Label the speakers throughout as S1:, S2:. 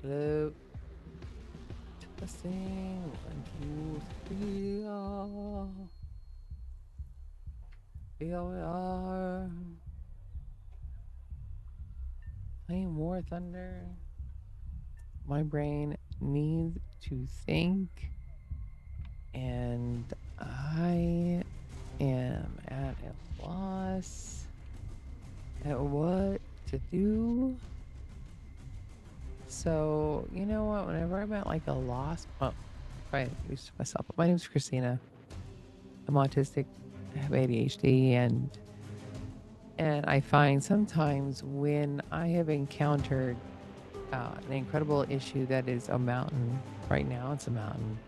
S1: Hello. Testing. 1, 2, 3. Here we are. Playing War Thunder. My brain needs to think, and I am at a loss at what to do. So, you know what? Whenever I'm at like a loss, oh, I introduced myself. My name's Christina. I'm autistic, I have ADHD, and I find sometimes when I have encountered an incredible issue that is a mountain, right now it's a mountain,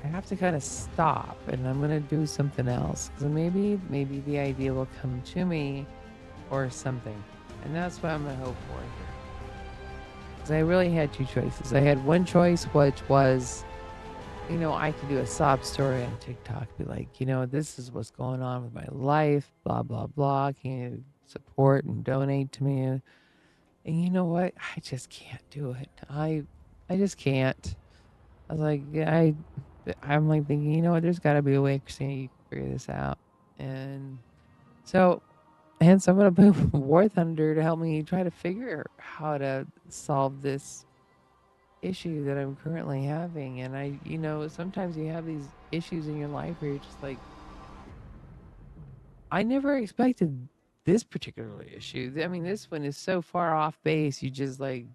S1: I have to kind of stop and I'm going to do something else because maybe the idea will come to me or something. And that's what I'm going to hope for here. Because I really had two choices. I had one choice, which was, I could do a sob story on TikTok, be like, this is what's going on with my life, blah, blah, blah. Can you support and donate to me? And you know what? I just can't do it. I just can't. I was like, yeah, I'm like thinking, you know what? There's got to be a way, Christina, you can figure this out. And so I had someone up in War Thunder to help me try to figure how to solve this issue that I'm currently having. And sometimes you have these issues in your life where you're just like, I never expected this particular issue. I mean, this one is so far off base. You just like,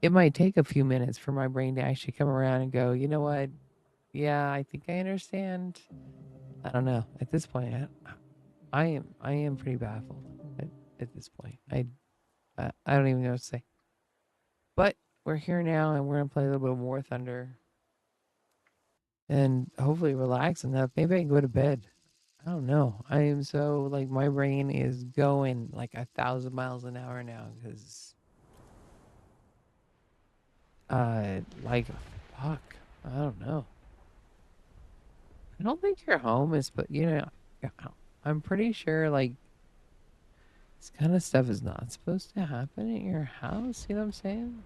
S1: it might take a few minutes for my brain to actually come around and go, you know what? Yeah, I think I understand. I don't know. At this point, I am pretty baffled at this point. I don't even know what to say. But we're here now, and we're gonna play a little bit more Thunder, and hopefully relax enough. Maybe I can go to bed. I don't know. I am so like my brain is going like 1,000 miles an hour now because like fuck. I don't know. I don't think your home is, but yeah, I'm pretty sure like this kind of stuff is not supposed to happen at your house. You know what I'm saying?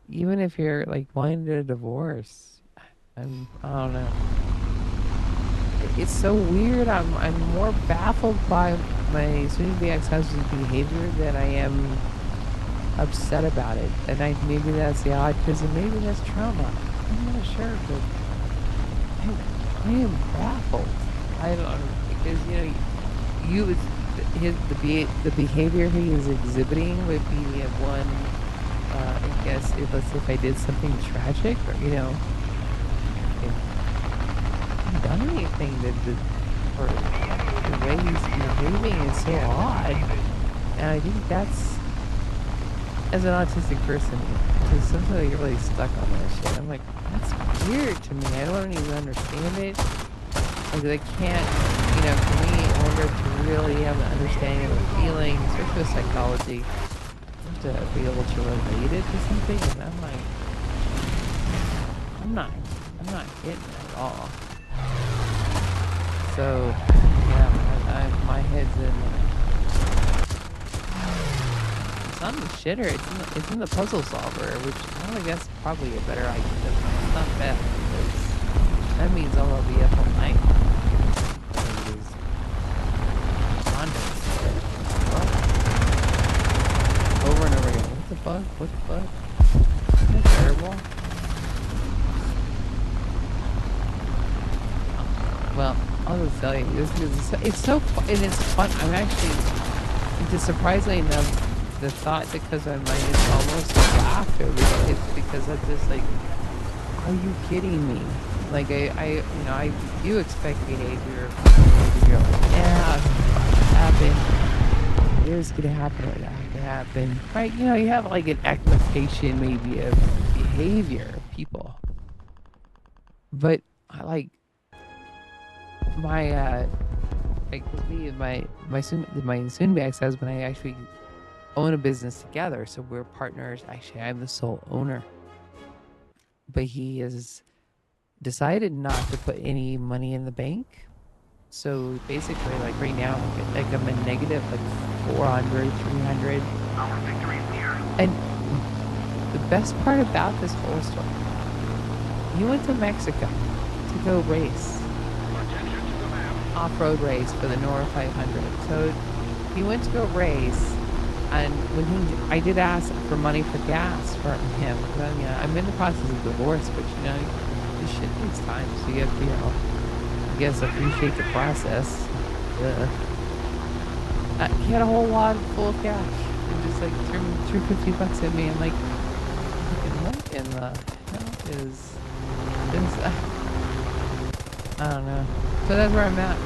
S1: Even if you're like wanting a divorce, I don't know. It's so weird. I'm more baffled by my soon-to-be ex-husband's behavior than I am upset about it. And maybe that's the autism, maybe that's trauma. I'm not sure, but I am baffled. I don't because you the behavior he is exhibiting would be one. I guess if I did something tragic or if I've done anything or the way he's behaving is so odd, and I think that's as an autistic person, because sometimes I get really stuck on that shit. I'm like, that's weird to me. I don't even understand it. Like, I can't, for me, in order to really have an understanding of a feeling, especially with psychology, you have to be able to relate it to something. And I'm like, I'm not getting it at all. So, yeah, my head's in. It's not the shitter. It's in the puzzle solver, which I don't guess probably a better idea. It's not bad because that means I'll be up all night. Over and over again. What the fuck? What the fuck? Isn't that terrible? Well, I'll just tell you this because it's so fun and it's fun. I'm actually, just surprisingly enough, the thought that comes to my mind is almost like laughter. It's because I'm just like, are you kidding me? Like I do expect behavior. You're like, yeah, it happened. Here's gonna happen or that can happen. Right? You have like an expectation maybe of behavior of people. But I like my like with me and my soon be ex-husband, I actually own a business together, so we're partners. Actually, I'm the sole owner, but he has decided not to put any money in the bank. So basically, like right now, like I'm a negative like 400, 300. And the best part about this whole story, he went to Mexico to go race, off-road race for the Nora 500. So he went to go race, and I did ask for money for gas for him. Because, I'm in the process of divorce, but this shit takes time. So you have to, I guess appreciate the process. He had a whole wallet full of cash, and just like threw $50 at me. I'm like, what in the hell is this? I don't know. So that's where I'm at.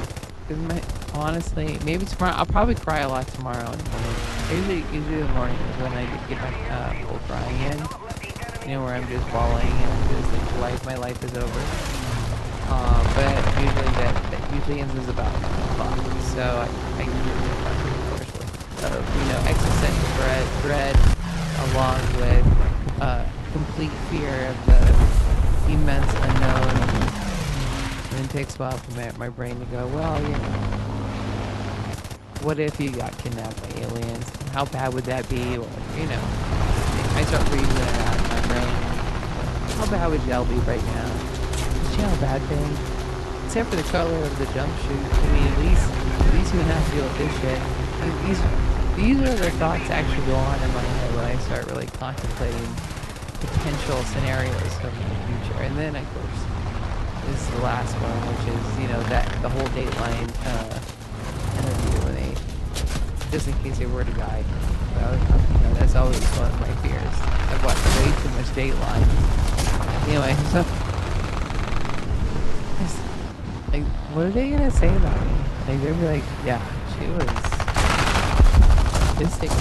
S1: Honestly, maybe tomorrow, I'll probably cry a lot tomorrow. Usually the morning is when I get my full crying in. Where I'm just bawling and just like my life is over. But usually that usually ends as about 5. So I can get unfortunately of existential dread along with complete fear of the immense unknown. And it takes a while for my brain to go, well, what if you got kidnapped by aliens? How bad would that be? Or, I start reasoning it out in my brain. How bad would Jill be right now? Is Jill a bad thing? Except for the color of the jumpsuit. I mean, at least you don't have to deal with this shit. These are the thoughts that actually go on in my head when I start really contemplating potential scenarios of the future. And then, of course, this is the last one, which is, the whole Dateline interview when just in case they were to die. That's always one of my fears. I've watched way too much Dateline. Anyway, so, like, what are they gonna say about me? Like, they'll be like, yeah, she was autistic.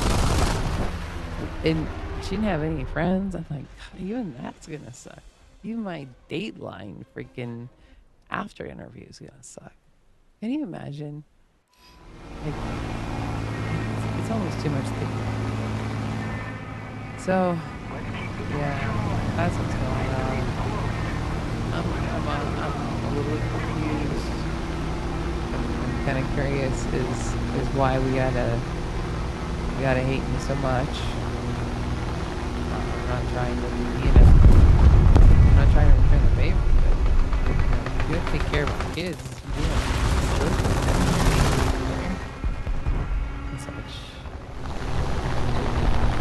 S1: And she didn't have any friends. I'm like, even that's gonna suck. Even my Dateline freaking after interview is gonna suck. Can you imagine? Like, it's almost too much thinking. So, yeah, that's what's going on. I'm a little bit confused. I'm kind of curious is why we gotta hate me so much. I'm not trying to be, I'm not trying to return the favor, but you have to take care of our kids. And such.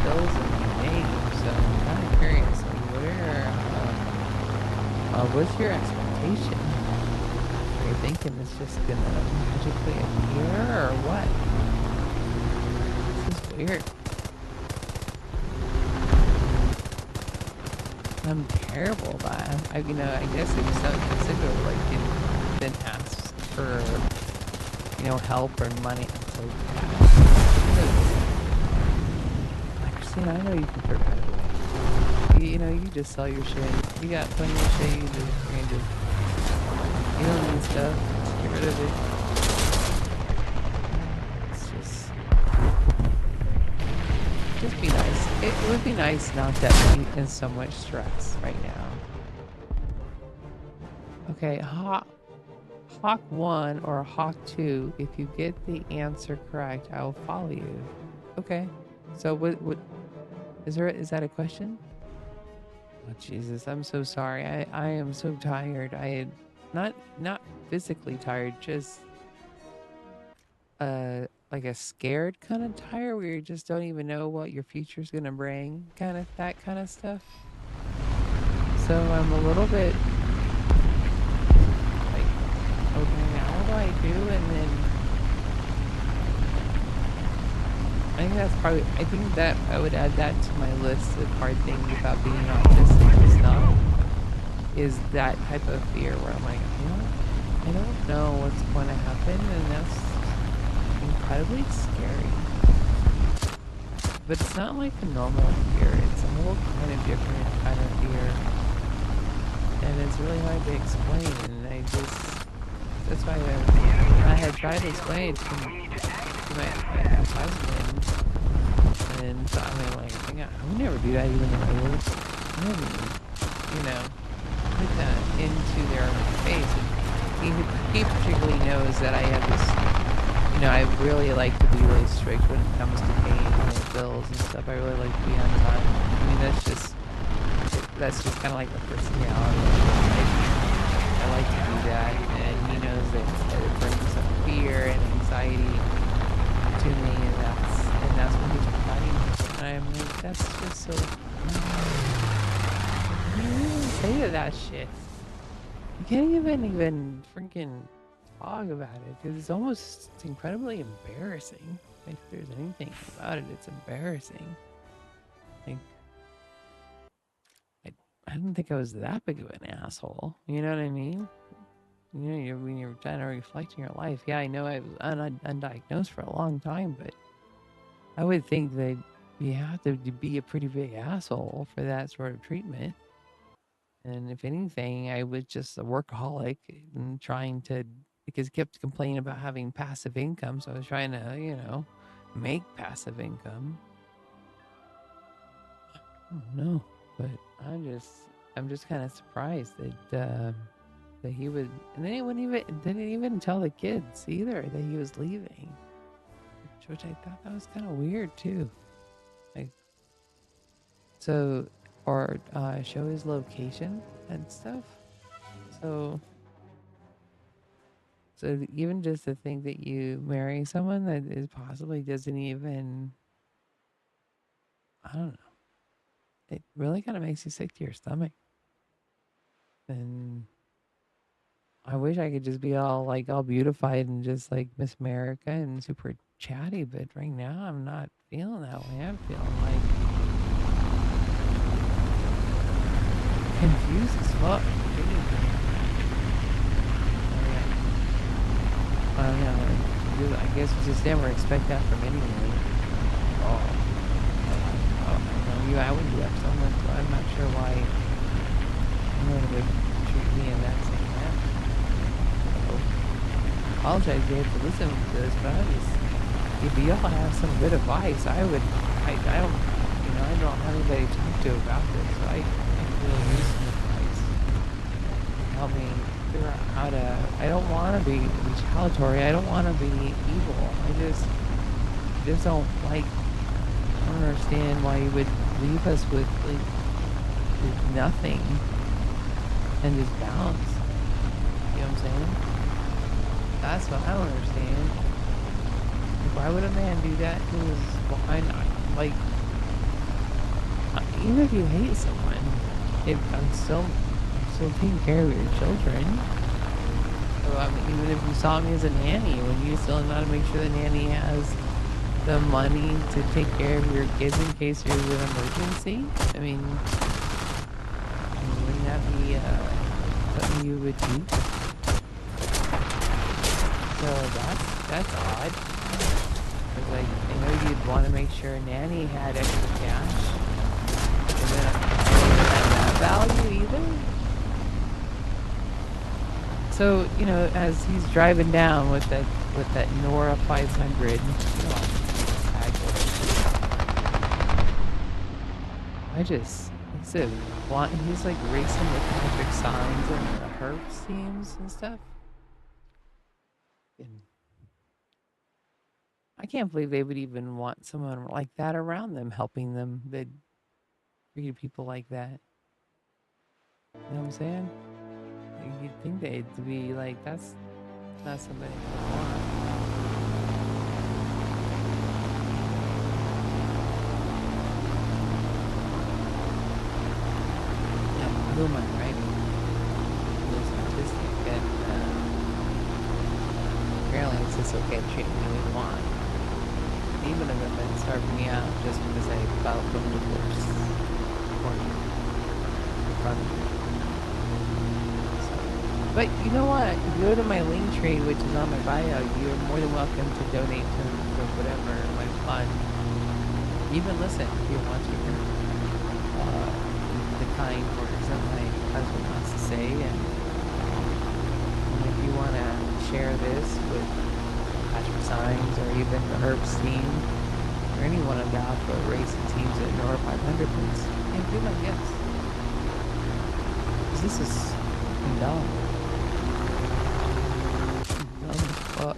S1: Those are the names, so I'm kind of curious. What's your expectation? Are you thinking it's just gonna magically appear, or what? This is weird. I'm terrible, but I guess if something considered, like, then asks for, help or money, I'm so bad. Like, Christina, I know you can provide it. You just sell your shit. You got plenty of shit. You don't need stuff. Just get rid of it. It's just be nice. It would be nice not to be in so much stress right now. Okay, Hawk 1 or Hawk 2, if you get the answer correct, I will follow you. Okay. So what is that a question? Oh Jesus, I'm so sorry. I am so tired. I had not physically tired, just like a scared kind of tired where you just don't even know what your future's gonna bring, that kind of stuff. So I'm a little bit like, okay, now what do I do? And then I think that I would add that to my list of hard things about being autistic is that type of fear where I'm like, I don't know what's going to happen, and that's incredibly scary. But it's not like a normal fear, it's a whole kind of different kind of fear. And it's really hard to explain, and that's why I had tried to explain it to my husband, and so I mean, I would never do that even if I would. I wouldn't, put that into their face. He particularly knows that I have this, I really like to be really strict when it comes to paying my bills and stuff. I really like to be on time. I mean, that's just kind of like the personality. I like to do that, and he knows that it brings some fear and anxiety to me, and that's what he's providing. And I'm like, that's just so. You can't even say that shit. You can't even freaking talk about it because it's incredibly embarrassing. If there's anything about it, it's embarrassing. Like, I, I didn't think I was that big of an asshole. You know what I mean? You know, when you're trying to reflect on your life, yeah, I know I was undiagnosed for a long time, but I would think that you have to be a pretty big asshole for that sort of treatment. And if anything, I was just a workaholic and trying to, because he kept complaining about having passive income. So I was trying to, make passive income. I don't know, but I'm just kind of surprised that he would, and then he didn't even tell the kids either that he was leaving, which I thought that was kind of weird too. Like, so, or show his location and stuff. So even just to think that you marry someone that is possibly doesn't even, I don't know, it really kind of makes you sick to your stomach. And I wish I could just be all beautified and just like Miss America and super chatty, but right now I'm not feeling that way. I'm feeling like confused as fuck. I don't know. I guess we just never expect that from anyone. Oh, I wouldn't do that to someone, so I'm not sure why anyone would treat me in that same manner. I apologize you have to listen to this, but if y'all have some good advice, I don't have anybody to talk to about this, so I really need some advice. Help me figure out how to, I don't want to be retaliatory, I don't want to be evil, I just don't understand why you would leave us with nothing and just balance. You know what I'm saying? That's what I don't understand. Why would a man do that who is behind, even if you hate someone, I'm still taking care of your children. So, I mean, even if you saw me as a nanny, would you still not make sure the nanny has the money to take care of your kids in case there's an emergency? I mean, wouldn't that be something you would do? So that's odd. Because I know you'd want to make sure a nanny had extra cash. And then I wouldn't have that value either. So, as he's driving down with that Nora 500, he's like racing with traffic signs and the herb teams and stuff. And I can't believe they would even want someone like that around them, helping them. They'd treat people like that. You know what I'm saying? You'd think they'd be like, that's not somebody I want. Who am I writing? He's autistic, and apparently it's just okay to treat me the way you want. Even if it's starving me out just because I filed for divorce for you, in front of you. So, but you know what? If you go to my link tree, which is on my bio, you're more than welcome to donate to whatever my fund. Even listen if you want to hear the kind words that my husband wants to say, and if you want to share this with Patrick Signs or even the Herbs team or anyone of the Alpha racing teams at Nora 500, please be my guest. Because this is dumb. Dumb as fuck.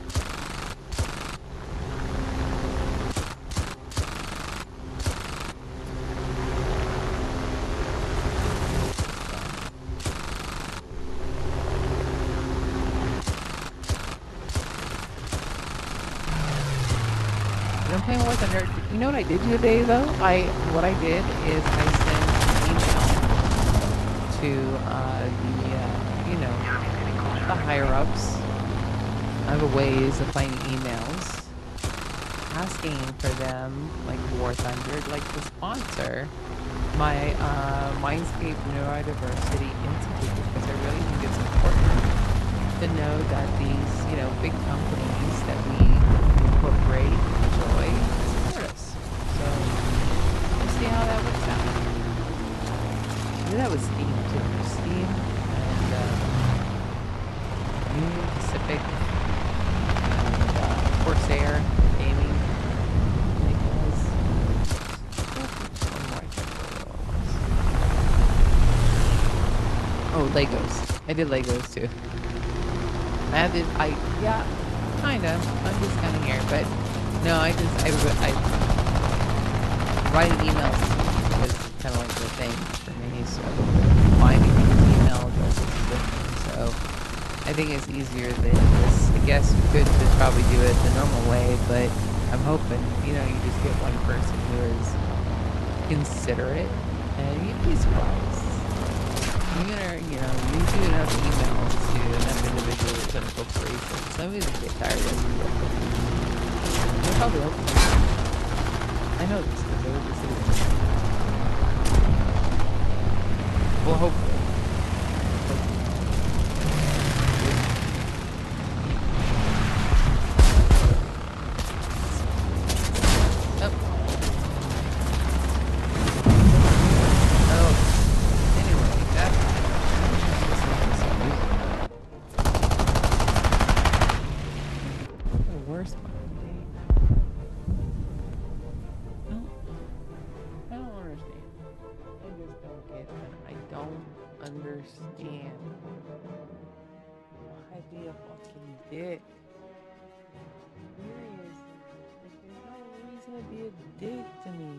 S1: You know what I did today though? What I did is I sent an email to the higher ups. I have a ways of finding emails asking for them, like War Thunder, like to sponsor my Mindscape Neurodiversity Institute, because I really think it's important to know that these, big companies that we incorporate, enjoy, support us. So we'll see how that works out. I do that with Steam too. Steam and Union Pacific and Corsair Gaming. Oh, Legos. I did Legos too. Yeah, kind of. I'm just kind of here, but no, I writing emails is kind of like the thing for me. So finding these email addresses is different. So I think it's easier than this. I guess you could just probably do it the normal way, but I'm hoping, you just get one person who is considerate, and you'd be surprised. You do enough emails to enough individuals and corporations. Somebody's gonna get tired of it. They're probably open. I know this because they were just sitting. Well, hopefully. Understand why be a fucking dick. Seriously, like, there's no reason to be a dick to me.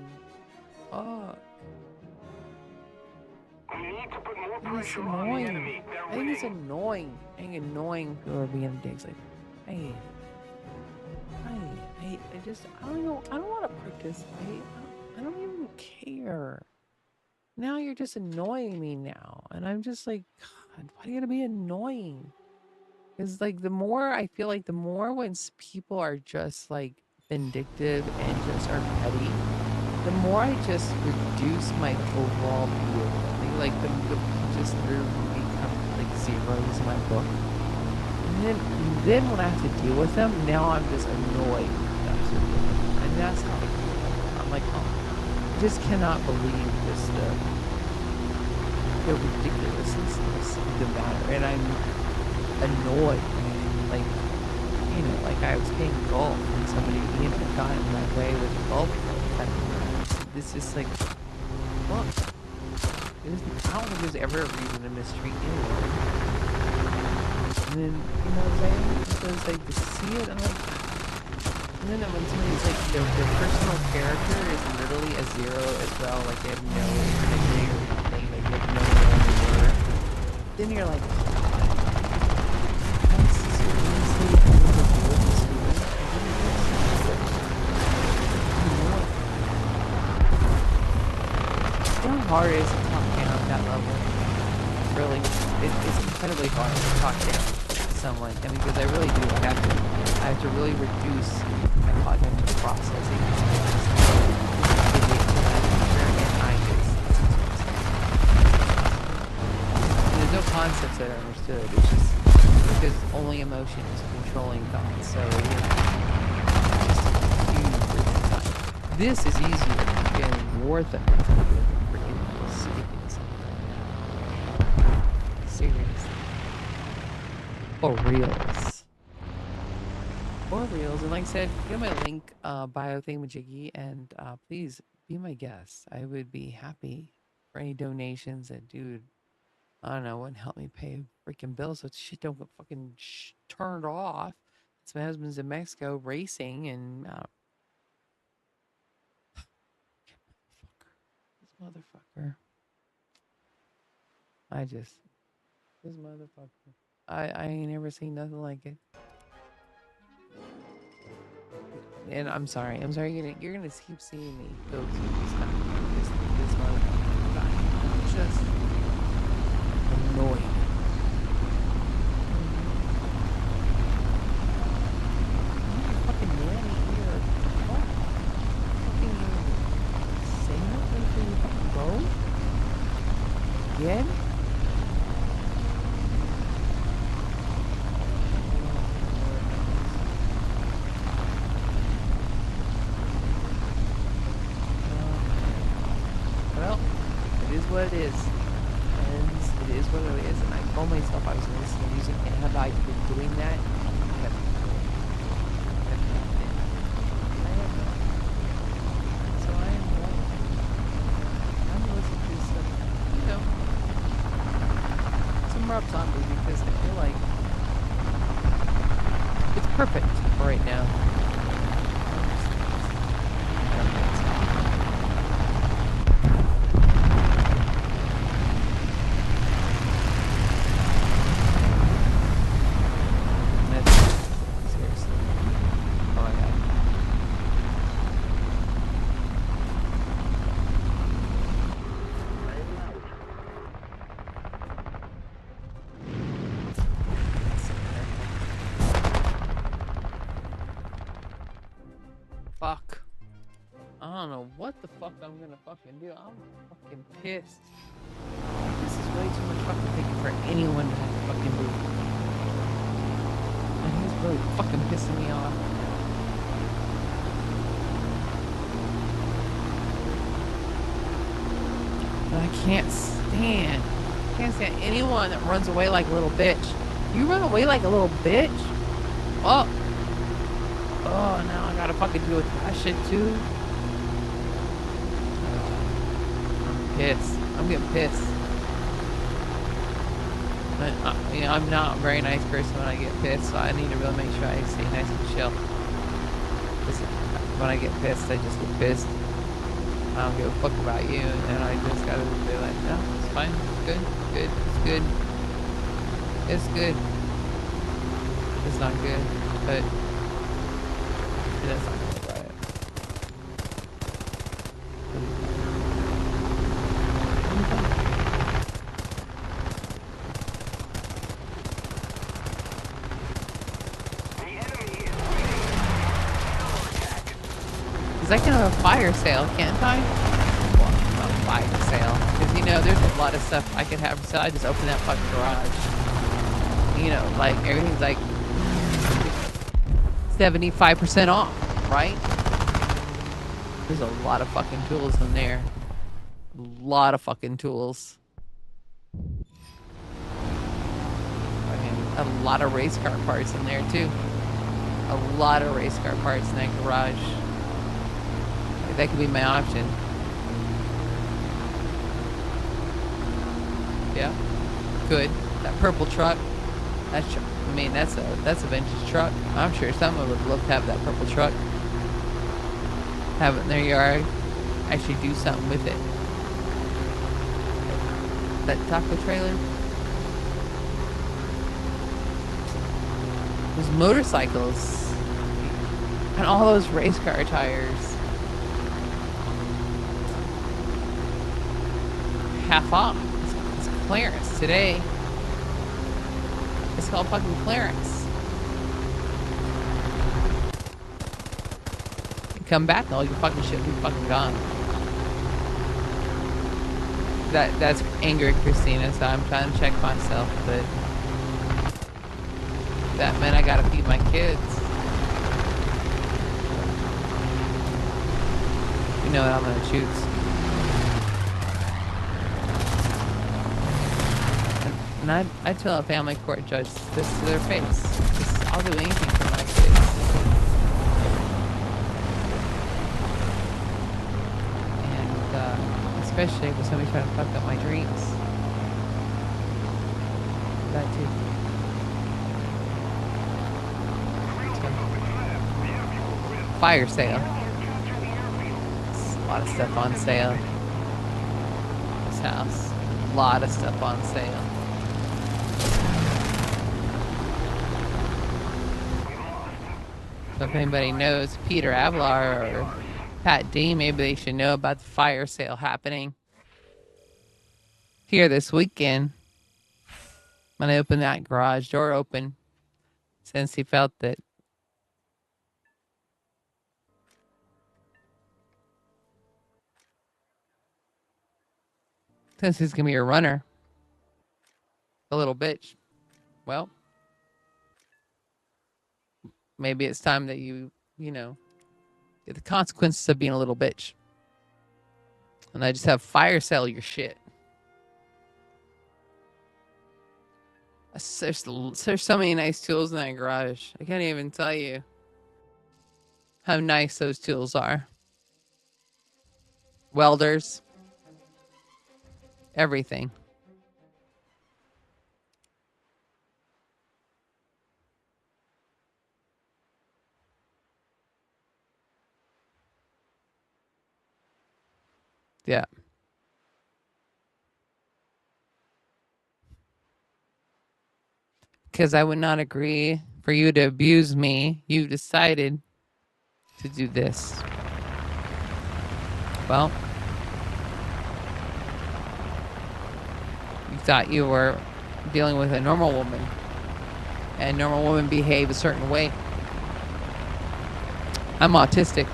S1: Fuck. It's annoying. I think it's annoying. I think annoying people are being dicks. Like, hey, I don't know. I don't want to participate. I don't even care. Now you're just annoying me now. And I'm just like, God, why are you gonna be annoying? Because, like, the more I feel like the more when people are just like vindictive and just are petty, the more I just reduce my overall view of them. They, like, the just literally become like zeros in my book. And then when I have to deal with them, now I'm just annoyed. And that's how I feel. I'm like, oh, I just cannot believe this stuff. The ridiculousness of the matter. And I'm annoyed. Like, like I was playing golf and somebody, got in my way with the golf club. This is like, look, I don't think there's ever a reason to mistreat anyone. And then, what I'm saying? So it's like to see it, and and then when somebody's like, their personal character is literally a zero as well, like they have no identity or anything, like they have no word. Then you're like, that's seriously what to do with this student? You know how hard it is to talk down at that level? Really, it's incredibly hard to talk down to someone, and because I really do, I have to really reduce my cognitive processing. There's no concepts that are understood. It's just because only emotion is controlling thoughts. So it's just a huge freaking time. This is easier than War Thunder. Freaking ridiculous. Seriously. For reals. For reals. And like I said, get my link, bio thingamajiggy, and please be my guest. I would be happy for any donations that, dude, I don't know, wouldn't help me pay a freaking bill so shit don't get fucking turned off. It's my husband's in Mexico racing, and this motherfucker. This motherfucker. I ain't never seen nothing like it. and I'm sorry. I'm sorry. You're gonna keep seeing me go through this kind of this motherfucker. I'm just annoyed. Fucking nanny here. What? Fucking say nothing till you fucking go? Again? Well, it is what it is. And it is what it is. And I told myself I was going to listen to music, and have I been doing that? I have not been. I have not. So I am going I'm listening to some, you know, some Rob Zombie because I feel like it's perfect for right now. Seriously. Oh my god. Fuck. I don't know what the fuck I'm gonna fucking do. I'm fucking pissed. This is way too much fucking thinking for anyone to have to fucking do. And he's really fucking pissing me off. But I can't stand anyone that runs away like a little bitch. You run away like a little bitch? Oh. Oh, now I gotta fucking deal with that shit too. I'm pissed. I'm getting pissed. But, you know, I'm not a very nice person when I get pissed, so I need to really make sure I stay nice and chill. Because when I get pissed, I just get pissed. I don't give a fuck about you, and I just gotta be like, no, it's fine, it's good, it's good. It's good. It's not good, but that's not good about it. Because I can have a fire sale, can't I? Well, not a fire sale. Because, you know, there's a lot of stuff I could have for sale. I just open that fucking garage. You know, like, everything's like 75% off, right? There's a lot of fucking tools in there. A lot of fucking tools. I mean, a lot of race car parts in there, too. A lot of race car parts in that garage. That could be my option. Yeah, good. That purple truck. I mean, that's a vintage truck. I'm sure someone would love to have that purple truck. Have it in their yard. Actually do something with it. That taco trailer. Those motorcycles. And all those race car tires. Half off. It's clearance today. It's called fucking clearance. You come back, all your fucking shit will be fucking gone. That's anger at Christina, so I'm trying to check myself, but that meant I gotta feed my kids. You know what I'm gonna choose. And I tell a family court judge this to their face. I'll do anything for my kids. And especially if somebody's trying to fuck up my dreams. That too. Fire sale. There's a lot of stuff on sale. This house. A lot of stuff on sale. So if anybody knows Peter Avlar or Pat Dean, maybe they should know about the fire sale happening here this weekend. When I opened that garage door open, since he felt that since he's gonna be a runner, a little bitch. Well, maybe it's time that you know, get the consequences of being a little bitch. And I just have fire sale your shit. There's so many nice tools in that garage. I can't even tell you how nice those tools are. Welders, everything. Yeah. Because I would not agree for you to abuse me. You decided to do this. Well, you thought you were dealing with a normal woman, and normal women behave a certain way. I'm autistic.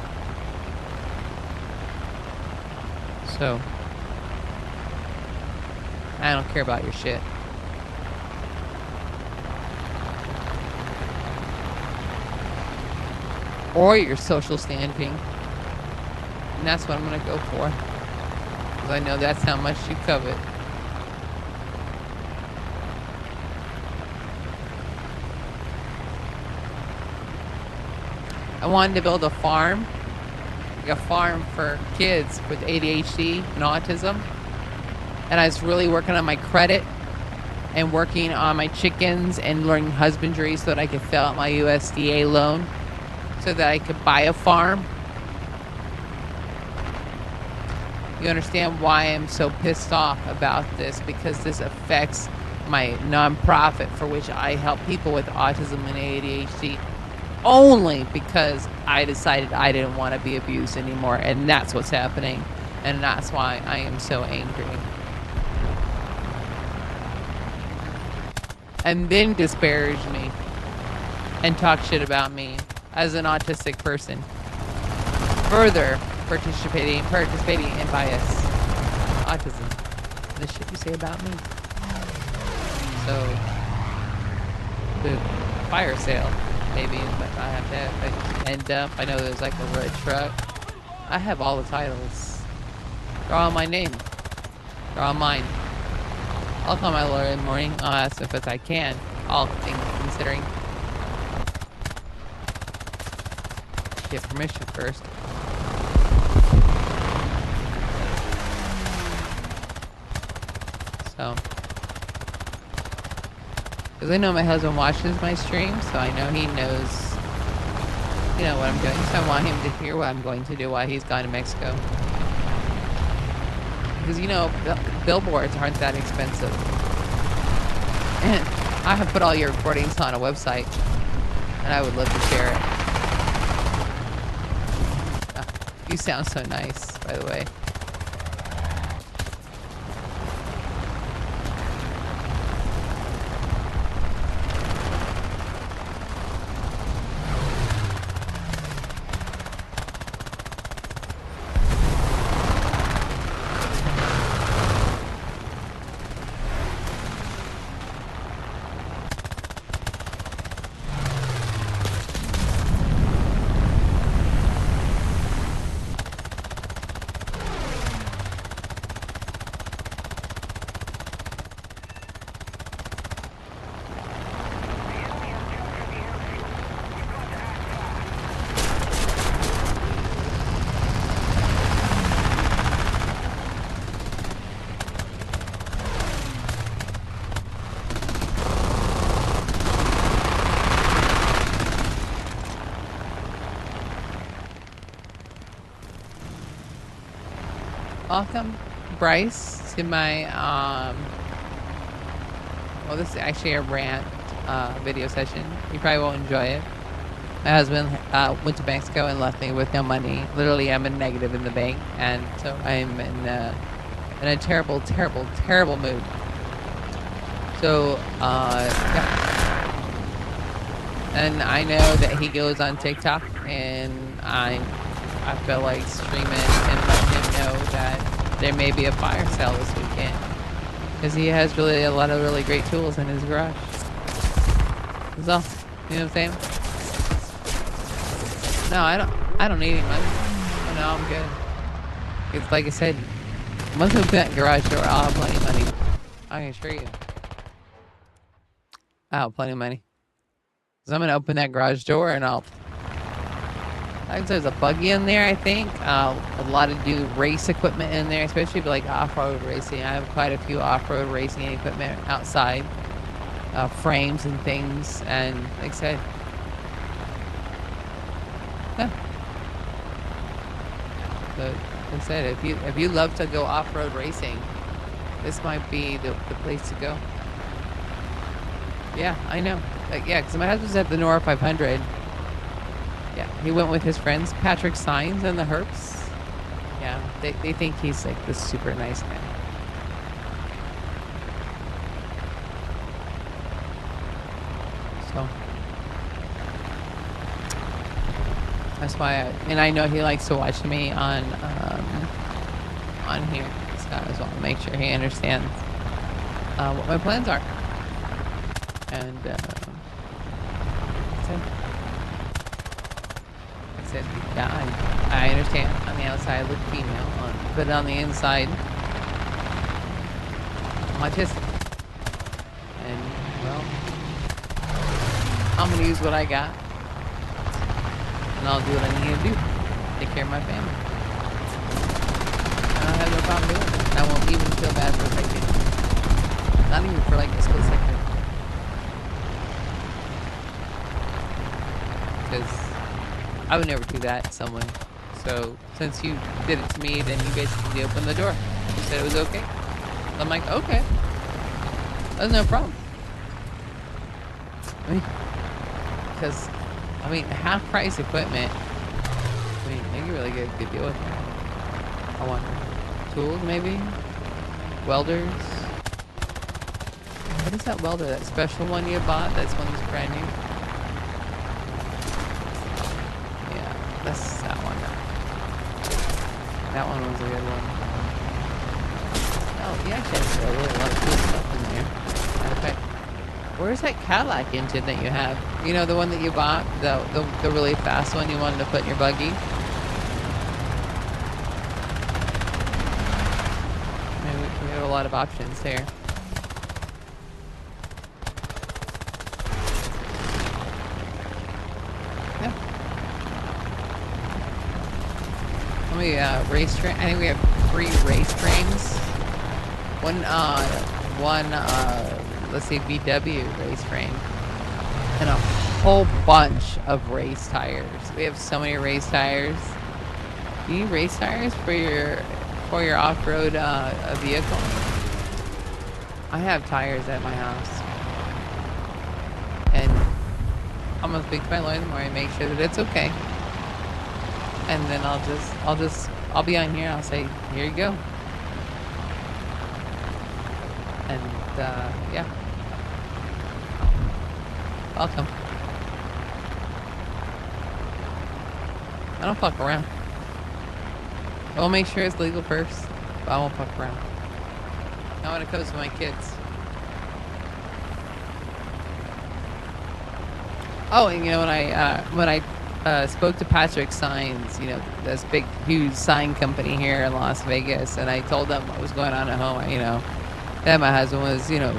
S1: So, I don't care about your shit. Or your social standing. And that's what I'm going to go for. Because I know that's how much you covet. I wanted to build a farm. Like a farm for kids with ADHD and autism. And I was really working on my credit and working on my chickens and learning husbandry so that I could fill out my USDA loan so that I could buy a farm. You understand why I'm so pissed off about this, because this affects my nonprofit for which I help people with autism and ADHD only because I decided I didn't want to be abused anymore, and that's what's happening, and that's why I am so angry. And then disparage me and talk shit about me as an autistic person, further participating in bias, autism, the shit you say about me. So, the fire sale, maybe I have to end up. I know there's like a red truck. I have all the titles. They're all my name. They're all mine. I'll call my lawyer in the morning. I'll ask if I can. All things considering. Get permission first. So, because I know my husband watches my streams, so I know he knows, what I'm doing. So I want him to hear what I'm going to do while he's gone to Mexico. Because, billboards aren't that expensive. And I have put all your recordings on a website, and I would love to share it. You sound so nice, by the way. Welcome, Bryce, to my, well, this is actually a rant video session. You probably won't enjoy it. My husband went to Mexico and left me with no money. Literally, I'm in negative in the bank, and so I'm in a terrible, terrible, terrible mood. So, yeah. And I know that he goes on TikTok, and I feel like streaming and letting him know that there may be a fire sale this weekend because he has really a lot of really great tools in his garage. That's all. You know what I'm saying? No, I don't need any money. Oh, no, I'm good. It's like I said, once we open that garage door, I'll have plenty of money. I can assure you. I'll have plenty of money. So I'm gonna open that garage door and I think there's a buggy in there, I think. A lot of new race equipment in there, especially like off-road racing. I have quite a few off-road racing equipment outside. Frames and things, and like I said, yeah. But like I said, if you love to go off-road racing, this might be the place to go. Yeah, I know. Yeah, because my husband's at the Nora 500. Yeah, he went with his friends, Patrick Signs and the Herps. Yeah, they think he's like this super nice guy. So that's why and I know he likes to watch me on here. So I just want to make sure he understands what my plans are. And said, yeah, I understand. On the outside, I look female, but on the inside, I'm autistic. And, well, I'm going to use what I got. And I'll do what I need to do. Take care of my family. I don't have no problem doing it. I won't even feel bad for if I do. Not even for like a split second. Because I would never do that to someone. So since you did it to me, then you basically opened the door. You said it was okay. So I'm like, okay. That's no problem. I mean, because, I mean, half price equipment, I mean, they can really get a good deal with it. I want tools, maybe? Welders? What is that welder? That special one you bought? That's one that's brand new? That's that one. That one was a good one. Oh, he actually has a really lot of cool stuff in there. Matter of fact, where's that Cadillac engine that you have? You know, the one that you bought? The really fast one you wanted to put in your buggy? Maybe we have a lot of options there. Race train. I think we have 3 race frames. One, let's see, VW race frame, and a whole bunch of race tires. We have so many race tires. Do you need race tires for your off-road vehicle? I have tires at my house, and I'm gonna speak to my lawyer tomorrow and make sure that it's okay. And then I'll be on here. I'll say, here you go. And yeah, welcome. I don't fuck around. I'll make sure it's legal first, but I won't fuck around. Not when it comes to my kids. Oh, and you know when I spoke to Patrick Signs, you know, this big, huge sign company here in Las Vegas, and I told them what was going on at home. You know, that my husband was, you know,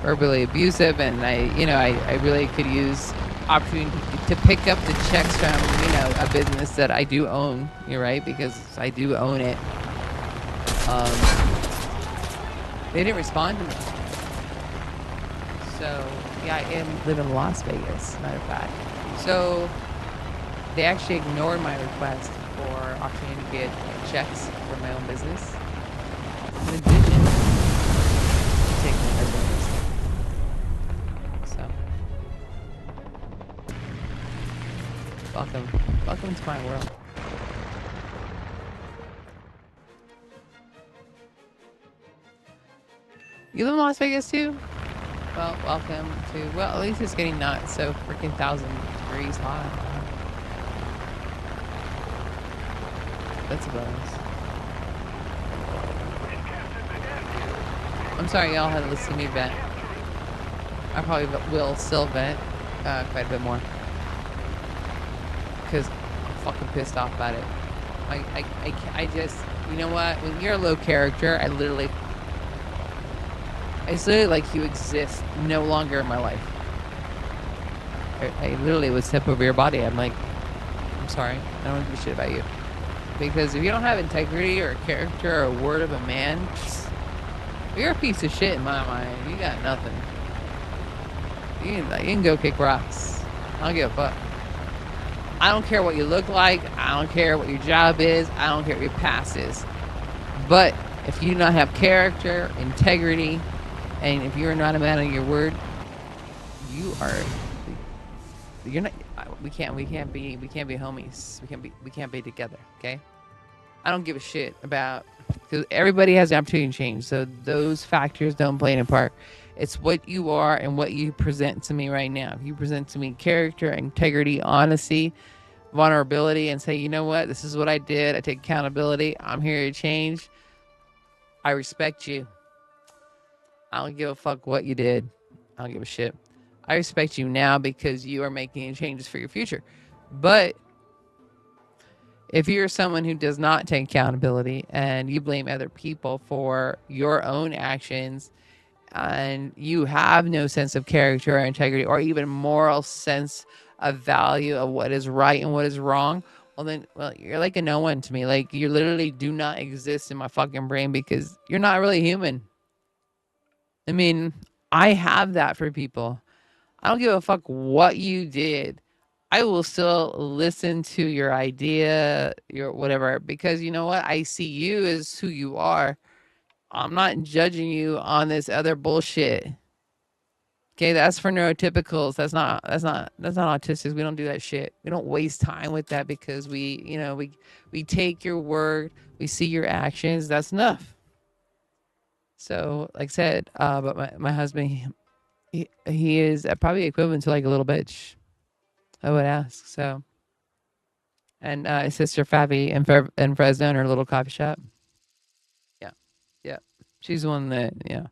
S1: verbally abusive, and I really could use opportunity to pick up the checks from, you know, a business that I do own. You're right, because I do own it. They didn't respond to me. So yeah, I live in Las Vegas, matter of fact. So they actually ignored my request for opportunity to get checks for my own business. In addition, take my business. So Welcome. Welcome to my world. You live in Las Vegas too? Well, welcome to, well, at least it's getting not so freaking 1,000 degrees hot. That's a bonus. I'm sorry y'all had to listen to me vent. I probably will still vent quite a bit more. Because I'm fucking pissed off about it. I just, you know what? When you're a low character, it's literally like you exist no longer in my life. I literally would step over your body. I'm like, I'm sorry. I don't give a shit about you. Because if you don't have integrity or character or a word of a man, you're a piece of shit in my mind. You got nothing. You can go kick rocks. I don't give a fuck. I don't care what you look like. I don't care what your job is. I don't care what your past is. But if you do not have character, integrity, and if you're not a man of your word, you're not. We can't be homies. We can't be together. Okay. I don't give a shit about, because everybody has the opportunity to change. So those factors don't play any part. It's what you are and what you present to me right now. If you present to me character, integrity, honesty, vulnerability, and say, you know what, this is what I did. I take accountability. I'm here to change. I respect you. I don't give a fuck what you did. I don't give a shit. I respect you now because you are making changes for your future. But if you're someone who does not take accountability and you blame other people for your own actions, and you have no sense of character or integrity or even moral sense of value of what is right and what is wrong, well, you're like a no one to me. Like, you literally do not exist in my fucking brain because you're not really human. I mean, I have that for people. I don't give a fuck what you did. I will still listen to your idea, your whatever, because you know what? I see you as who you are. I'm not judging you on this other bullshit. Okay, that's for neurotypicals. That's not autistics. We don't do that shit. We don't waste time with that because we take your word, we see your actions. That's enough. So, like I said, but my husband, he is probably equivalent to like a little bitch, I would ask. So, and his sister Fabi in Fresno in her little coffee shop. Yeah, yeah, she's the one that they're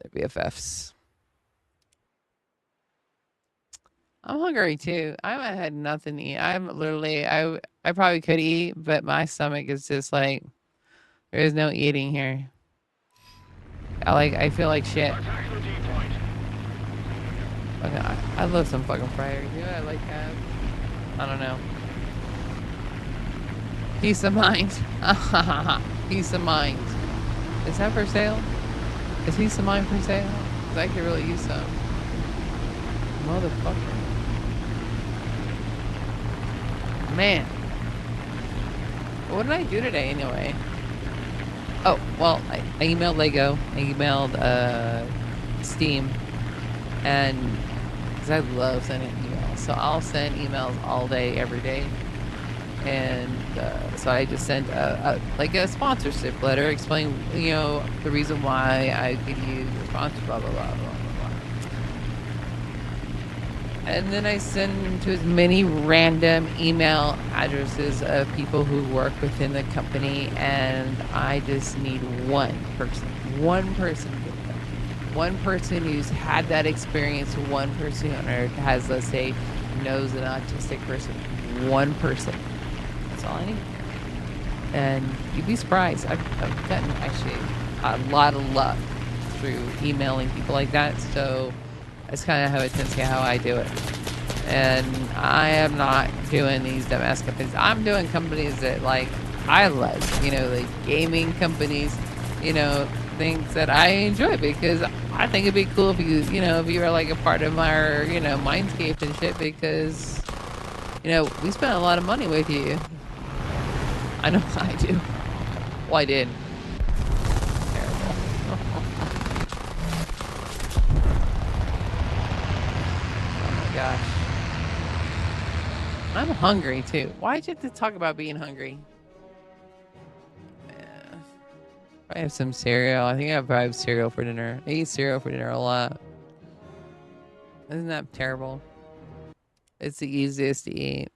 S1: BFFs. I'm hungry too. I haven't had nothing to eat. I'm literally I probably could eat, but my stomach is just like there is no eating here. I feel like shit. Okay, I love some fucking fryer. You know what I like have? I don't know. Peace of mind. Peace of mind. Is that for sale? Is peace of mind for sale? Because I could really use some. Motherfucker. Man. What did I do today anyway? Oh, well, I emailed Lego. I emailed Steam. And because I love sending emails. So I'll send emails all day, every day. And so I just sent a sponsorship letter explaining, the reason why I give you your sponsor, blah, blah, blah, blah, blah, blah. And then I send to as many random email addresses of people who work within the company, and I just need one person who's had that experience, one person who has, let's say, knows an autistic person, one person. That's all I need. And you'd be surprised. I've gotten actually a lot of luck through emailing people like that. So that's kind of how it tends to how I do it. And I am not doing these dumbass companies. I'm doing companies that I like, like gaming companies, things that I enjoy, because I think it'd be cool if you were like a part of our, Mindscape and shit, because, we spent a lot of money with you. I know I do. Well, I did. Terrible. Oh my gosh. I'm hungry too. Why'd you have to talk about being hungry? Yeah. I have some cereal. I think I probably have cereal for dinner. I eat cereal for dinner a lot. Isn't that terrible? It's the easiest to eat.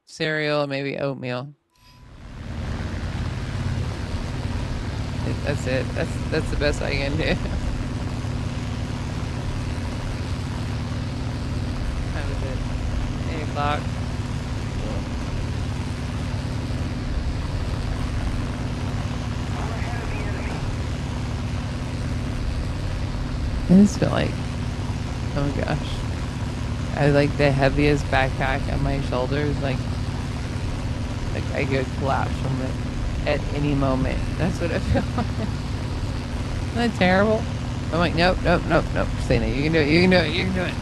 S1: Cereal, maybe oatmeal. That's it. That's the best I can do. Time is it? 8 o'clock. I just feel like, oh my gosh, I have like the heaviest backpack on my shoulders. Like I could collapse from it at any moment. That's what I feel like. Isn't that terrible? I'm like, nope, nope, nope, nope. Christina, you can do it. You can do it. You can do it.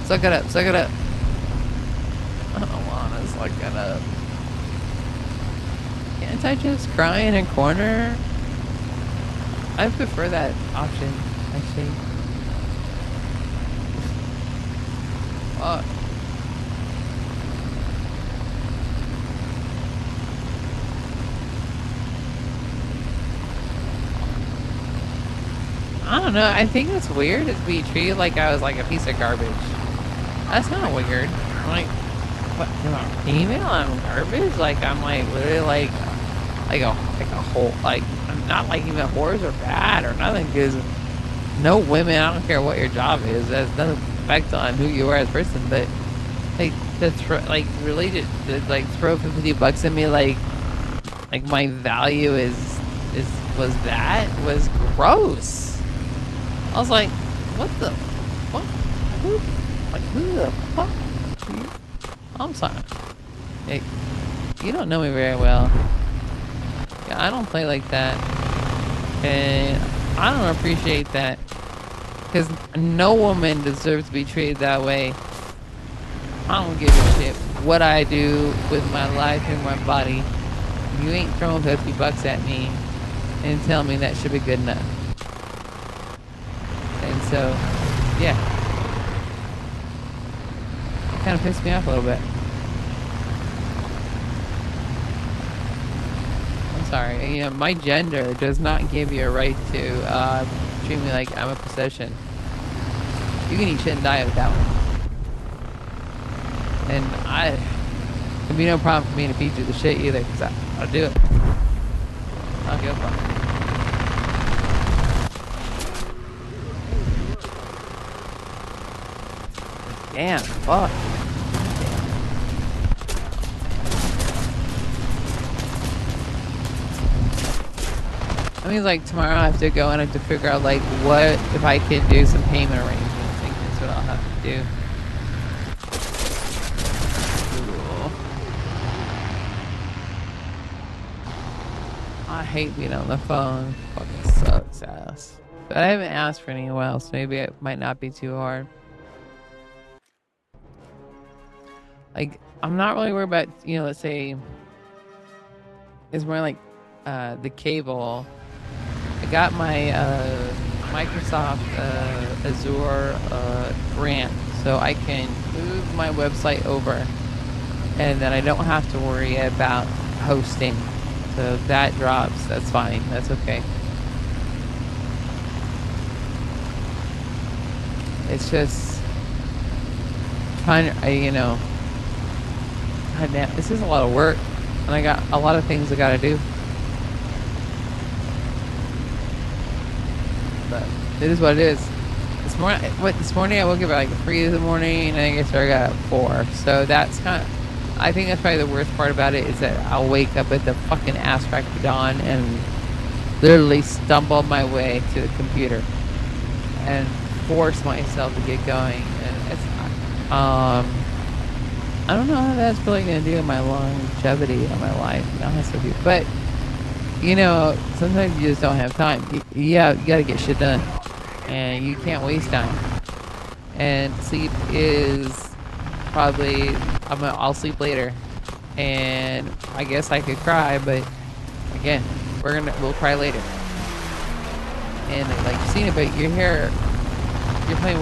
S1: Suck it up. Suck it up. I don't want to suck it up. Can't I just cry in a corner? I prefer that option, actually. Fuck. I don't know. I think it's weird to be treated like I was like a piece of garbage. That's kind of weird. I'm like, what? Am I female? I'm garbage? Like I'm like literally like a whole like I'm not like even whores are bad or nothing because no women. I don't care what your job is. That's doesn't affect on who you are as a person. But like like really to like throw $50 at me like my value is was gross. I was like, what the fuck? Who the fuck? I'm sorry. Hey, you don't know me very well. Yeah, I don't play like that. And I don't appreciate that. Because no woman deserves to be treated that way. I don't give a shit what I do with my life and my body. You ain't throwing $50 at me and tell me that should be good enough. And so, yeah. It kind of pissed me off a little bit. I'm sorry. You know, my gender does not give you a right to treat me like I'm a possession. You can eat shit and die with that one. And it'd be no problem for me to feed you the shit either, because I'll do it. I'll give a fuck. Damn, fuck. I mean, like, tomorrow I have to go and I have to figure out, like, what, if I can do some payment arrangements. I think that's what I'll have to do. Cool. I hate being on the phone. Fucking sucks ass. But I haven't asked for any in a while, so maybe it might not be too hard. Like, I'm not really worried about, you know, let's say, it's more like the cable. I got my Microsoft Azure grant, so I can move my website over, and then I don't have to worry about hosting. So if that drops, that's fine. That's okay. It's just trying to, you know, God damn, this is a lot of work, and I got a lot of things I gotta do. But it is what it is. This morning I woke up at like 3 in the morning, and I guess I got at 4. So that's kind of, I think that's probably the worst part about it is that I'll wake up at the fucking ass crack of dawn and literally stumble my way to the computer and force myself to get going. And it's I don't know how that's really gonna do with my longevity of my life, to be honest with you. But you know, sometimes you just don't have time. Yeah, you gotta get shit done, and you can't waste time. And sleep is probably I'll sleep later, and I guess I could cry, but again, we'll cry later. And like, you've seen it, but you're playing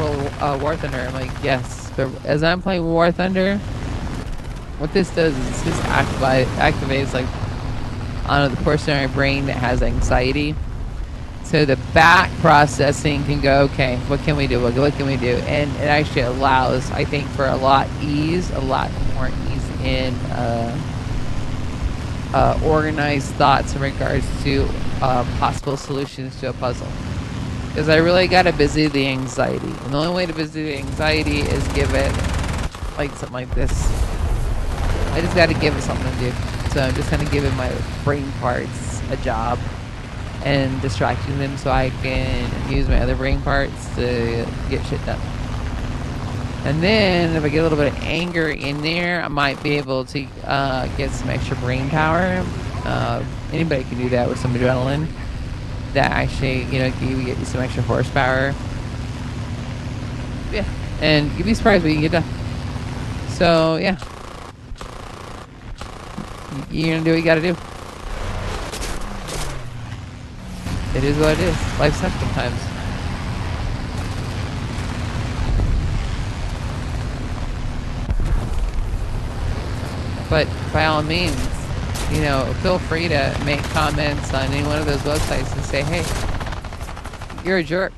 S1: War Thunder. I'm like, yes, but as I'm playing War Thunder, what this does is this activates like, I don't know, the portion of our brain that has anxiety. So the back processing can go, okay, what can we do? What can we do? And it actually allows, I think, for a lot more ease in organized thoughts in regards to possible solutions to a puzzle. Because I really got to busy the anxiety. And the only way to busy the anxiety is give it, like, something like this. I just got to give it something to do. So I'm just kind of giving my brain parts a job and distracting them so I can use my other brain parts to get shit done. And then if I get a little bit of anger in there, I might be able to get some extra brain power. Anybody can do that with some adrenaline. That actually, you know, you get some extra horsepower. Yeah, and you'd be surprised what you can get done. So yeah, you're gonna do what you gotta do. It is what it is. Life sucks sometimes. But by all means, you know, feel free to make comments on any one of those websites and say, hey, you're a jerk.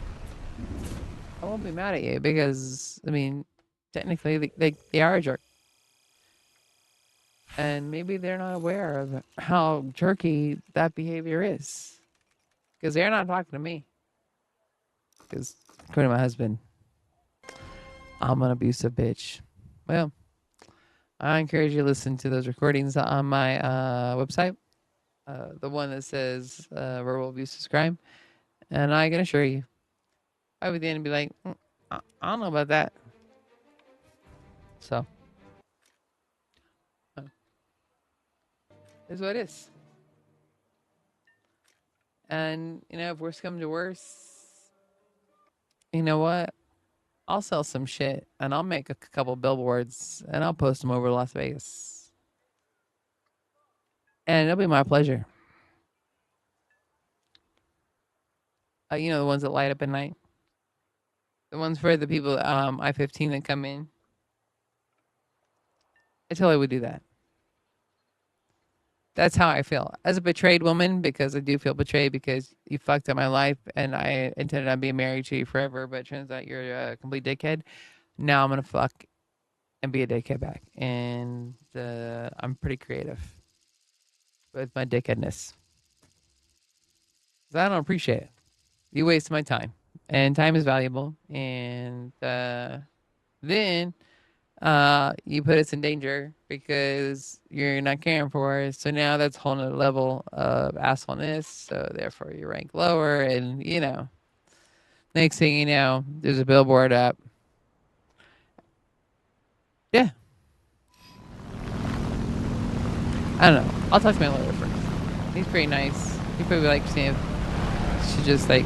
S1: I won't be mad at you because, I mean, technically they are a jerk. And maybe they're not aware of how jerky that behavior is. Because they're not talking to me. Because, according to my husband, I'm an abusive bitch. Well, I encourage you to listen to those recordings on my website. The one that says verbal abuse is crime. And I can assure you, I would then be like, I don't know about that. So, is what it is. And, you know, if worse comes to worse, you know what? I'll sell some shit and I'll make a couple billboards and I'll post them over Las Vegas. And it'll be my pleasure. You know, the ones that light up at night. The ones for the people I-15 that come in. I totally would do that. That's how I feel. As a betrayed woman, because I do feel betrayed because you fucked up my life and I intended on being married to you forever, but it turns out you're a complete dickhead. Now I'm going to fuck and be a dickhead back. And I'm pretty creative with my dickheadness. I don't appreciate it. You waste my time. And time is valuable. And then you put us in danger because you're not caring for us. So now that's a whole nother level of assholeness. So therefore you rank lower. And, you know, next thing you know, there's a billboard up. Yeah. I don't know. I'll talk to my lawyer first. He's pretty nice. He probably like to should just like,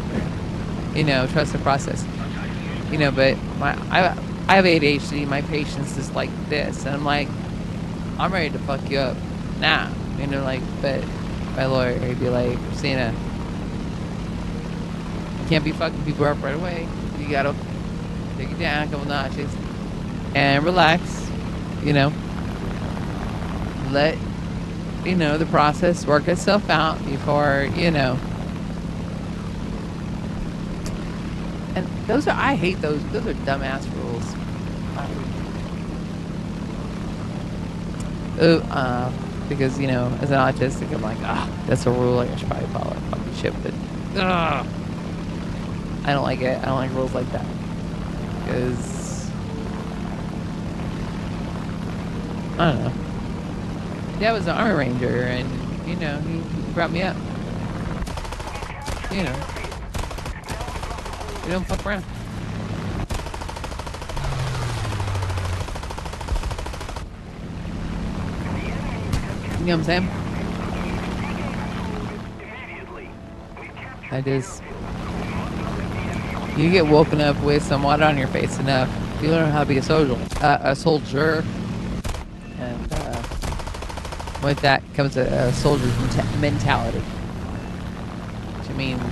S1: you know, trust the process. You know, but I have ADHD. My patience is like this, and I'm like, I'm ready to fuck you up now. You know, like, but my lawyer, he'd be like, Christina, you can't be fucking people up right away. You gotta take it down a couple notches and relax. You know, let you know the process work itself out before you know. And those are, I hate those. Those are dumbass rules. Because, you know, as an autistic, I'm like, that's a rule. Like, I should probably follow it. Fucking shit, but I don't like it. I don't like rules like that. Because, I don't know. Dad was an Army Ranger, and, you know, he brought me up. You know. We don't fuck around. You know what I'm saying? I just... You get woken up with some water on your face enough, you learn how to be a soldier. And with that comes a soldier's mentality. Which means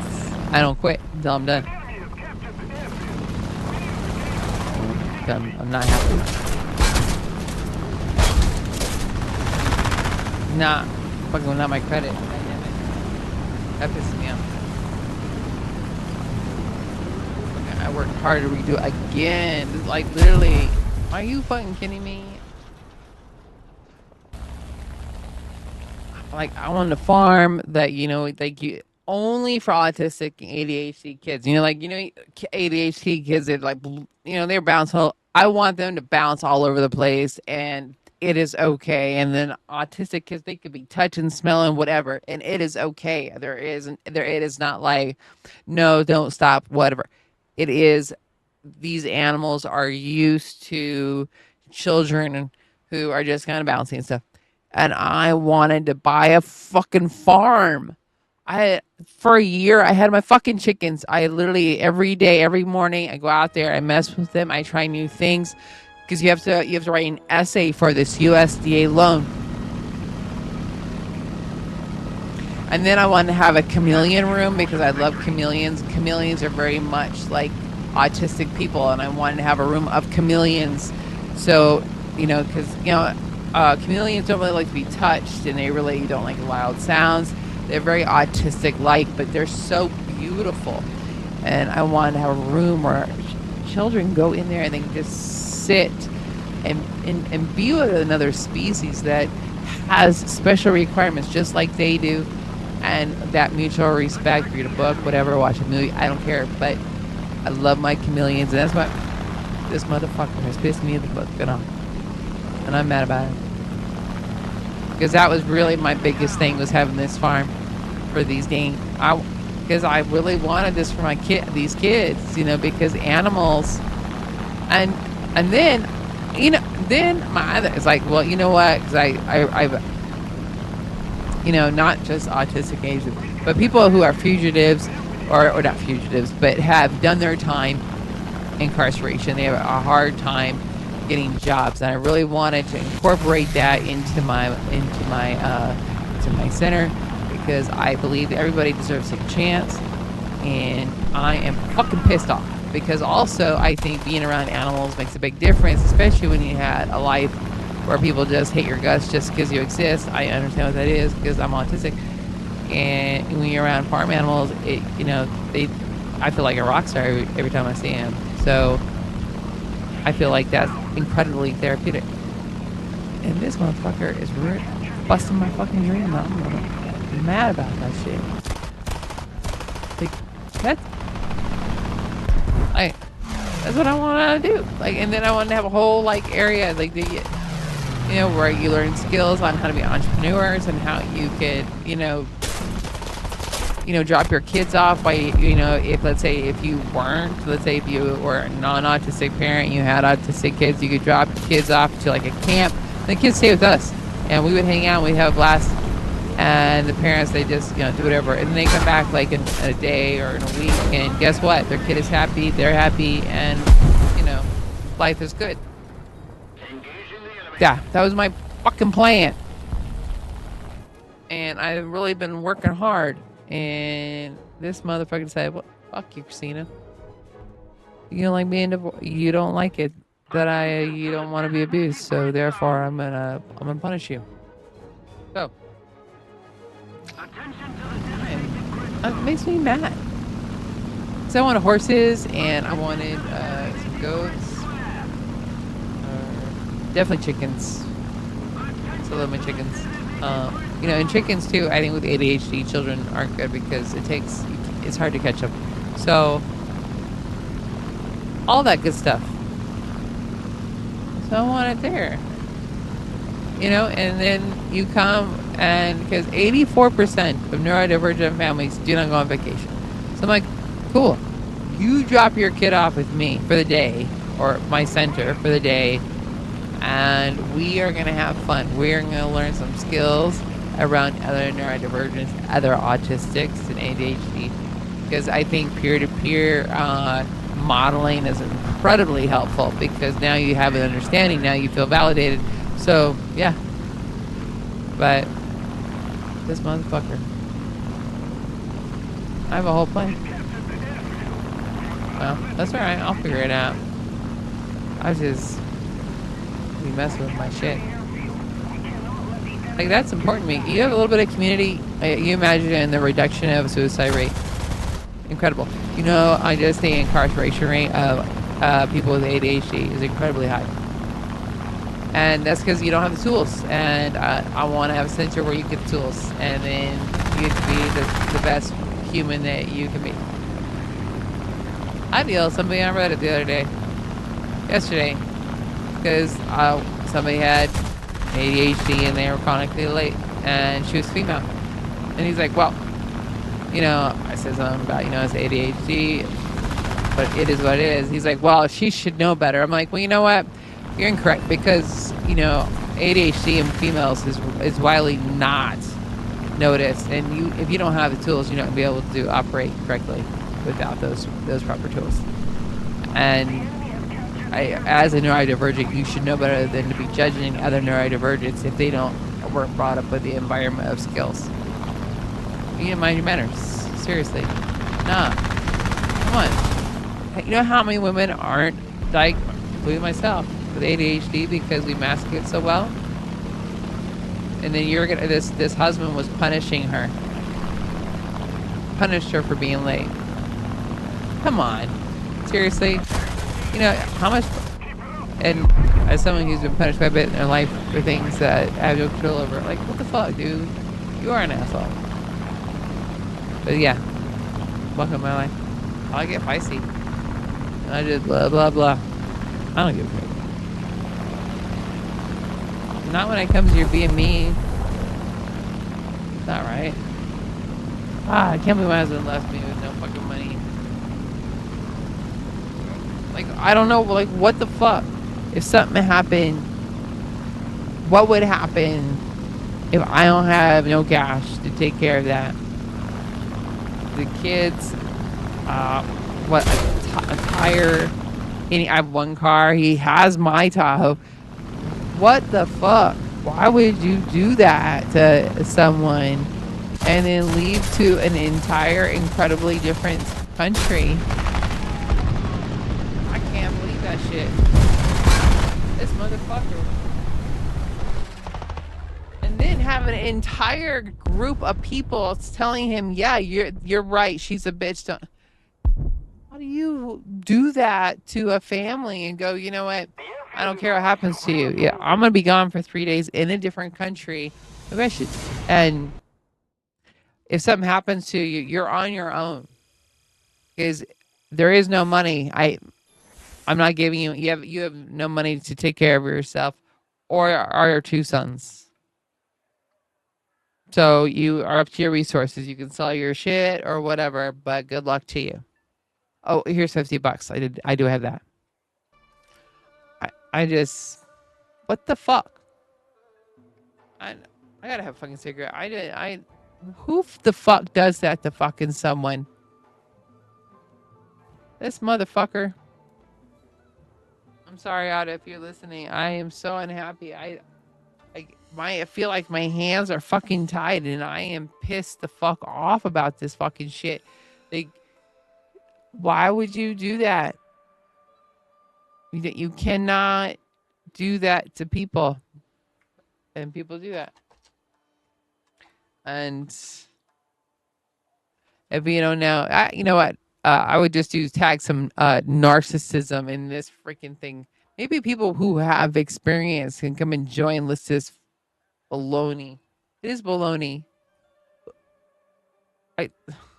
S1: I don't quit until I'm done. I'm not happy. not fucking not my credit. That pisses me off. I worked hard to redo it again. Like literally, are you fucking kidding me? Like I want a farm that like you only for autistic and ADHD kids. ADHD kids are like they're bounce all. I want them to bounce all over the place, and it is okay. And then autistic kids, they could be touching, smelling, whatever, and it is okay. It is not like no, don't stop, whatever. It is. These animals are used to children who are just kind of bouncing and stuff, and I wanted to buy a fucking farm. For a year I had my fucking chickens. I literally every day, every morning, I go out there, I mess with them, I try new things because you have to write an essay for this USDA loan. And then I wanted to have a chameleon room because I love chameleons. Chameleons are very much like autistic people, and I wanted to have a room of chameleons. So, because chameleons don't really like to be touched, and they really don't like loud sounds. They're very autistic-like, but they're so beautiful. And I wanted to have a room where children go in there and they can just sit and be with another species that has special requirements, just like they do. And that mutual respect, read a book, whatever, watch a movie, I don't care. But I love my chameleons, and that's what this motherfucker has pissed me the fuck off. And I'm mad about it. Because that was really my biggest thing, was having this farm for these because I really wanted this for these kids, because animals, and then, then my other, it's like, well, you know what, because I've, not just autistic Asians, but people who are fugitives, or not fugitives, but have done their time incarceration, they have a hard time getting jobs, and I really wanted to incorporate that into my center, because I believe that everybody deserves a chance, and I am fucking pissed off because also I think being around animals makes a big difference, especially when you had a life where people just hate your guts just because you exist. I understand what that is because I'm autistic, and when you're around farm animals, I feel like a rock star every time I see them. So I feel like that's incredibly therapeutic. And this motherfucker is busting my fucking dream out. I'm mad about that shit. Like, that's what I want to do. Like, and then I want to have a whole area where you learn skills on how to be entrepreneurs and how you could, drop your kids off by, if you were a non-autistic parent, you had autistic kids, you could drop kids off to a camp. The kids stay with us, and we would hang out, we'd have a blast, and the parents, they just, do whatever, and then they come back in a day or in a week, and guess what? Their kid is happy, they're happy, and, life is good. Yeah, that was my fucking plan. And I've really been working hard. And this motherfucker decided, well, fuck you, Christina. You don't like being divorced. You don't like it you don't want to be abused. So therefore, I'm gonna punish you. So it makes me mad. So I wanted horses, and I wanted some goats. Definitely chickens. Still love my chickens. And chickens too, I think with ADHD children aren't good because it's hard to catch them. So, all that good stuff. So I want it there. And then you come, and because 84% of neurodivergent families do not go on vacation. So I'm like, cool. You drop your kid off with me for the day, or my center for the day, and we are going to have fun. We are going to learn some skills around other neurodivergents, other autistics, and ADHD. Because I think peer-to-peer modeling is incredibly helpful, because now you have an understanding, now you feel validated. So, yeah. But this motherfucker. I have a whole plan. Well, that's alright. I'll figure it out. I just be messing with my shit. Like, that's important to me. You have a little bit of community. You imagine the reduction of suicide rate. Incredible. You know, I just the incarceration rate of people with ADHD is incredibly high. And that's because you don't have the tools. And I want to have a center where you get the tools. And then you get to be the best human that you can be. I deal with somebody on Reddit the other day. Yesterday. Because somebody had ADHD and they were chronically late. And she was female. And he's like, well, you know, I said something about, you know, it's ADHD, but it is what it is. He's like, well, she should know better. I'm like, well, you know what? You're incorrect because, you know, ADHD in females is widely not noticed. And if you don't have the tools, you're not going to be able to operate correctly without those proper tools. And as a neurodivergent, you should know better than to be judging other neurodivergents if they weren't brought up with the environment of skills. You need to mind your manners. Seriously. Nah. Come on. You know how many women aren't, like, including myself, with ADHD because we mask it so well? And then this husband was punishing her. Punished her for being late. Come on. Seriously? You know, how much... And as someone who's been punished quite a bit in their life for things that I have no control over, like, what the fuck, dude? You are an asshole. But yeah, welcome to my life. I get feisty. I just blah, blah, blah. I don't give a fuck. Not when it comes to your being mean. It's not right. I can't believe my husband left me with no fucking money. Like, I don't know, like, what the fuck? If something happened, what would happen if I don't have no cash to take care of that? The kids, a tire. I have one car. He has my Tahoe. What the fuck? Why would you do that to someone and then leave to an entire incredibly different country? I can't believe that shit. This motherfucker. And then have an entire group of people telling him, yeah, you're right, she's a bitch. How do you do that to a family and go, you know what, I don't care what happens to you, yeah, I'm gonna be gone for 3 days in a different country, and if something happens to you, you're on your own because there is no money. I'm not giving you, you have no money to take care of yourself or our 2 sons. So you are up to your resources. You can sell your shit or whatever, but good luck to you. Oh, here's $50. I do have that. I just, what the fuck? I gotta have a fucking cigarette. Who the fuck does that to fucking someone? This motherfucker. I'm sorry, Ada, if you're listening. I am so unhappy. I feel like my hands are fucking tied and I am pissed the fuck off about this fucking shit. Like, why would you do that? You cannot do that to people. And people do that. And if you don't know, you know what? I would just tag some narcissism in this freaking thing. Maybe people who have experience can come and join. List this baloney. It is baloney.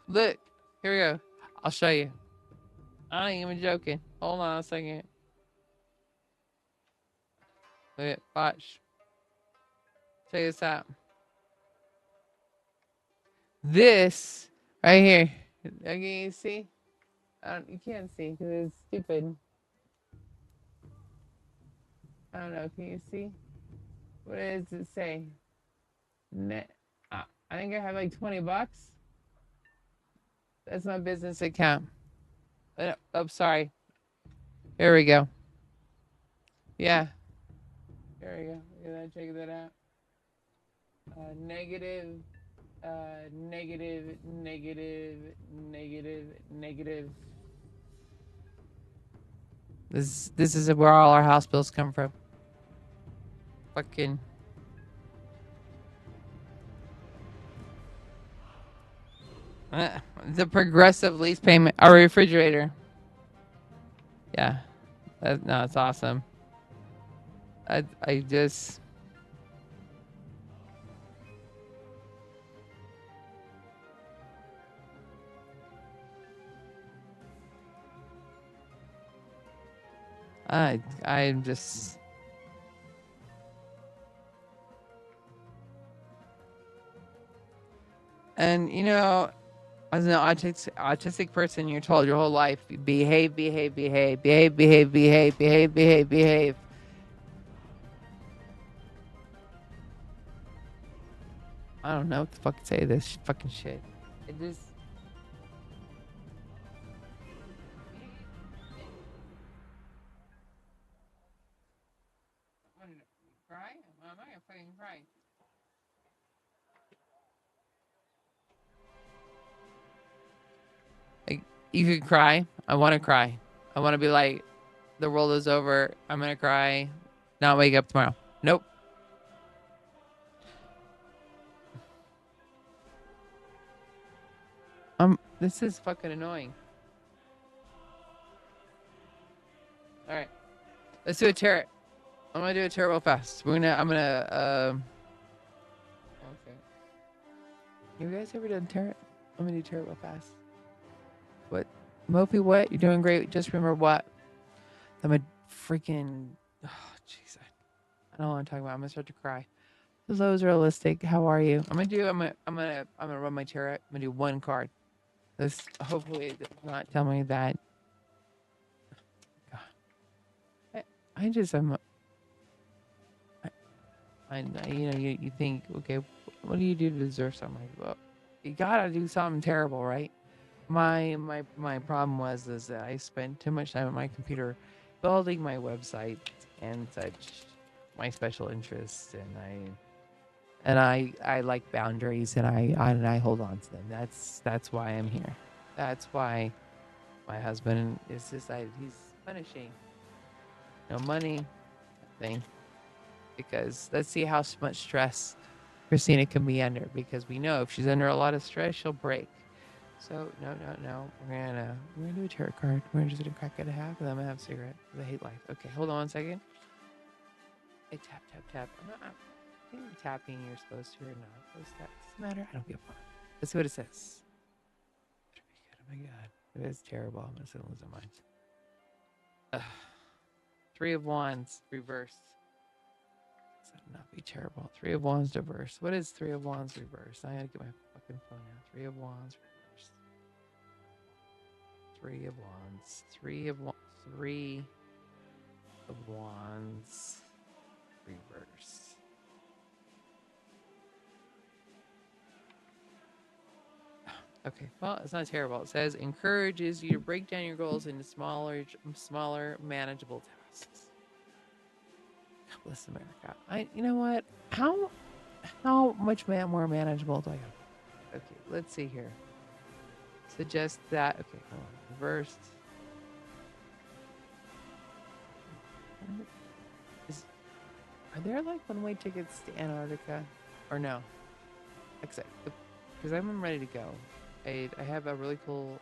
S1: Look, here we go. I'll show you. I ain't even joking. Hold on a second. Wait, watch. Check this out. This right here. Can you see? You can't see because it's stupid. I don't know. Can you see? What does it say? I think I have like $20. That's my business account. Oh, sorry. Here we go. Yeah. Here we go. Check that out. Negative. Negative. This is where all our house bills come from. Fucking. The progressive lease payment, a refrigerator. Yeah, no, it's awesome. I just I'm just and as an autistic person, you're told your whole life behave, behave, behave, behave, behave, behave, behave, behave, behave. I don't know what the fuck to say this fucking shit. It just I'm gonna cry. I'm not gonna fucking cry. Like you could cry. I want to cry. I want to be like, the world is over. I'm gonna cry. Not wake up tomorrow. Nope. This is fucking annoying. All right, let's do a tarot. I'm gonna do a tarot real fast. I'm gonna. Okay. You guys ever done tarot? I'm gonna do tarot real fast. What? Mopi, what? You're doing great. Just remember what? I'm a freaking. Oh, jeez. I don't want to talk about it. I'm gonna start to cry. Hello, realistic. How are you? I'm gonna run my tarot. I'm gonna do one card. This hopefully it does not tell me that. God. I just am. You think, okay, what do you do to deserve something? Like, well, you gotta do something terrible, right? My problem is that I spent too much time on my computer building my website and such, my special interests, and I like boundaries, and I hold on to them. That's why I'm here. That's why my husband is decided he's punishing no money thing, because let's see how much stress Christina can be under, because we know if she's under a lot of stress, she'll break. So no, no, no. We're gonna do a tarot card. We're just gonna crack it in half, and then I'm gonna have a cigarette. I hate life. Okay, hold on 1 second. Hey, tap, tap, tap. I think tapping you're supposed to or not. Does that doesn't matter? I don't give a fuck. Let's see what it says. Oh my god. If it's terrible, I'm just gonna lose my mind. Ugh. Three of Wands reversed. Does that not be terrible? Three of Wands reversed. What is Three of Wands reversed? I gotta get my fucking phone out. Three of Wands reversed. Three of Wands. Three of Wands. Three of Wands reversed. Okay, well, it's not terrible. It says encourages you to break down your goals into smaller, manageable tasks. Bless America. You know what? How much more manageable do I have? Okay, let's see here. Suggest that. Okay, hold on. Reversed. Is Are there like one-way tickets to Antarctica, or no? Because I'm ready to go. I have a really cool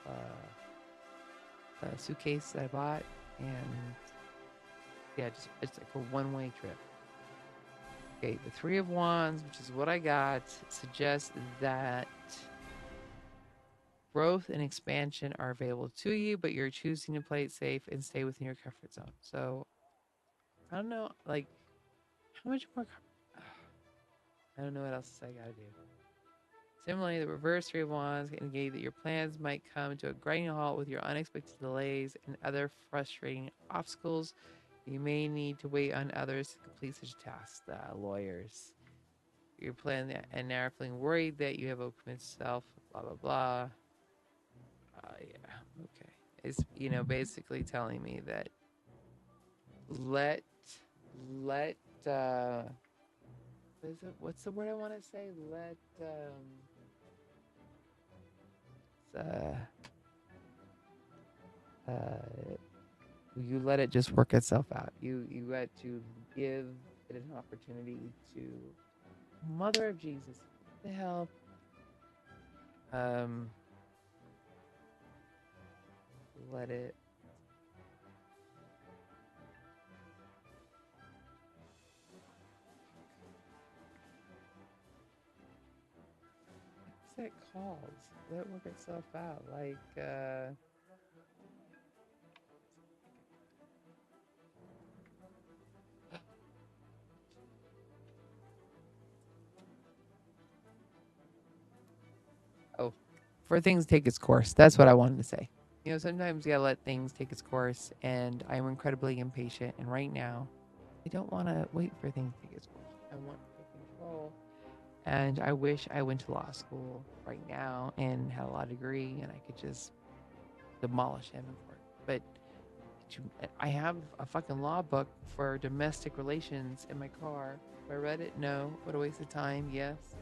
S1: suitcase that I bought, and yeah, just it's like a one-way trip. Okay, the Three of Wands, which is what I got, suggests that growth and expansion are available to you, but you're choosing to play it safe and stay within your comfort zone. So I don't know, like how much more. I don't know what else I gotta do. Similarly, the reverse Three of Wands can indicate that your plans might come to a grinding halt with your unexpected delays and other frustrating obstacles. You may need to wait on others to complete such tasks. Lawyers. You're planning and now feeling worried that you have overcommitted yourself. Blah blah blah. Yeah. Okay. It's basically telling me that let let what is it? What's the word I want to say? Uh uh you let it just work itself out. You got to give it an opportunity to Mother of Jesus, the help. Um, let it. What's that called? Let it work itself out. Oh, for things take its course. That's what I wanted to say. Sometimes you gotta let things take its course, and I'm incredibly impatient. And right now, I don't want to wait for things to take its course. I want to take control. And I wish I went to law school right now and had a law degree, and I could just demolish him in court. But I have a fucking law book for domestic relations in my car. Have I read it? No. What a waste of time. Yes.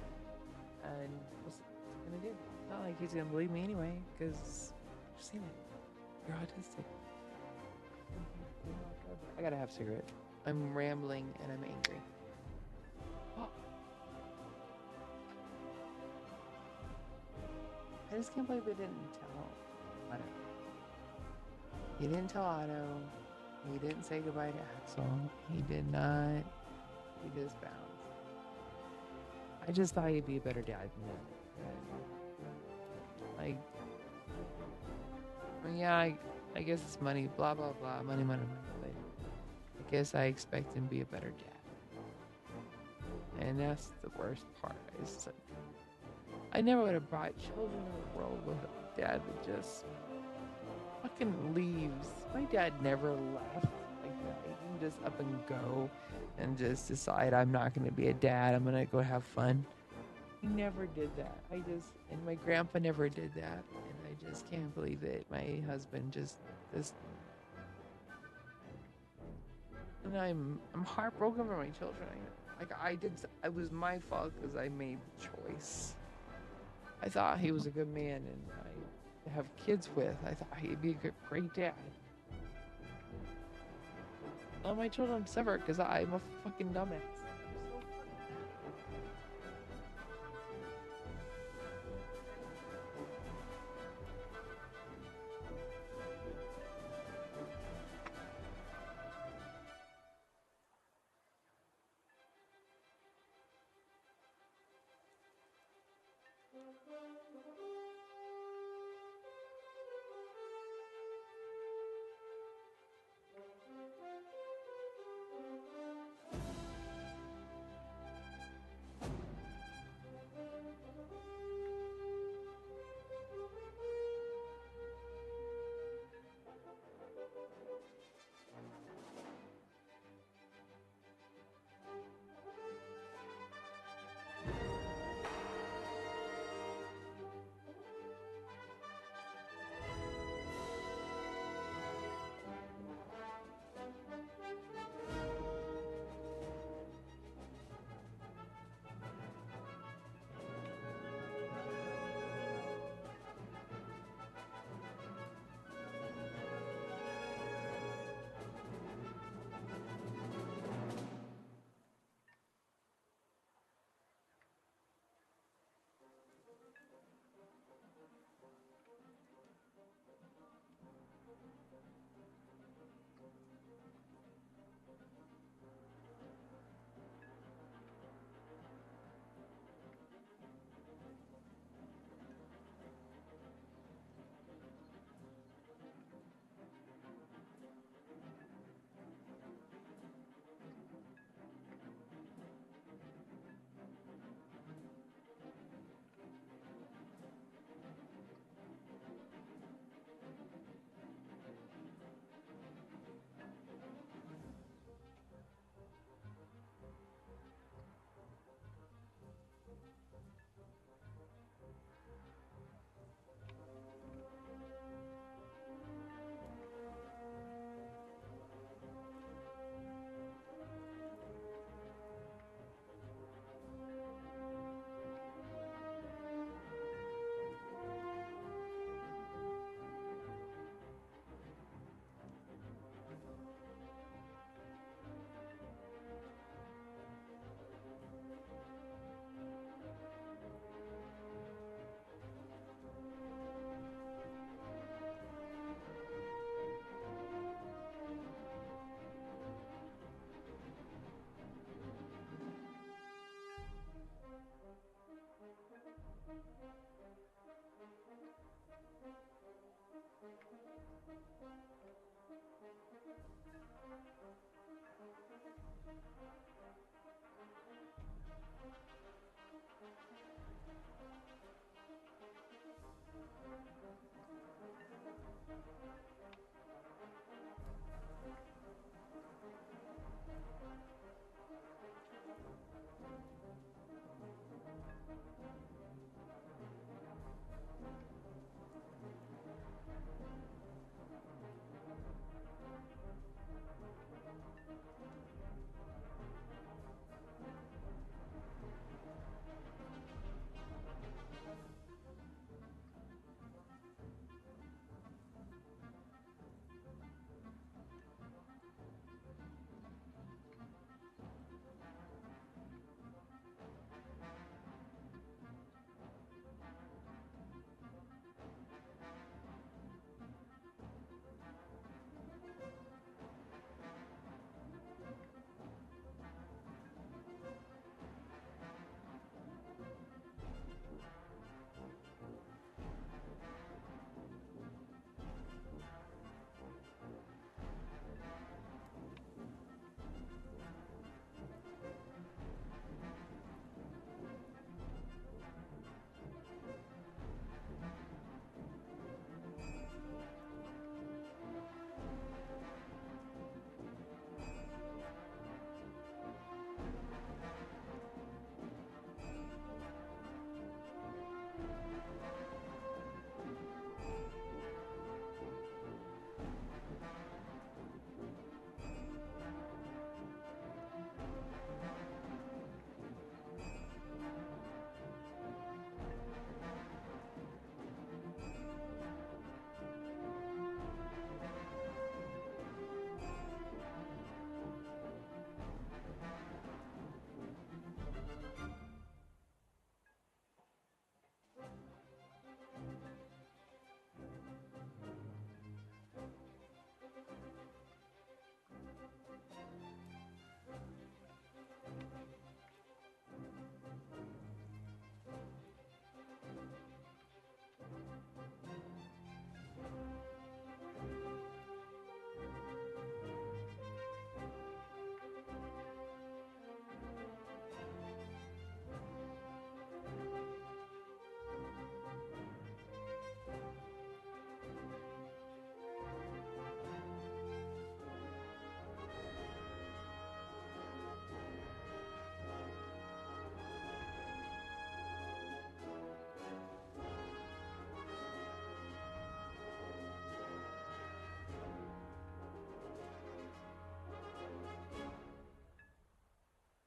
S1: And what's it gonna do? It's not like he's gonna believe me anyway, because I've seen it. You're autistic. I gotta have a cigarette. I'm rambling and I'm angry. Oh, I just can't believe they didn't tell Otto. He didn't tell Otto. He didn't say goodbye to Axel. He did not. He just bounced. I just thought he'd be a better dad than that. Like, yeah, I guess it's money, blah, blah, blah, money, money, money. But I guess I expect him to be a better dad. And that's the worst part. Is like, I never would have brought children in the world with a dad that just fucking leaves. My dad never left like that. He didn't just up and go and just decide I'm not going to be a dad. I'm going to go have fun. He never did that. And my grandpa never did that. And I just can't believe that my husband just, and I'm heartbroken for my children. It was my fault because I made the choice. I thought he was a good man and I have kids with. I thought he'd be a great dad. All my children suffer because I'm a fucking dumbass.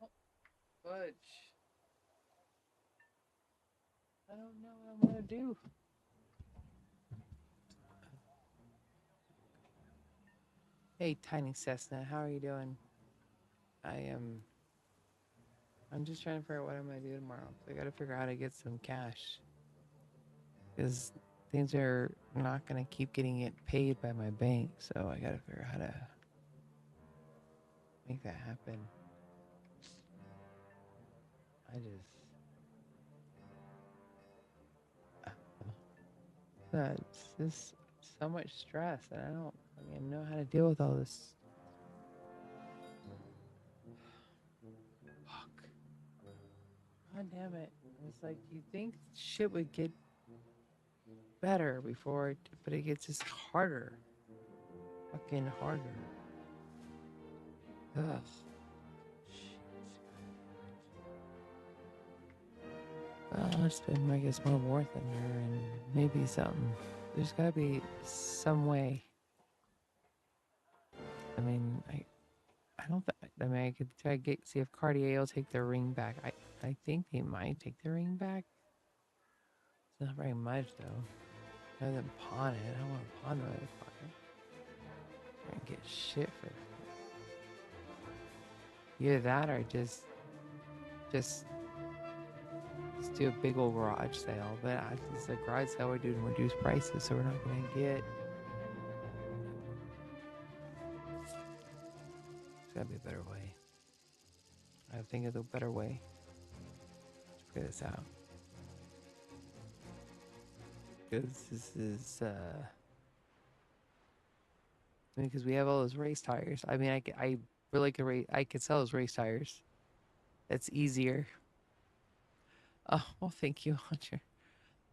S1: Oh, fudge. I don't know what I'm gonna do. Hey, Tiny Cessna, how are you doing? I am. I'm just trying to figure out what I'm gonna do tomorrow. So I gotta figure out how to get some cash because things are not gonna keep getting it paid by my bank. So I gotta figure out how to make that happen. I just. That's just so much stress, and I don't. I mean, know how to deal with all this. Fuck. God damn it! It's like you think shit would get better before, but it gets just harder. Fucking harder. Ugh. Shit. Well, it's been, I guess, more worth than her, and maybe something. There's gotta be some way. I mean, I don't. I mean, I could try to see if Cartier will take their ring back. I think they might take the ring back. It's not very much though. Other than pawn it, I don't want to pawn the motherfucker. I can get shit for that. Either that or just do a big old garage sale. But it's a garage sale we're doing reduced prices, so we're not gonna get. There's gotta be a better way. I think of a better way to figure this out. Because this is, I mean, because we have all those race tires. I mean, for like a race. I could sell those race tires. That's easier. Oh well, thank you, Hunter.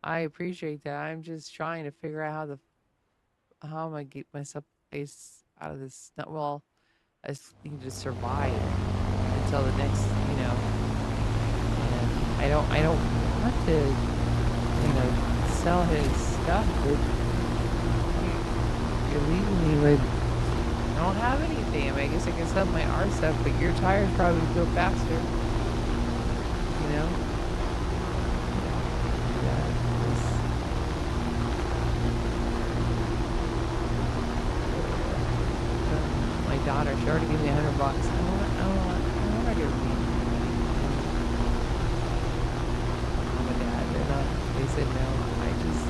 S1: I appreciate that. I'm just trying to figure out how am I get myself out of this. Not well. I just need to survive until the next, And I don't want to, sell his stuff, but you're leaving me with. I don't have anything. I guess I can sell my art stuff, but your tires probably go faster. You know. Yeah. My daughter, she already gave me $100. I don't want to give me. Mom and dad, they're not. They said no. I just.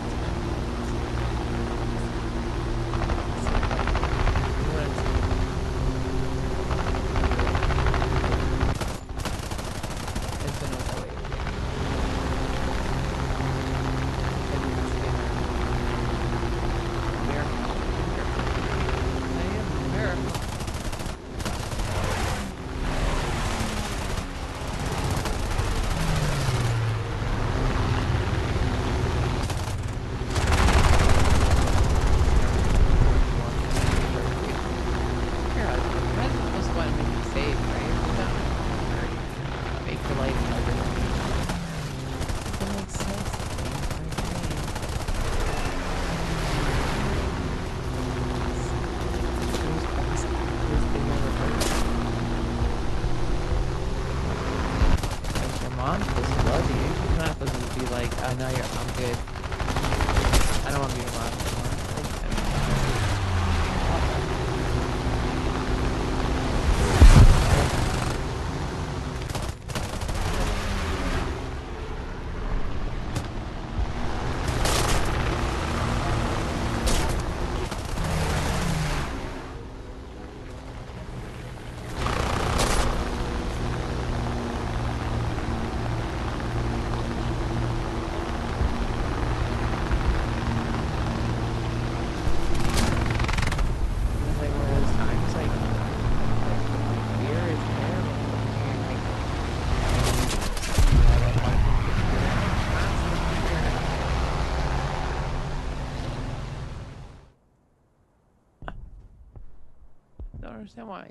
S1: Understand why.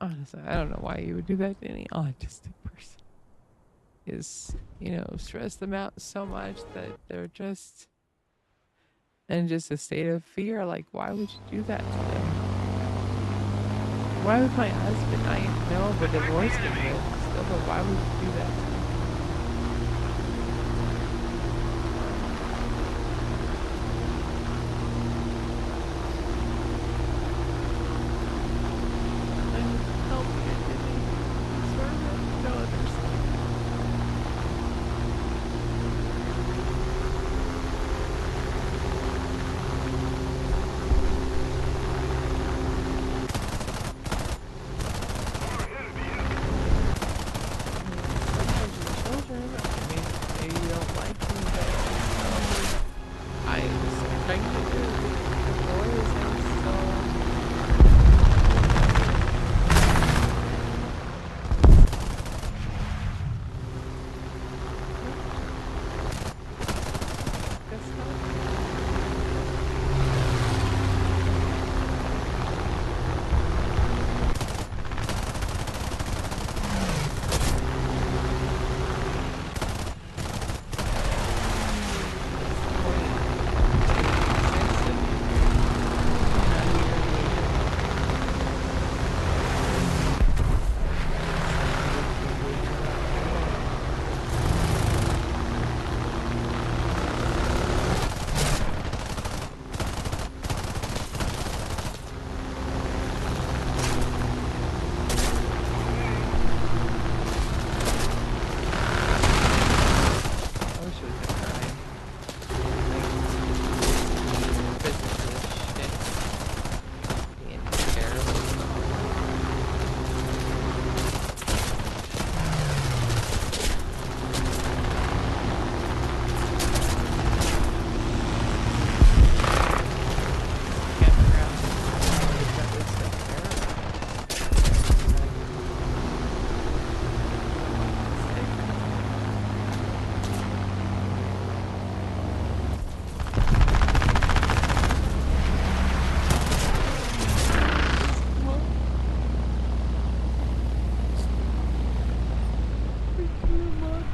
S1: Honestly, I don't know why you would do that to any autistic person. Is stress them out so much that they're just in just a state of fear. Like, why would you do that to them? Why would my husband? I know, but divorced him, but still, but why would you do that to him?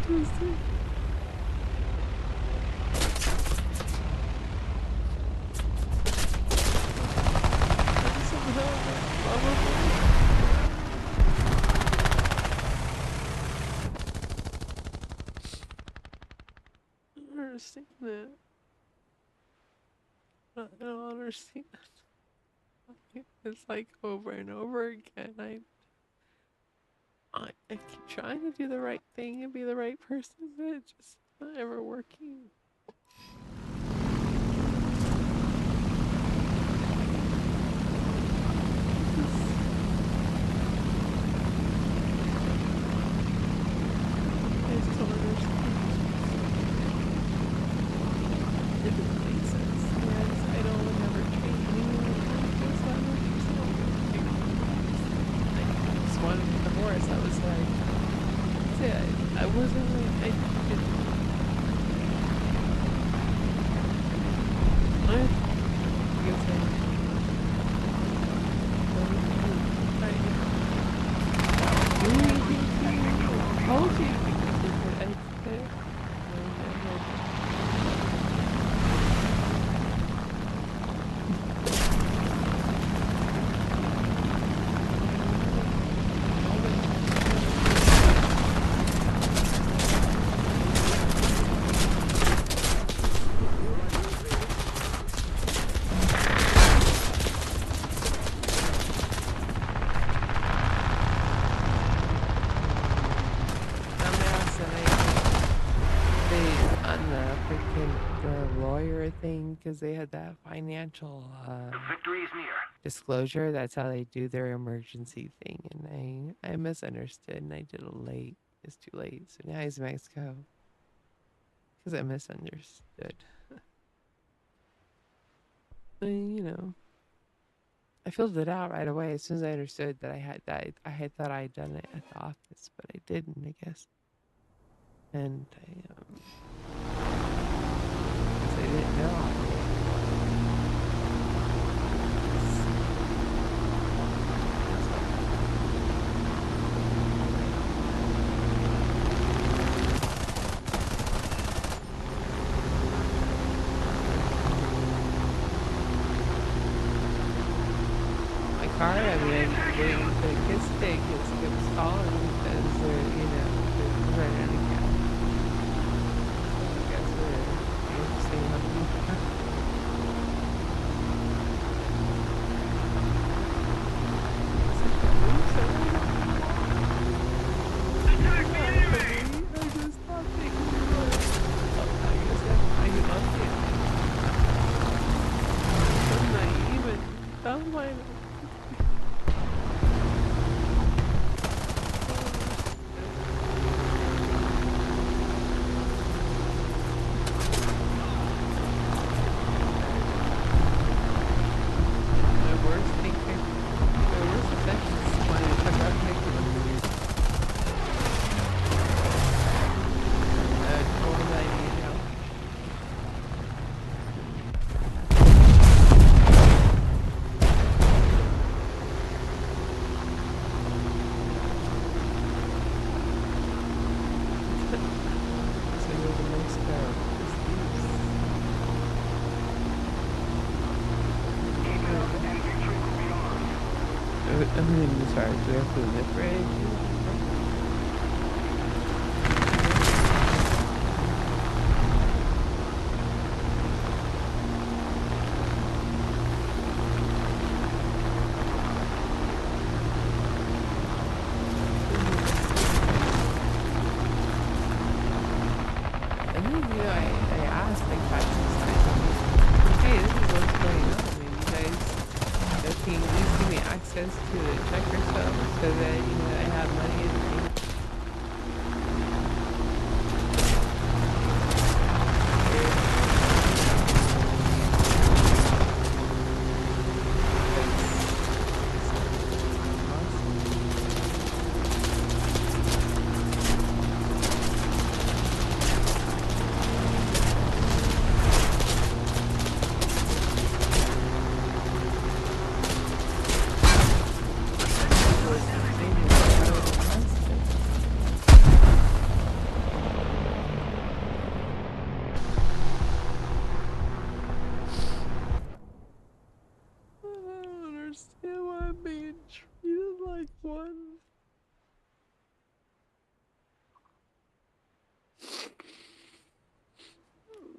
S1: Just somehow I don't understand that. I don't understand. It's like over and over again. I keep trying to do the right thing and be the right person, but it's just not ever working. I just don't understand. It doesn't make sense. Yes, I don't ever change anyone. Just I just wanted the divorce. I was like, I wasn't like, I didn't. I guess I told you. Because they had that financial
S2: victory is near.
S1: Disclosure. That's how they do their emergency thing, and I misunderstood, and I did it late. It's too late, so now he's in Mexico because I misunderstood. I filled it out right away as soon as I understood that I had thought I had done it at the office, but I didn't, I guess. And I didn't know. The kiss stick keeps falling because they're running out of gas. So I guess we're seeing how I just stopped thinking about it. I guess I love it. I'm not even done my everything as far as we have food in the fridge. To the check yourself so that I have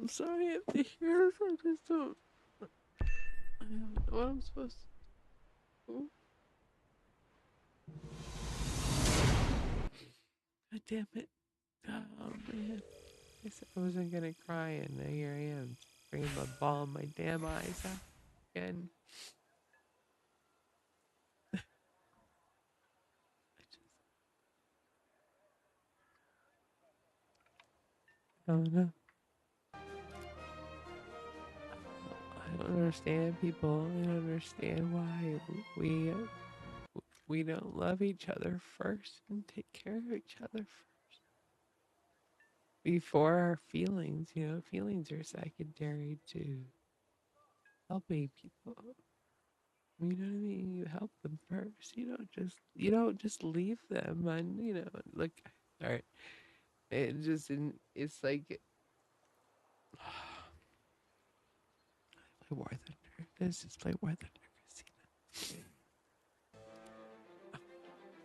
S1: I'm sorry I have to hear this. I just don't. I don't know what I'm supposed to do. God damn it. Oh, man. I said I wasn't gonna cry, and here I am, bringing my ball in my damn eyes out again. I don't know. I don't understand people. I don't understand why we don't love each other first and take care of each other before our feelings. Feelings are secondary to helping people. You know what I mean? You help them first. You don't just leave them and look. All right. It's like play War Thunder. Let's just play War Thunder, Christina.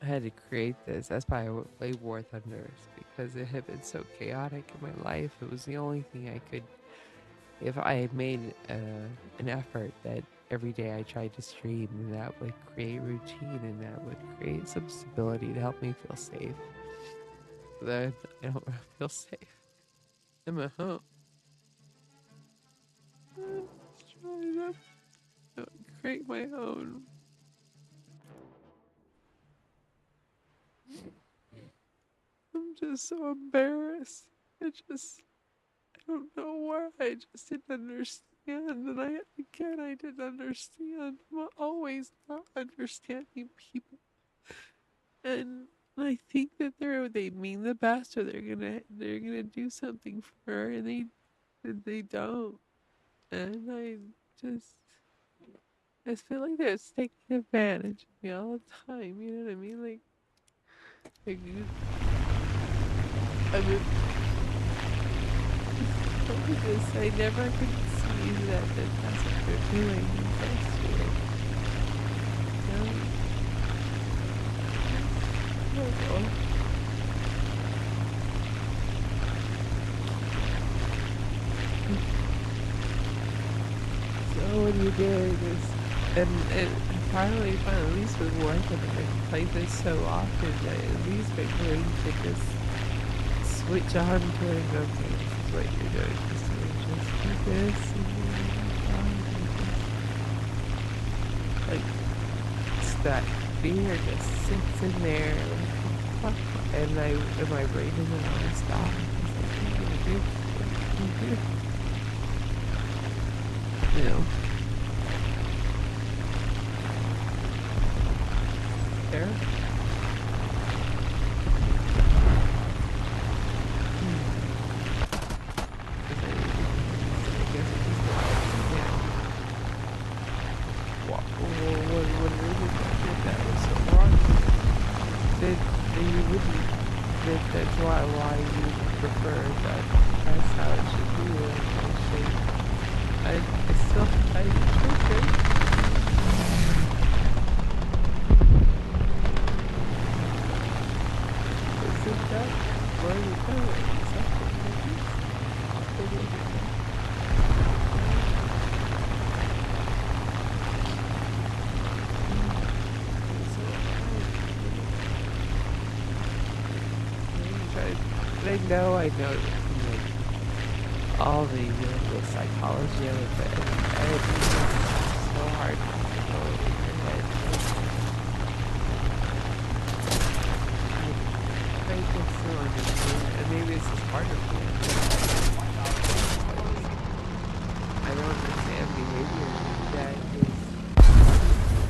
S1: I had to create this. That's why I would play War Thunders, because it had been so chaotic in my life. It was the only thing I could. If I had made an effort that every day I tried to stream, and that would create routine, and that would create some stability to help me feel safe. Then I don't feel safe. I'm at home. Just trying to create my own. I'm just so embarrassed. I don't know why. I just didn't understand. And I didn't understand. I'm always not understanding people. And I think that they mean the best, or they're gonna do something for her, and they don't. And I just feel like they're taking advantage of me all the time. You know what I mean? I mean, I never could see that's what they're doing. That's weird. No, so what you did is, and it finally, at least with work, and I play this so often that at least my brain could just switch on to it and go, okay, this is what you're doing. Just do this, and like, it's that fear just sits in there, and my brain doesn't want to stop. It's like, what are you gonna do? What are you gonna do? You know, there. I guess it just yeah. What really did that was so wrong. That you wouldn't. That's why you prefer that. That's how it should be. I still I okay. Isn't that where you go? I know like, all the psychology of it, but it's so hard to go in your head. I can still understand, and maybe this is part of me. I don't understand behavior that is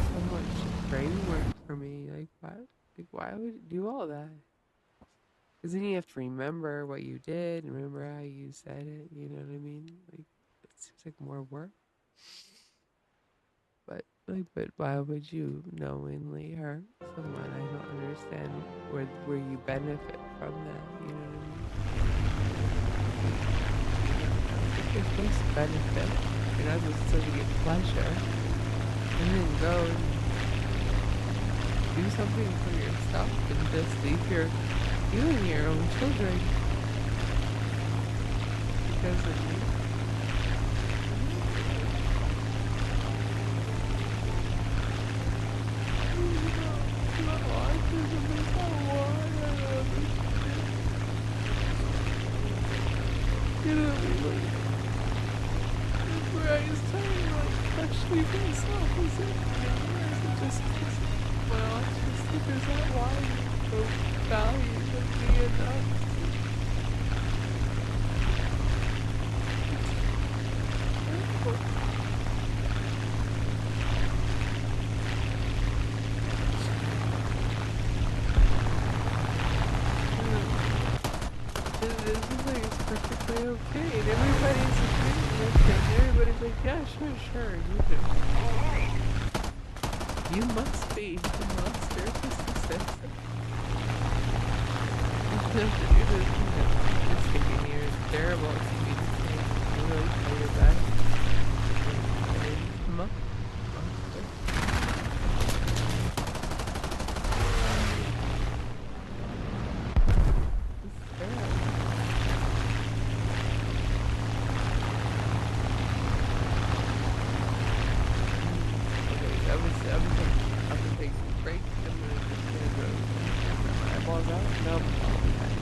S1: so much framework for me. Why would you do all that? Because then you have to remember what you did, and remember how you said it. You know what I mean? Like, it seems like more work. But why would you knowingly hurt someone? I don't understand where you benefit from that. You know what I mean? You're supposed to benefit. You're not supposed to get pleasure, and then go and do something for yourself, and just leave you and your own children because of me. like, where I was telling you, like, questioning myself, is it me, or is it just because, well, it's just because that why you don't value me enough? This is like, it's perfectly okay, and everybody's agreeing with it, and everybody's like, yeah, sure, you do. You must be the monster who says it. It's taking years. Terrible. It's gonna be the same. You really play your best. Monster. It's terrible. Okay, I'm gonna take some breaks. I'm gonna get my eyeballs out. No, I'll be back.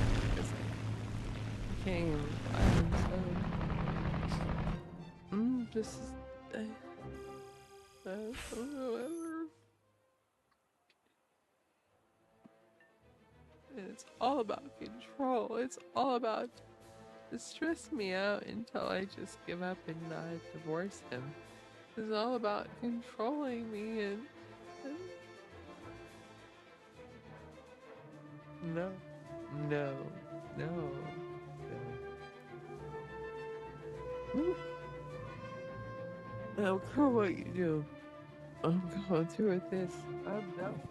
S1: I can't even. I'm so. Just. Whatever. It's all about control. It's all about stress me out until I just give up and I divorce him. It's all about controlling me and no, no, no, no. I don't care what you do. I'm going through with this. I'm done.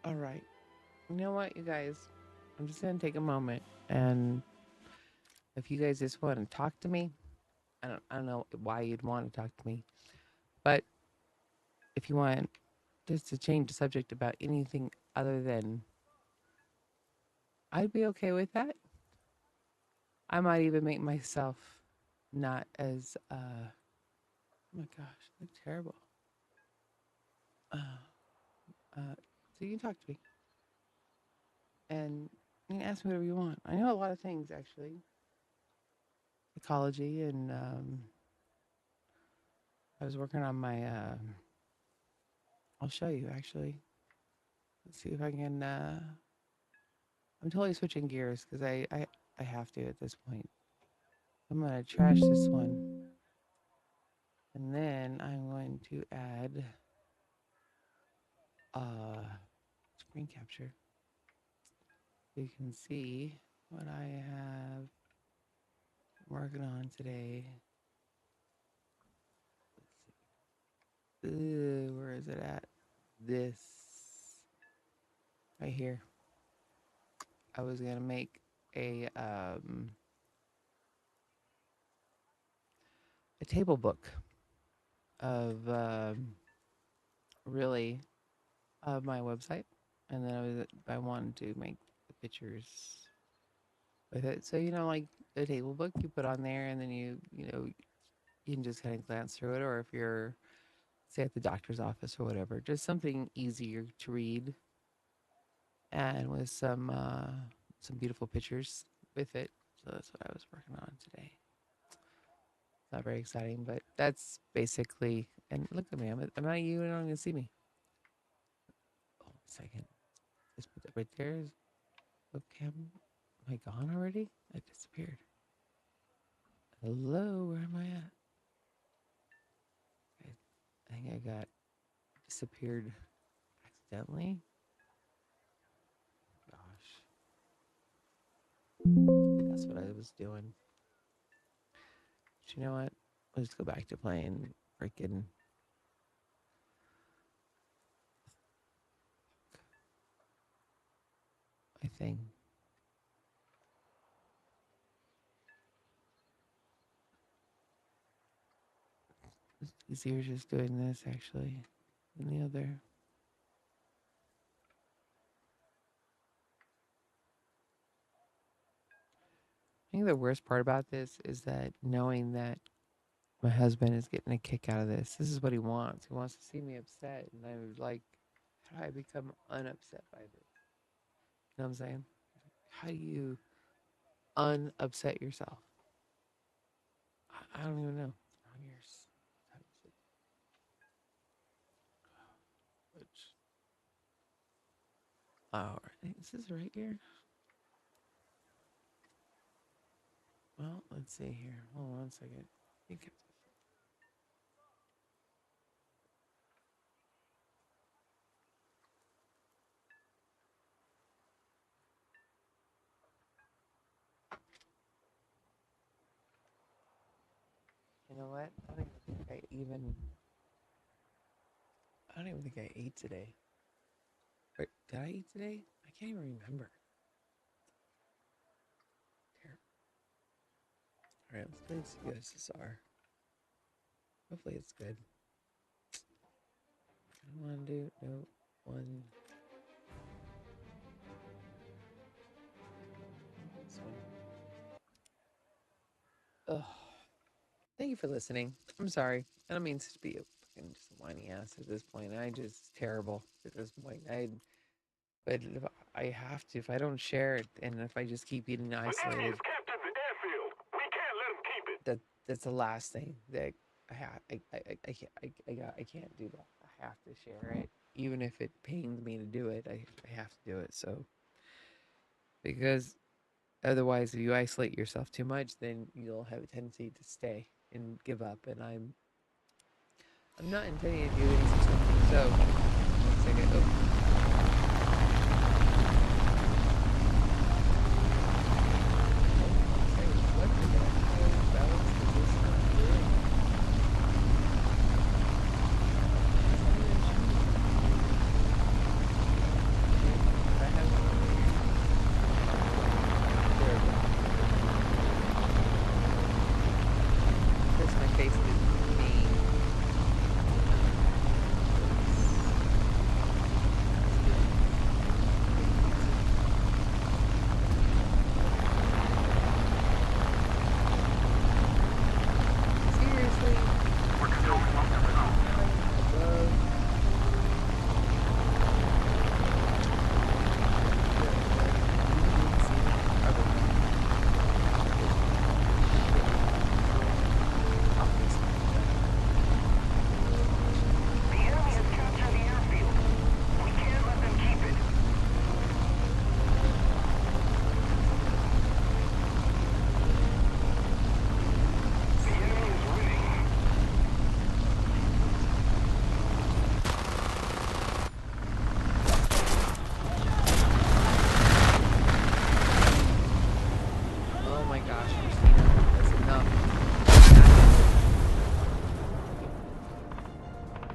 S1: All right. You know what, you guys? I'm just gonna take a moment, and if you guys just want to talk to me, I don't know why you'd want to talk to me, but if you want just to change the subject about anything other than, I'd be okay with that. I might even make myself not as oh my gosh, I look terrible. Uh, so you can talk to me and you can ask me whatever you want. I know a lot of things actually, ecology, and I was working on my. I'll show you actually. Let's see if I can. I'm totally switching gears because I have to at this point. I'm gonna trash this one, and then I'm going to add uh screen capture. You can see what I have working on today. Let's see. Where is it at? This right here. I was gonna make a table book of really of my website, and then I wanted to make the pictures with it. So like a table book you put on there, and then you can just kind of glance through it, or if you're say at the doctor's office or whatever, just something easier to read, and with some beautiful pictures with it. So that's what I was working on today. Not very exciting, but that's basically. And look at me, I'm not you, and don't even see me. Oh, a second. Just put that right there. Webcam. Am I gone already? I disappeared. Hello, where am I at? I think I got disappeared accidentally. Gosh. That's what I was doing. But you know what? Let's go back to playing freaking my thing. It's easier just doing this actually than the other. I think the worst part about this is that knowing that my husband is getting a kick out of this. This is what he wants. He wants to see me upset. And I was like, how do I become unupset by this? You know what I'm saying? How do you unupset yourself? I don't even know. Wrong ears. Which? Oh, is this right here? Well, let's see here. Hold on 1 second. You can... You know what? I don't even think I ate today. Wait, did I eat today? I can't even remember. Here. All right, let's play USSR. Hopefully it's good. I don't want to do no one. This one. Ugh. Thank you for listening. I'm sorry. I don't mean to be a fucking just whiny ass at this point. I just terrible at this point. But if I have to. If I don't share it, and if I just keep getting isolated, that's the last thing that I have. I can't do that. I have to share it, even if it pains me to do it. I have to do it. So because otherwise, if you isolate yourself too much, then you'll have a tendency to stay and give up. And I'm not intending to do any such thing. So, 1 second. Oh.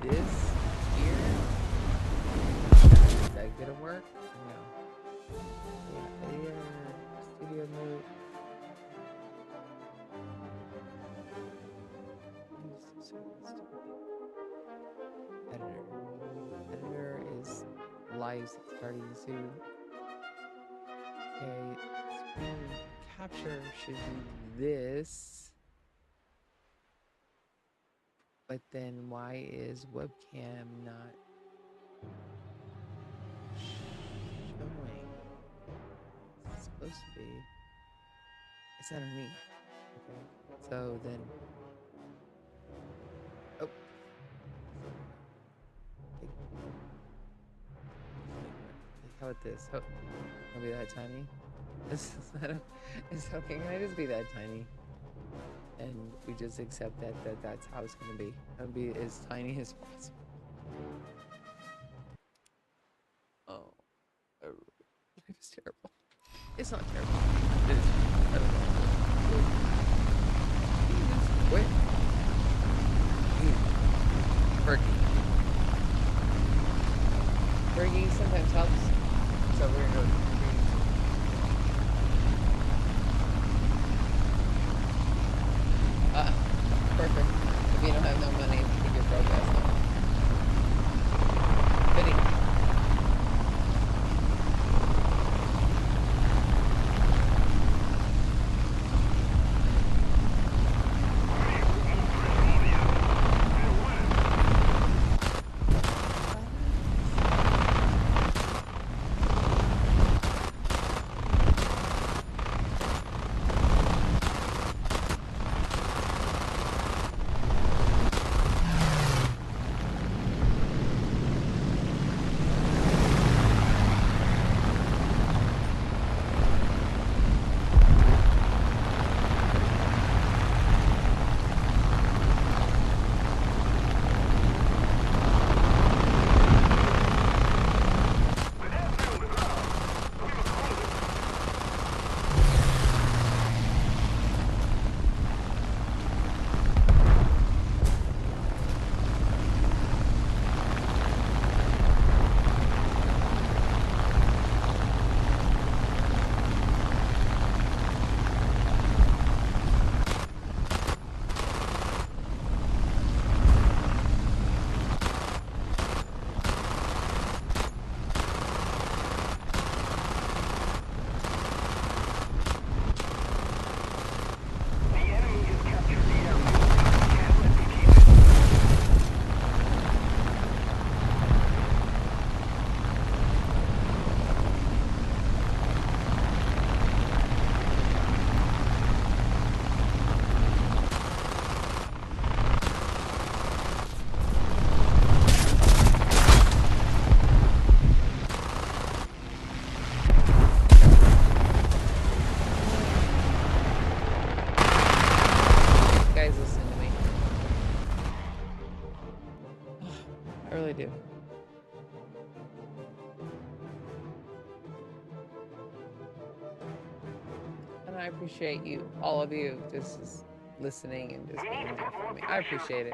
S1: this here, is that gonna work? No. Yeah, editor, studio mode. Editor. Editor is live starting soon. Okay, screen capture should be this. But then why is webcam not showing? It's supposed to be. It's underneath. Okay. So then. Oh. How about this? Oh, I'll be that tiny. Is okay. Can I just be that tiny? And we just accept that's how it's gonna be. I'll be as tiny as possible. Oh, life is terrible. It's not terrible. It is. I don't know. Just quit. Fergie. Fergie sometimes helps. So we're gonna go. Perfect. If you don't have no money, keep your broadcast on. Vinny. Do. And I appreciate you, all of you, just listening and just being there for me. I appreciate it.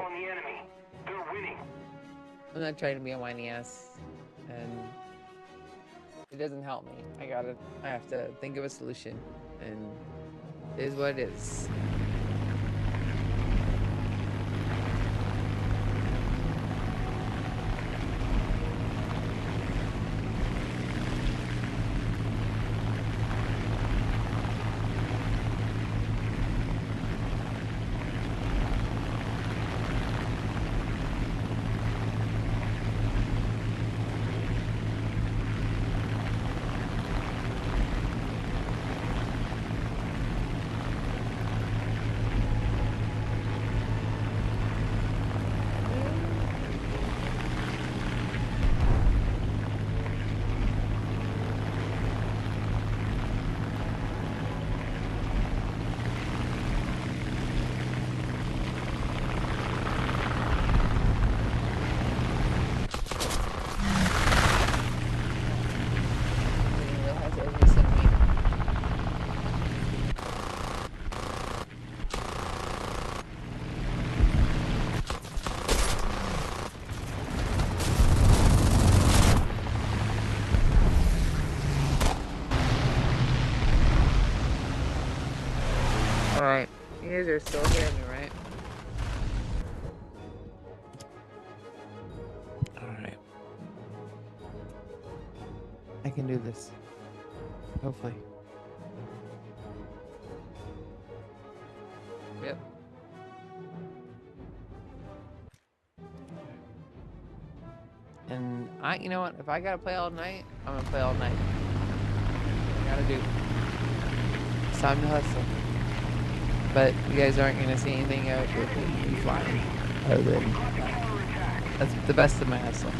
S1: I'm not trying to be a whiny ass, and it doesn't help me. I have to think of a solution, and it is what it is. Alright. You guys are still hearing me, right? Alright. I can do this. Hopefully. Yep. And you know what? If I gotta play all night, I'm gonna play all night. I gotta do. It's time to hustle. But you guys aren't gonna see anything out with me flying. Other than that's the best of my hustle.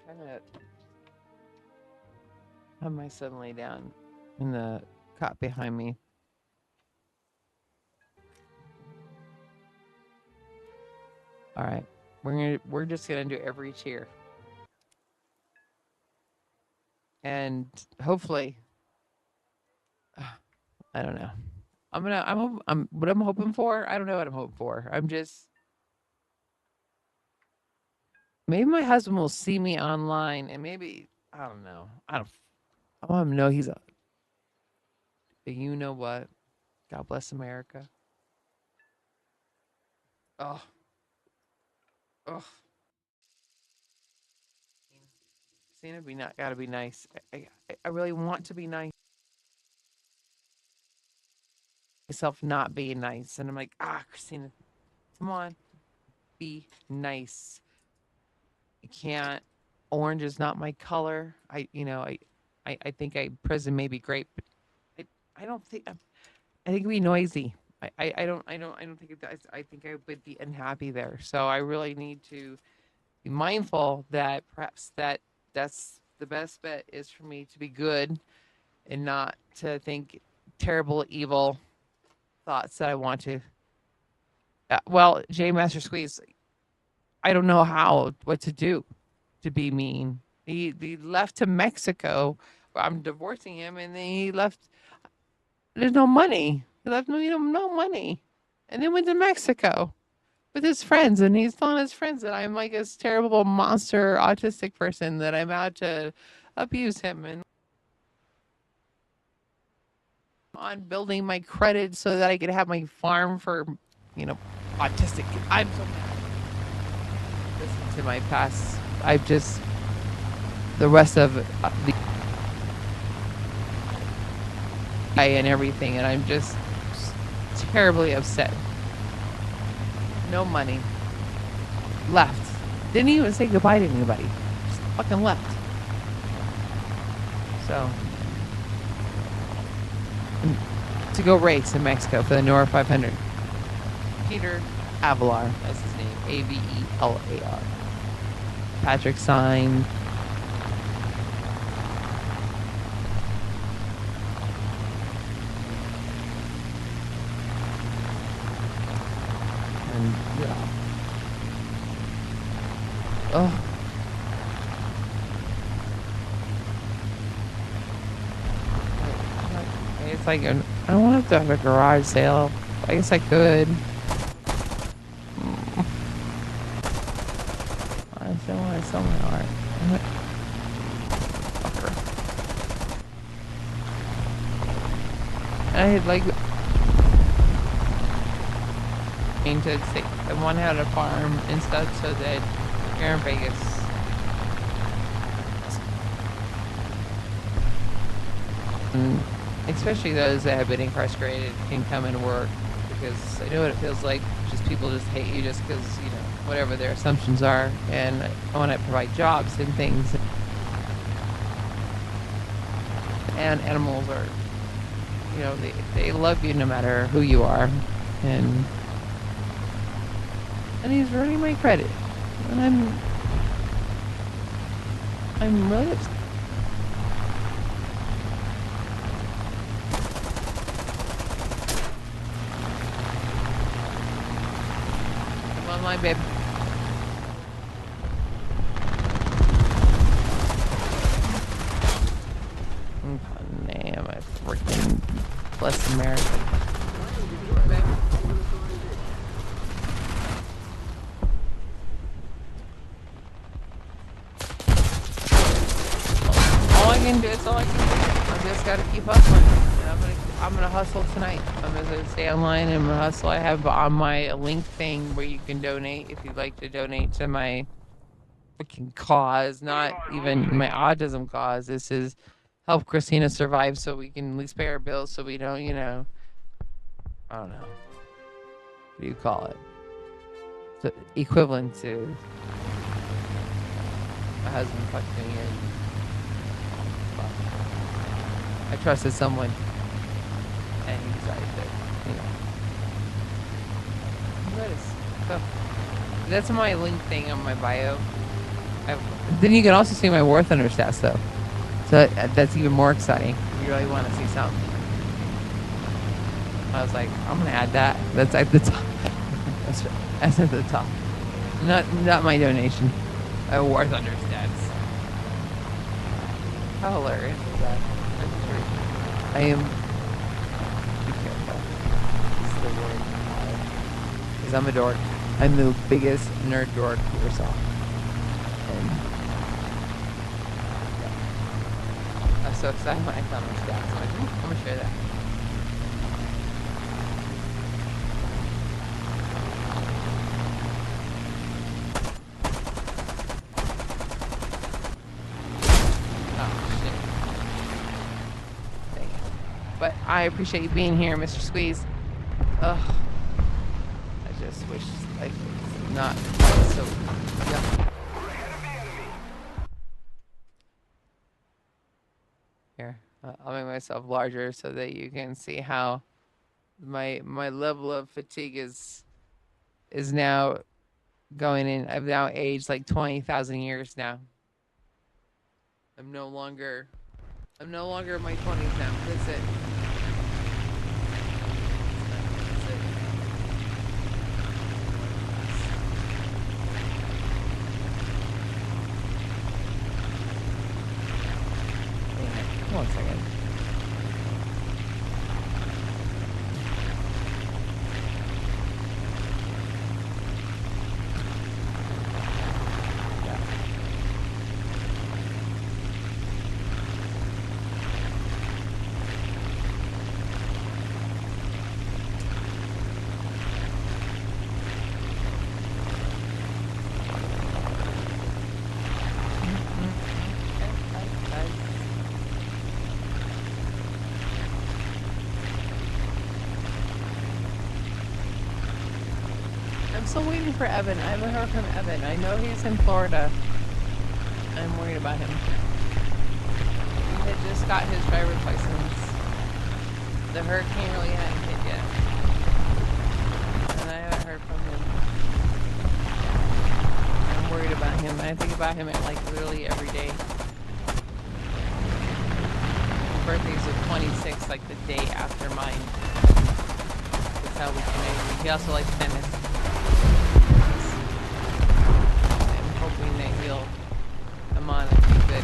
S1: I'm trying to have my son lay down in the cot behind me. All right, we're just gonna do every cheer, and hopefully, I don't know. I'm what I'm hoping for. I don't know what I'm hoping for. I'm just maybe my husband will see me online, and maybe I don't know. I want him to know he's a. You know what? God bless America. Oh, oh. Christina, gotta be nice. I really want to be nice. Myself not being nice, and I'm like, Christina, come on, be nice. I can't. Orange is not my color. I think prison may be great, but I don't think I think it'd be noisy. I don't think it does. I think I would be unhappy there. So I really need to be mindful that perhaps that's the best bet is for me to be good and not to think terrible, evil thoughts that I want to. Well, J Master Squeeze, I don't know what to do to be mean. He left to Mexico. I'm divorcing him, and then he left. There's no money. He left no money, and then went to Mexico with his friends, and he's telling his friends that I'm like this terrible monster autistic person that I'm out to abuse him and on building my credit so that I could have my farm for autistic. I'm so mad. Listen to my past. I've just the rest of the and everything, and I'm just terribly upset. No money. Left. Didn't even say goodbye to anybody. Just fucking left. So to go race in Mexico for the Nora 500. Peter Avelar, that's his name. Avelar. Patrick signed. And yeah. Oh. It's like I don't want to have a garage sale. I guess I could. I still want to sell my art. Fucker. I like. I want to have a farm and stuff so that here in Vegas. And especially those that have been incarcerated can come and work because I know what it feels like just people just hate you just because, you know, whatever their assumptions are. And I want to provide jobs and things. And animals are, you know, they love you no matter who you are. And he's ruining my credit. And I'm really upset. Come online, babe. Oh, damn, I freaking bless America. All I can do, it's all I can do. I just gotta keep hustling. And I'm gonna hustle tonight. I'm gonna stay online and I'm gonna hustle. I have on my link thing where you can donate if you'd like to donate to my freaking cause, not even my autism cause. This is help Christina survive so we can at least pay our bills so we don't, you know, I don't know. What do you call it? So equivalent to my husband fucking me in. I trusted someone and he decided to, you know. Notice. So, that's my link thing on my bio. Then you can also see my worth under stats though. So that's even more exciting. If you really want to see something. I was like, I'm gonna add that. That's at the top. That's at the top. Not my donation. Worth under stats. How hilarious is that? That's true. I am. Be careful. This is the word. Because I'm a dork. I'm the biggest nerd dork you ever saw. And yeah. I was so excited when I found my stats. I'm like, I'm gonna share that. But I appreciate you being here, Mr. Squeeze. Ugh. I just wish, like, it's not so. Yeah. Here, I'll make myself larger so that you can see how my level of fatigue is now going in. I've now aged like 20,000 years now. I'm no longer in my 20s now. That's it. One second. I'm still waiting for Evan. I haven't heard from Evan. I know he's in Florida. I'm worried about him. He had just got his driver's license. The hurricane really hadn't hit yet. And I haven't heard from him. I'm worried about him. I think about him at like literally every day. His birthday's the 26th, like the day after mine. That's how we connected. He also likes tennis. I'm hoping that he'll come on and be good.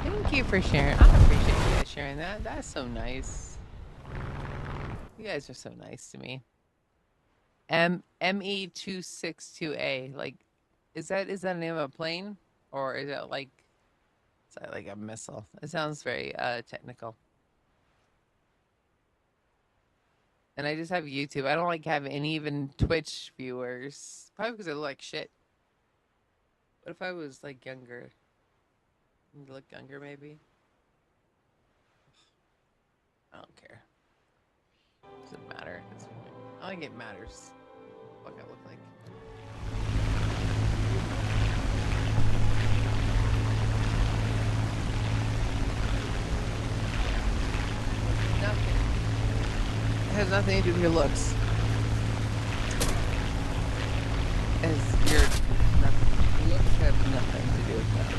S1: Thank you for sharing. I appreciate you guys sharing that. That's so nice. You guys are so nice to me. ME262A. Like, is that the name of a plane, or is it like a missile? It sounds very technical. And I just have YouTube. I don't like have any even Twitch viewers. Probably because I look like shit. What if I was like younger? Look younger, maybe. I don't care. Doesn't matter at this point. I think it matters. What I look like. Nothing. It has nothing to do with your looks. As your looks have nothing to do with that.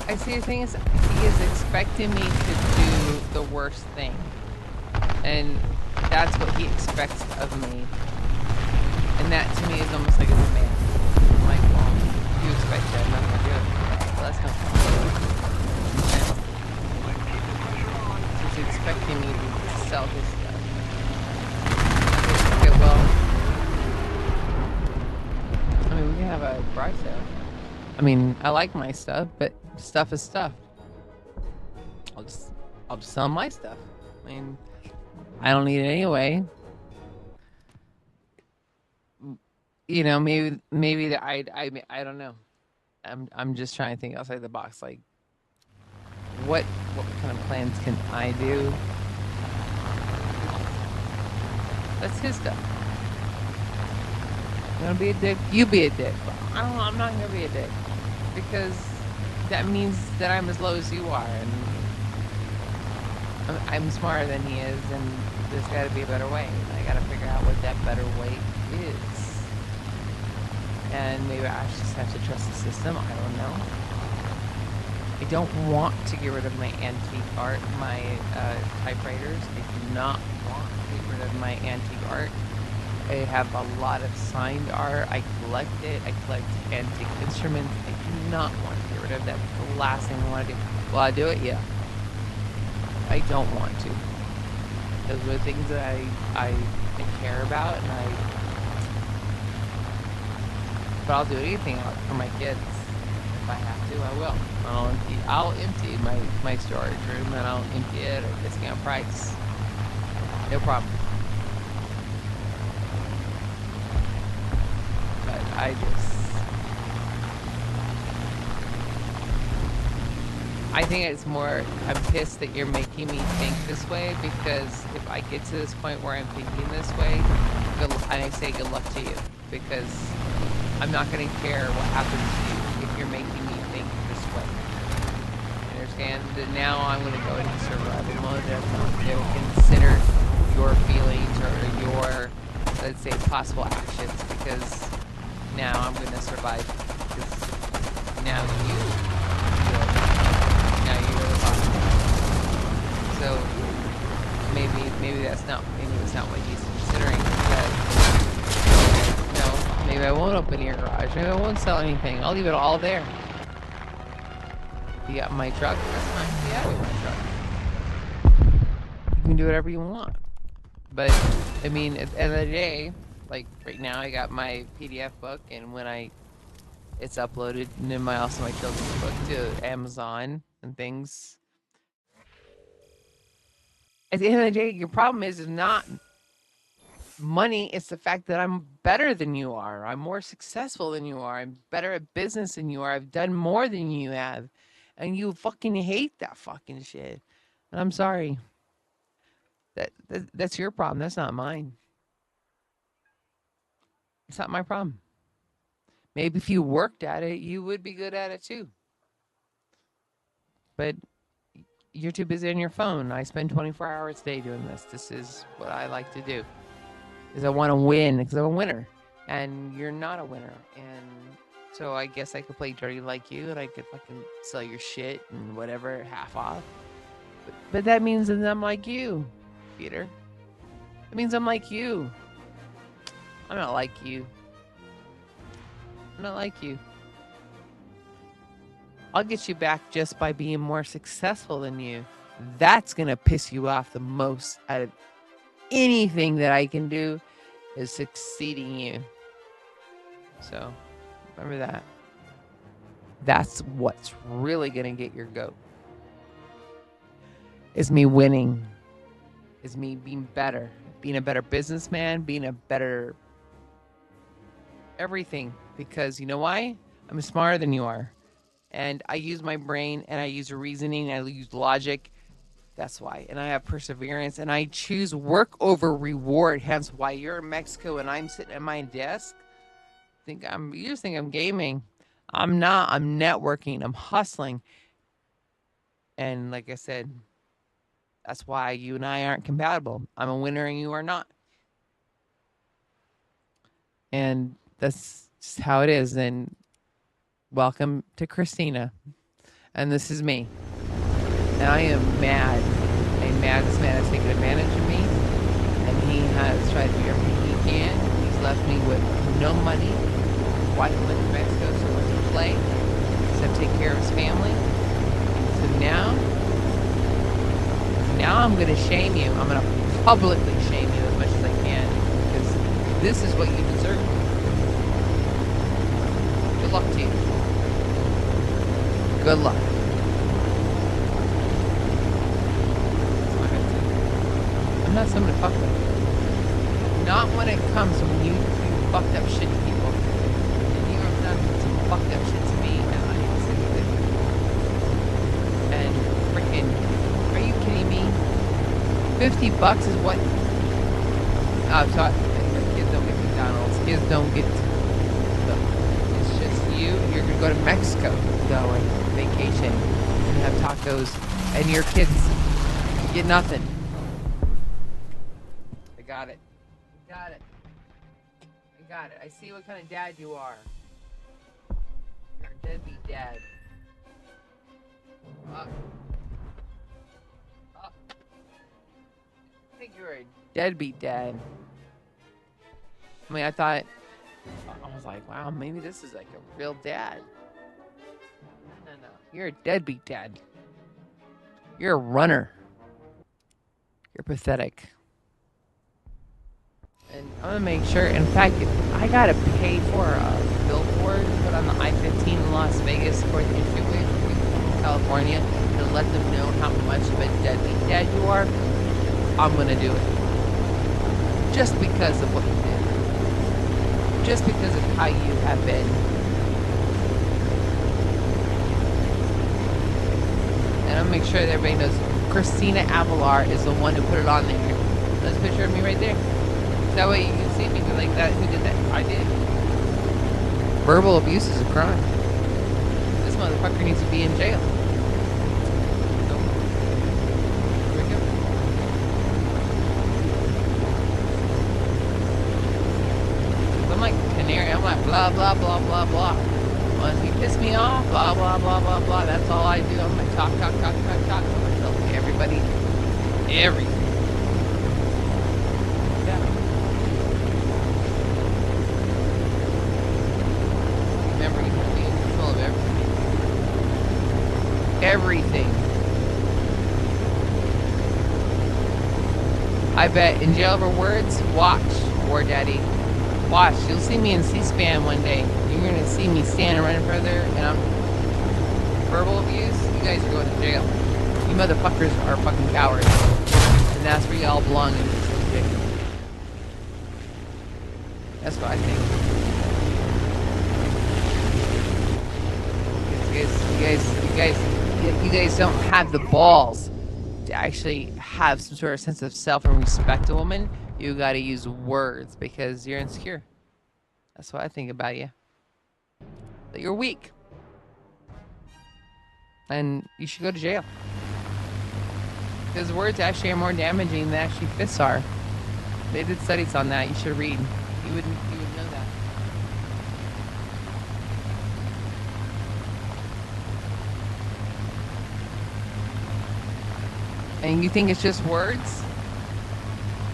S1: I see the thing is, he is expecting me to do the worst thing. And that's what he expects of me. And that to me is almost like a demand. I'm like, well, you expect that, I'm not gonna do it. Well, that's not fun. He's expecting me to sell his stuff. Okay, well, I mean, we can have a garage sale. I mean, I like my stuff, but stuff is stuff. I'll just sell my stuff. I mean, I don't need it anyway. You know, maybe I don't know. I'm just trying to think outside the box. Like, what kind of plans can I do? That's his stuff. You wanna be a dick? You be a dick. But I don't know. I'm not gonna be a dick because that means that I'm as low as you are, and I'm smarter than he is, and there's got to be a better way. I got to figure out what that better way is. And maybe I just have to trust the system. I don't know. I don't want to get rid of my antique art, my typewriters. I do not want to get rid of my antique art. I have a lot of signed art. I collect it. I collect antique instruments. I do not want to get rid of that. That's the last thing I want to do. Will I do it? Yeah. I don't want to. Those are the things that I care about, and but I'll do anything for my kids. If I have to, I will. I'll empty my storage room, and I'll empty it at a discount price. No problem. But I think it's more, I'm pissed that you're making me think this way, because if I get to this point where I'm thinking this way, and I say good luck to you, because I'm not going to care what happens to you if you're making me think this way. You understand? That now I'm going to go into survival mode, and I'm not going to consider your feelings or your, let's say, possible actions, because now I'm going to survive, because now so maybe that's not what he's considering. Because, maybe I won't open your garage. Maybe I won't sell anything. I'll leave it all there. You got my truck? That's fine. Yeah, with my truck. You can do whatever you want. But I mean, at the end of the day, like right now, I got my PDF book, and when it's uploaded, and then also my children's book to Amazon and things. At the end of the day, your problem is not money. It's the fact that I'm better than you are. I'm more successful than you are. I'm better at business than you are. I've done more than you have. And you fucking hate that fucking shit. And I'm sorry. That's your problem. That's not mine. It's not my problem. Maybe if you worked at it, you would be good at it too. But you're too busy on your phone. I spend 24 hours a day doing this. This is what I like to do. Is I want to win, because I'm a winner. And you're not a winner. And So I guess I could play dirty like you, and I could fucking sell your shit and whatever half off. But that means that I'm like you, Peter. It means I'm like you. I'm not like you. I'm not like you. I'll get you back just by being more successful than you. That's going to piss you off the most out of anything that I can do is succeeding you. So remember that. That's what's really going to get your goat. Is me winning. Is me being better. Being a better businessman. Being a better everything. Because you know why? I'm smarter than you are. And I use my brain and I use reasoning. I use logic. That's why. And I have perseverance. And I choose work over reward. Hence why you're in Mexico and I'm sitting at my desk. You just think I'm gaming. I'm not. I'm networking. I'm hustling. And like I said, that's why you and I aren't compatible. I'm a winner and you are not. And that's just how it is. And welcome to Christina. And this is me. And I am mad. I'm mad. This man has taken advantage of me. And he has tried to do everything he can. He's left me with no money. Wife went to Mexico so he went to play. Except take care of his family. So now I'm going to shame you. I'm going to publicly shame you as much as I can. Because this is what you deserve. Good luck to you. Good luck. I'm not someone to fuck with. Not when it comes when you do fucked up shit to people. And you have done some fucked up shit to me, and I ain't sitting with it. And freaking, are you kidding me? $50 is what? Oh, so kids don't get McDonald's. Kids don't get. It's just you. You're gonna go to Mexico, go on vacation, and have tacos, and your kids get nothing. I got it. Got it. I got it. I see what kind of dad you are. You're a deadbeat dad. I think you're a deadbeat dad. I mean, I was like, wow, maybe this is like a real dad. No. You're a deadbeat dad. You're a runner. You're pathetic. And I'm gonna make sure. In fact, I gotta pay for a billboard to put on the I-15 in Las Vegas for the entryway for people from California to let them know how much of a deadbeat dad you are. I'm gonna do it just because of what you did. Just because of how you have been. And I'll make sure that everybody knows Christina Avalar is the one who put it on there. There's a picture of me right there. That way you can see me like that. Who did that? I did. Verbal abuse is a crime. This motherfucker needs to be in jail. Nope. Here we go. I'm like canary. I'm like blah, blah, blah, blah, blah. When you piss me off, blah, blah, blah, blah, blah. That's all I do. I'm like talk. I'm gonna tell everybody everything. Everything. I bet in jail over words. Watch, War Daddy. Watch. You'll see me in C-SPAN one day. You're gonna see me standing right in front of there, and I'm verbal abuse. You guys are going to jail. You motherfuckers are fucking cowards, and that's where y'all belong in this shit. That's what I think. You guys don't have the balls to actually have some sort of sense of self and respect a woman. You got to use words because you're insecure. That's what I think about you. That you're weak. And you should go to jail. Because words actually are more damaging than actually fists are. They did studies on that. You should read. You would know that. And you think it's just words?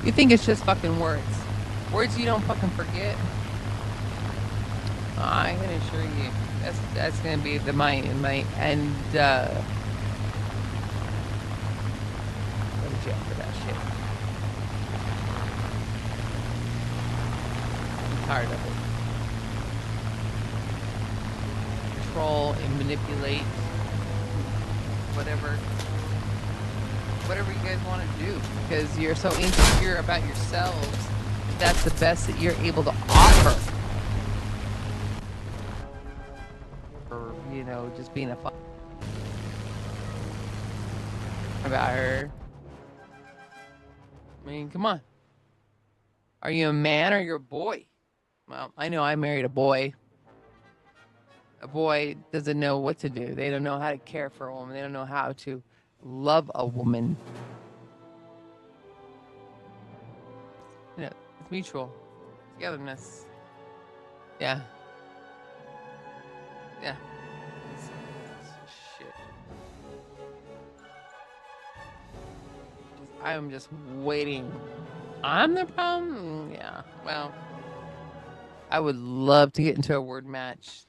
S1: You think it's just fucking words? Words you don't fucking forget? I can assure you, that's gonna be my and go to jail for that shit. I'm tired of it. Control and manipulate whatever you guys want to do because you're so insecure about yourselves. That's the best that you're able to offer. Or, you know, just being a fuck about her. I mean, come on. Are you a man or you're a boy? Well, I know I married a boy. A boy doesn't know what to do. They don't know how to care for a woman. They don't know how to love a woman. You know, it's mutual. Togetherness. Yeah. Yeah. Shit. I am just waiting. I'm the problem? Yeah. Well, I would love to get into a word match.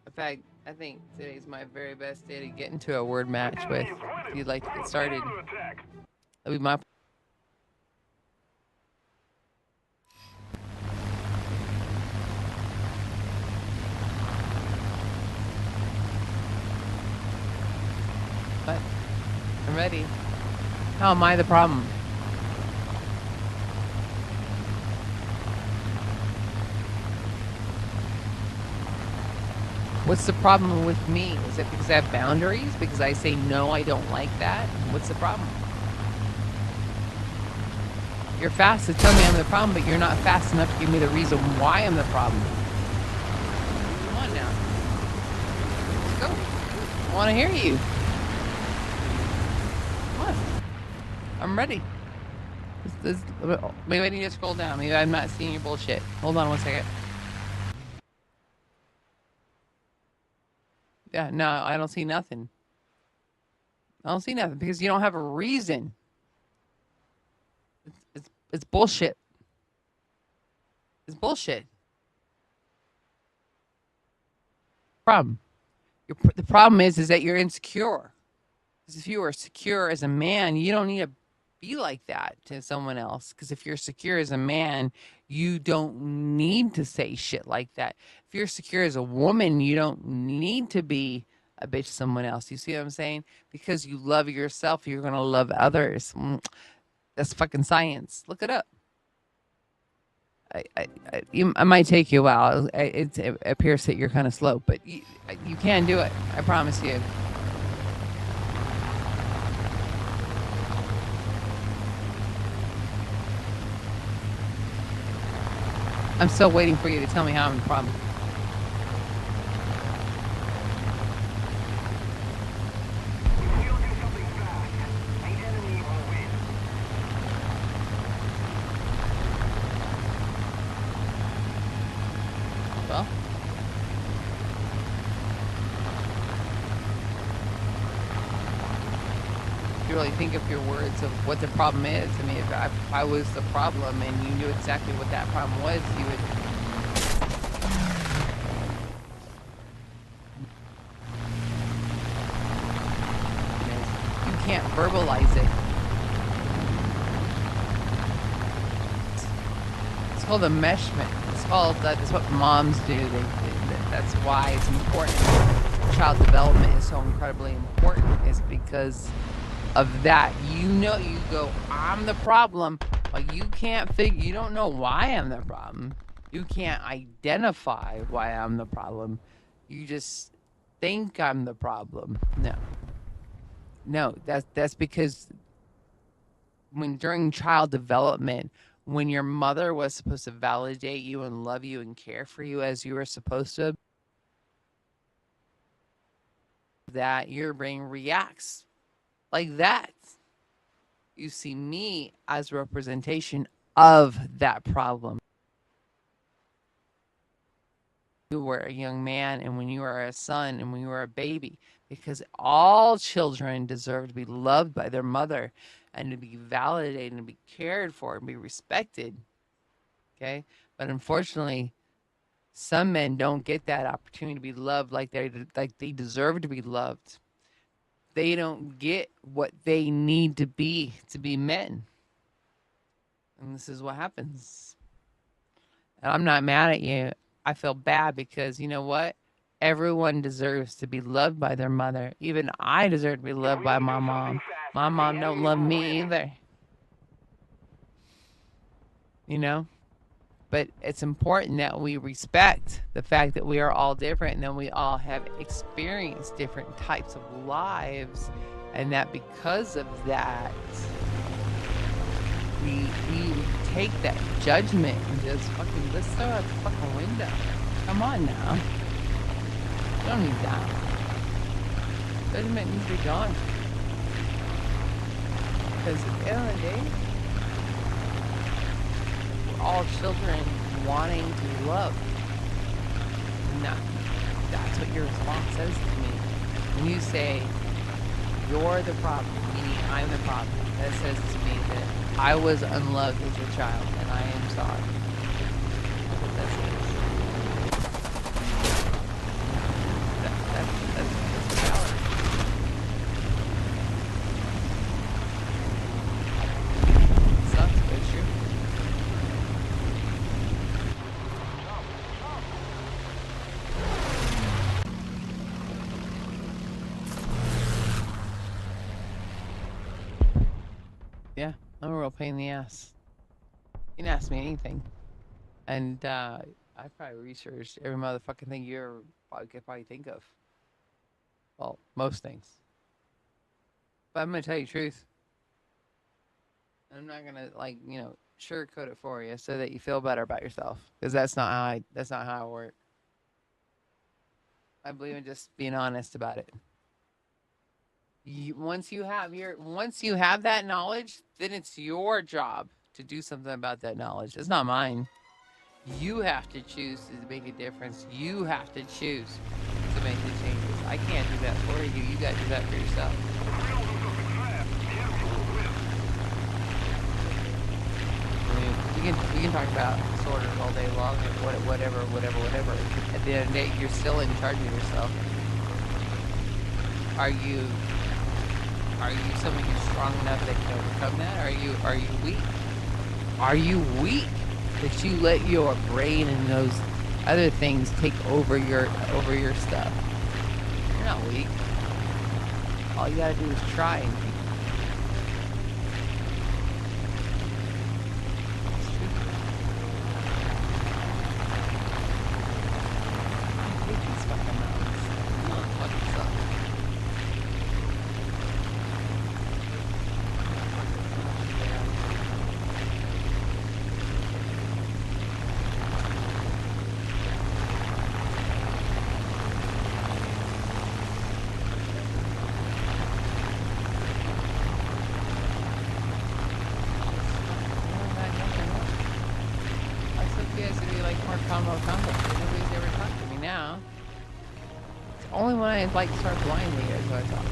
S1: In fact, I think today's my very best day to get into a word match with. If you'd like to get started, that'd be my. But I'm ready. How am I the problem? What's the problem with me? Is it because I have boundaries? Because I say no, I don't like that? What's the problem? You're fast to tell me I'm the problem, but you're not fast enough to give me the reason why I'm the problem. Come on now. Let's go. I want to hear you. Come on. I'm ready. Maybe I need to scroll down. Maybe I'm not seeing your bullshit. Hold on one second. Yeah, no, I don't see nothing. I don't see nothing because you don't have a reason. It's bullshit. It's bullshit. Problem. The problem is that you're insecure. Because if you are secure as a man, you don't need to be like that to someone else. Because if you're secure as a man, you don't need to say shit like that. If you're secure as a woman, you don't need to be a bitch to someone else. You see what I'm saying? Because you love yourself, you're gonna love others. That's fucking science. Look it up. I might take you a while. It appears that you're kind of slow, but you can do it. I promise you. I'm still waiting for you to tell me how I'm the problem. Well, if you really think of your words of what the problem is, I mean, if I was the problem and you knew exactly what that problem was, you would. You can't verbalize it. It's called enmeshment. It's called that. That's what moms do. That's why it's important. Child development is so incredibly important. Is because of that. You know, you go, I'm the problem, but you can't figure. You don't know why I'm the problem. You can't identify why I'm the problem. You just think I'm the problem. No, no. That's because when during child development, when your mother was supposed to validate you and love you and care for you as you were supposed to, that your brain reacts like that. You see me as a representation of that problem. you were a young man and when you were a son and when you were a baby, because all children deserve to be loved by their mother and to be validated and to be cared for and be respected. Okay. But unfortunately, some men don't get that opportunity to be loved like they deserve to be loved. They don't get what they need to be men. And this is what happens. And I'm not mad at you. I feel bad because you know what? Everyone deserves to be loved by their mother. Even I deserve to be loved by my mom. My mom don't love me either. You know? But it's important that we respect the fact that we are all different and that we all have experienced different types of lives, and that because of that, we take that judgment and just fucking, let's throw out the fucking window. Come on now. You don't need that. Judgment needs to be gone. Because at the end of the day, we're all children wanting to be loved. And that's what your response says to me. When you say, you're the problem, meaning I'm the problem, that says to me that I was unloved as a child, and I am sorry. That's what that says. That's valid. It sucks, but it's true. Yeah, I'm a real pain in the ass. You can ask me anything. And I probably researched every motherfucking thing you ever could probably think of. Well, most things. But I'm gonna tell you the truth. I'm not gonna sugarcoat it for you so that you feel better about yourself. Because that's not how I work. I believe in just being honest about it. Once you have that knowledge, then it's your job to do something about that knowledge. It's not mine. You have to choose to make a difference. You have to choose to make the changes. I can't do that for you. You got to do that for yourself. I mean, we can talk about disorders all day long and whatever. At the end of the day, you're still in charge of yourself. Are you someone who's strong enough that can overcome that? Are you weak? Are you weak that you let your brain and those other things take over your stuff? You're not weak. All you gotta do is try and keep. It's true. I hate these fucking mountains. They fucking suck. Nobody's ever talked to me now. It's only when I start blindly is what I talk.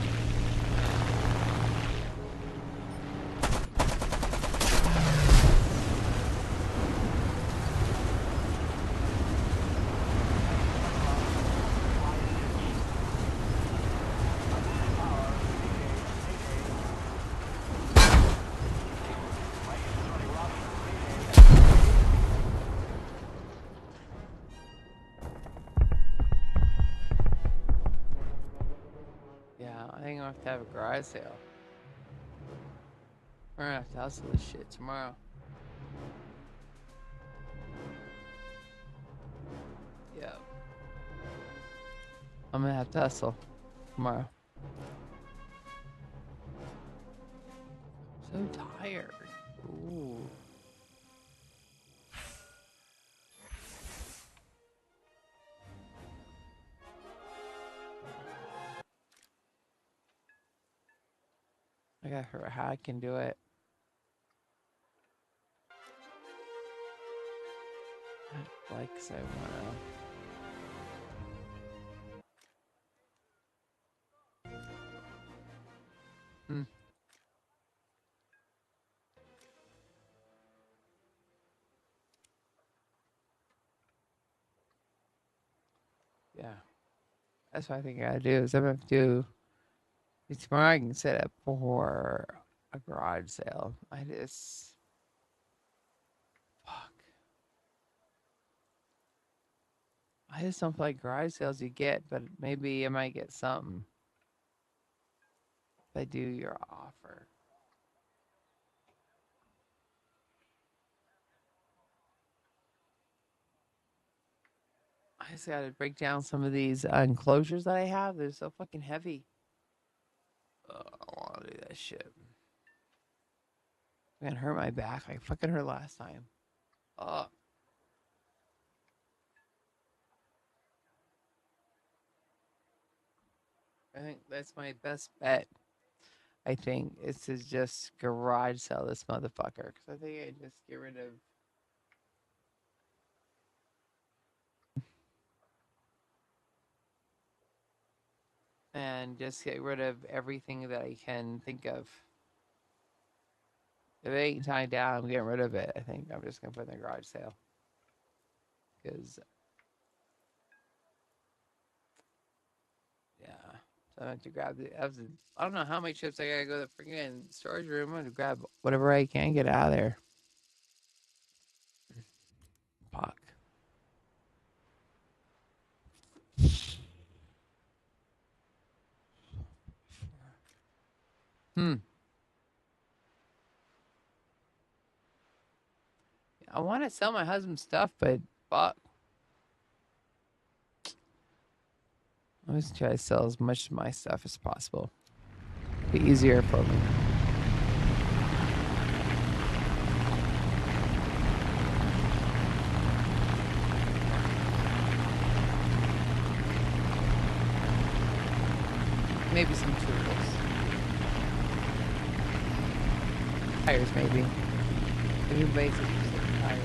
S1: I think I'm gonna have to have a garage sale. We're gonna have to hustle this shit tomorrow. Yeah. I'm gonna have to hustle tomorrow. So tired. Ooh. I gotta figure out how I can do it. Like, so I wanna. Hmm. Yeah. That's what I think I gotta do is I'm gonna have to do tomorrow I can set up for a garage sale. I just fuck. I just don't feel like garage sales you get, but maybe I might get something if I do your offer. I just gotta break down some of these enclosures that I have. They're so fucking heavy. I don't wanna do that shit. I'm gonna hurt my back. I fucking hurt last time. Oh, I think that's my best bet. I think is to just garage sell this motherfucker because I think I just get rid of and just get rid of everything that I can think of. If it ain't tied down, I'm getting rid of it. I think I'm just gonna put it in the garage sale because yeah. So I have to grab the. I don't know how many chips I gotta go to the freaking storage room. I'm gonna grab whatever I can get out of there. Fuck. Hmm. I want to sell my husband's stuff, but fuck. I'm just try to sell as much of my stuff as possible. Be easier for me. Maybe some tools. Tires, maybe. Maybe basic tires.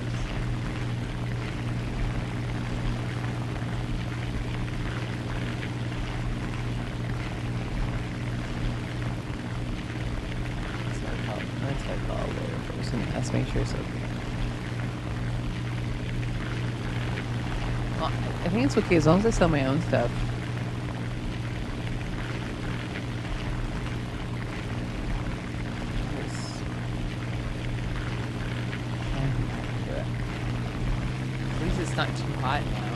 S1: Let's head all the way first and let's make sure it's okay. Well, I think it's okay as long as I sell my own stuff. At least it's not too hot now.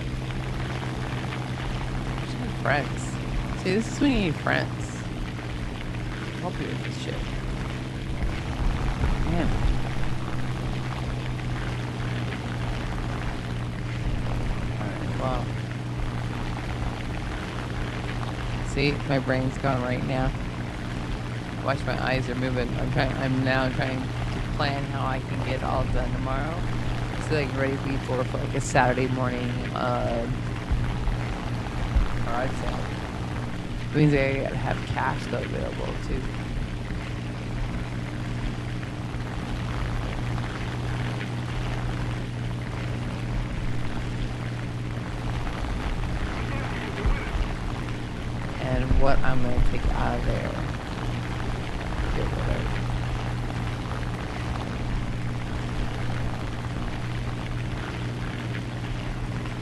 S1: I should have friends. See, this is when you need friends. Help you with this shit. Man. Alright, well. See, my brain's gone right now. Watch, my eyes are moving. I'm now trying to plan how I can get all done tomorrow. So like ready for like a Saturday morning garage sale. It means I gotta have cash though available too. And what I'm gonna take out of there. Get rid of.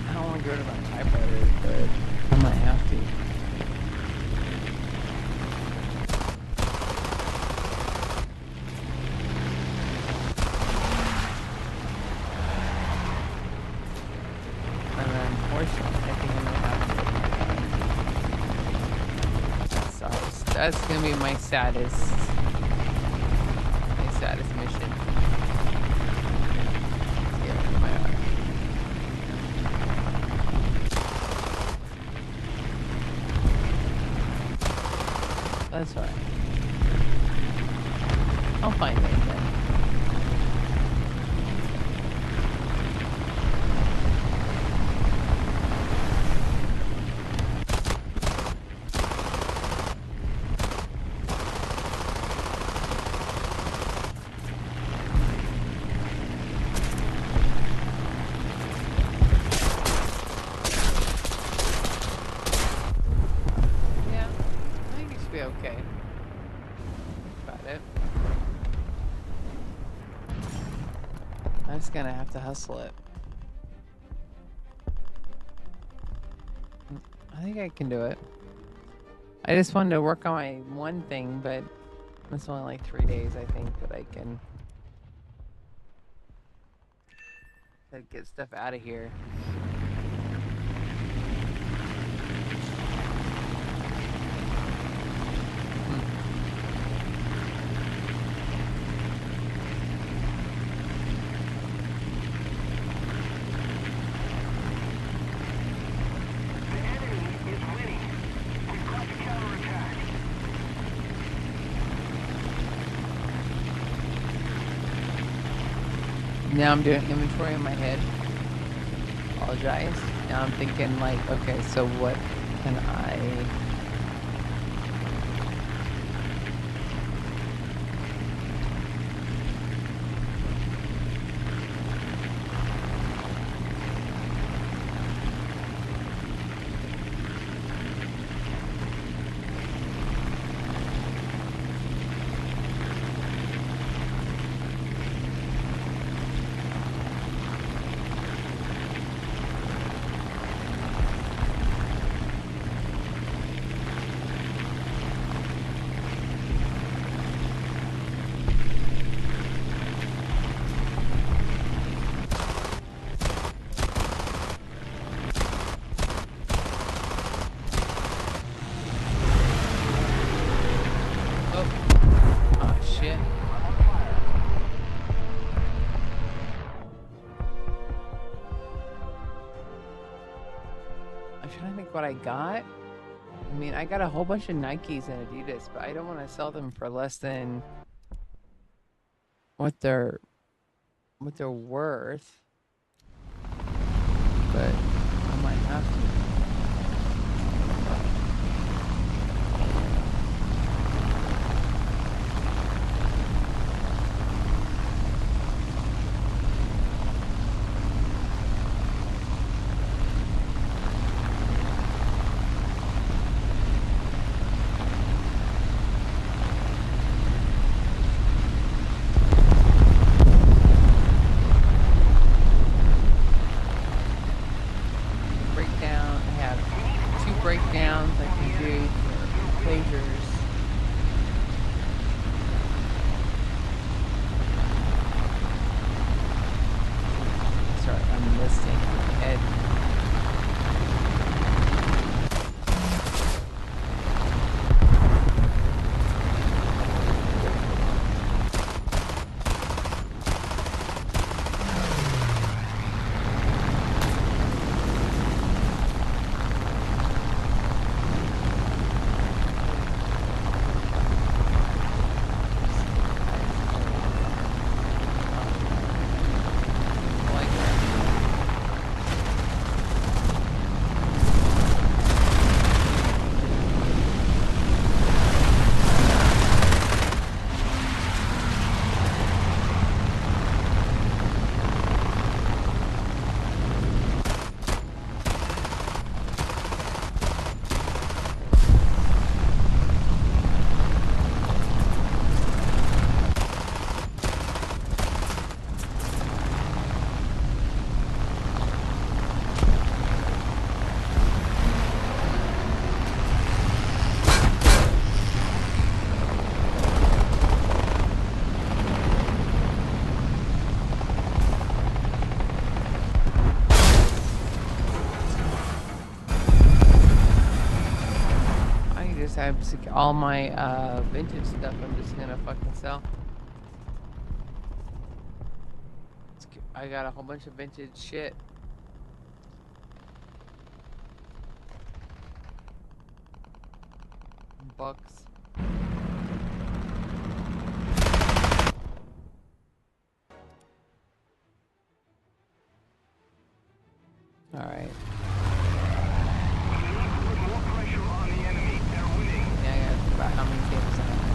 S1: I don't want to get rid of my typewriter, but I might have to. And then, unfortunately, I think I'm gonna have to. Sorry, that's gonna be my saddest mission. Get rid of my art. That's all right. I'll find anything. Yeah, I think it should be okay. I'm just gonna have to hustle it. I think I can do it. I just wanted to work on my one thing, but it's only like 3 days, I think, that I can get stuff out of here. Now I'm doing inventory in my head. Apologize. Now I'm thinking like, okay, so what can I... what I got. I mean, I got a whole bunch of Nikes and Adidas, but I don't want to sell them for less than what they're worth. But I might have to. All my vintage stuff I'm just gonna fucking sell. I got a whole bunch of vintage shit. Bucks. All right. How many tables I have?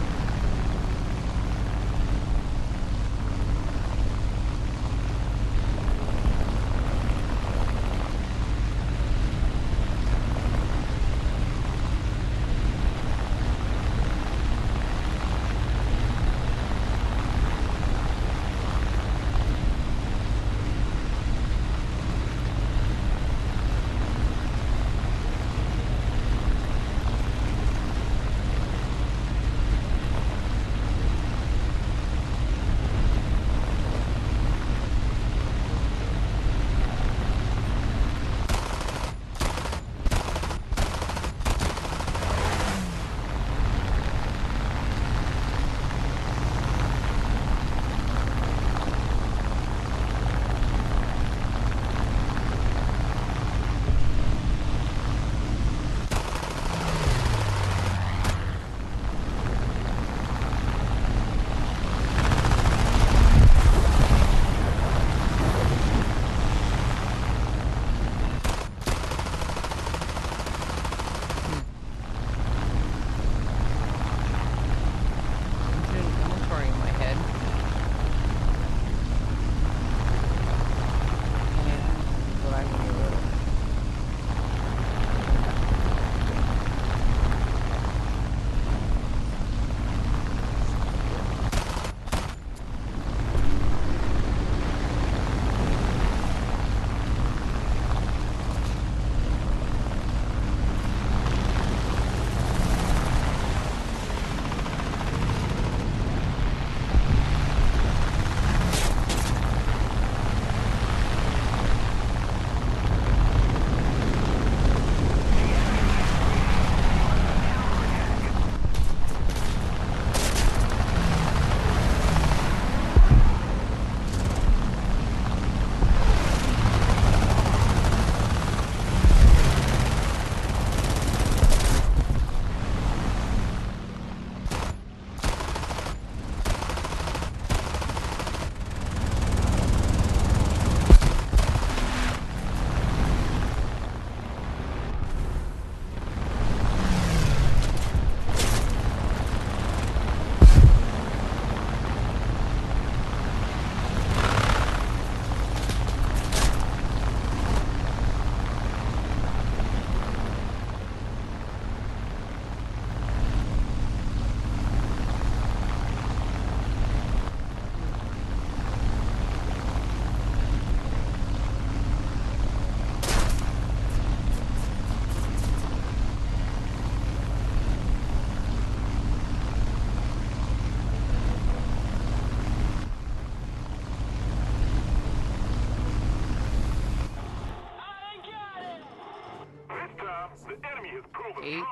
S1: 8.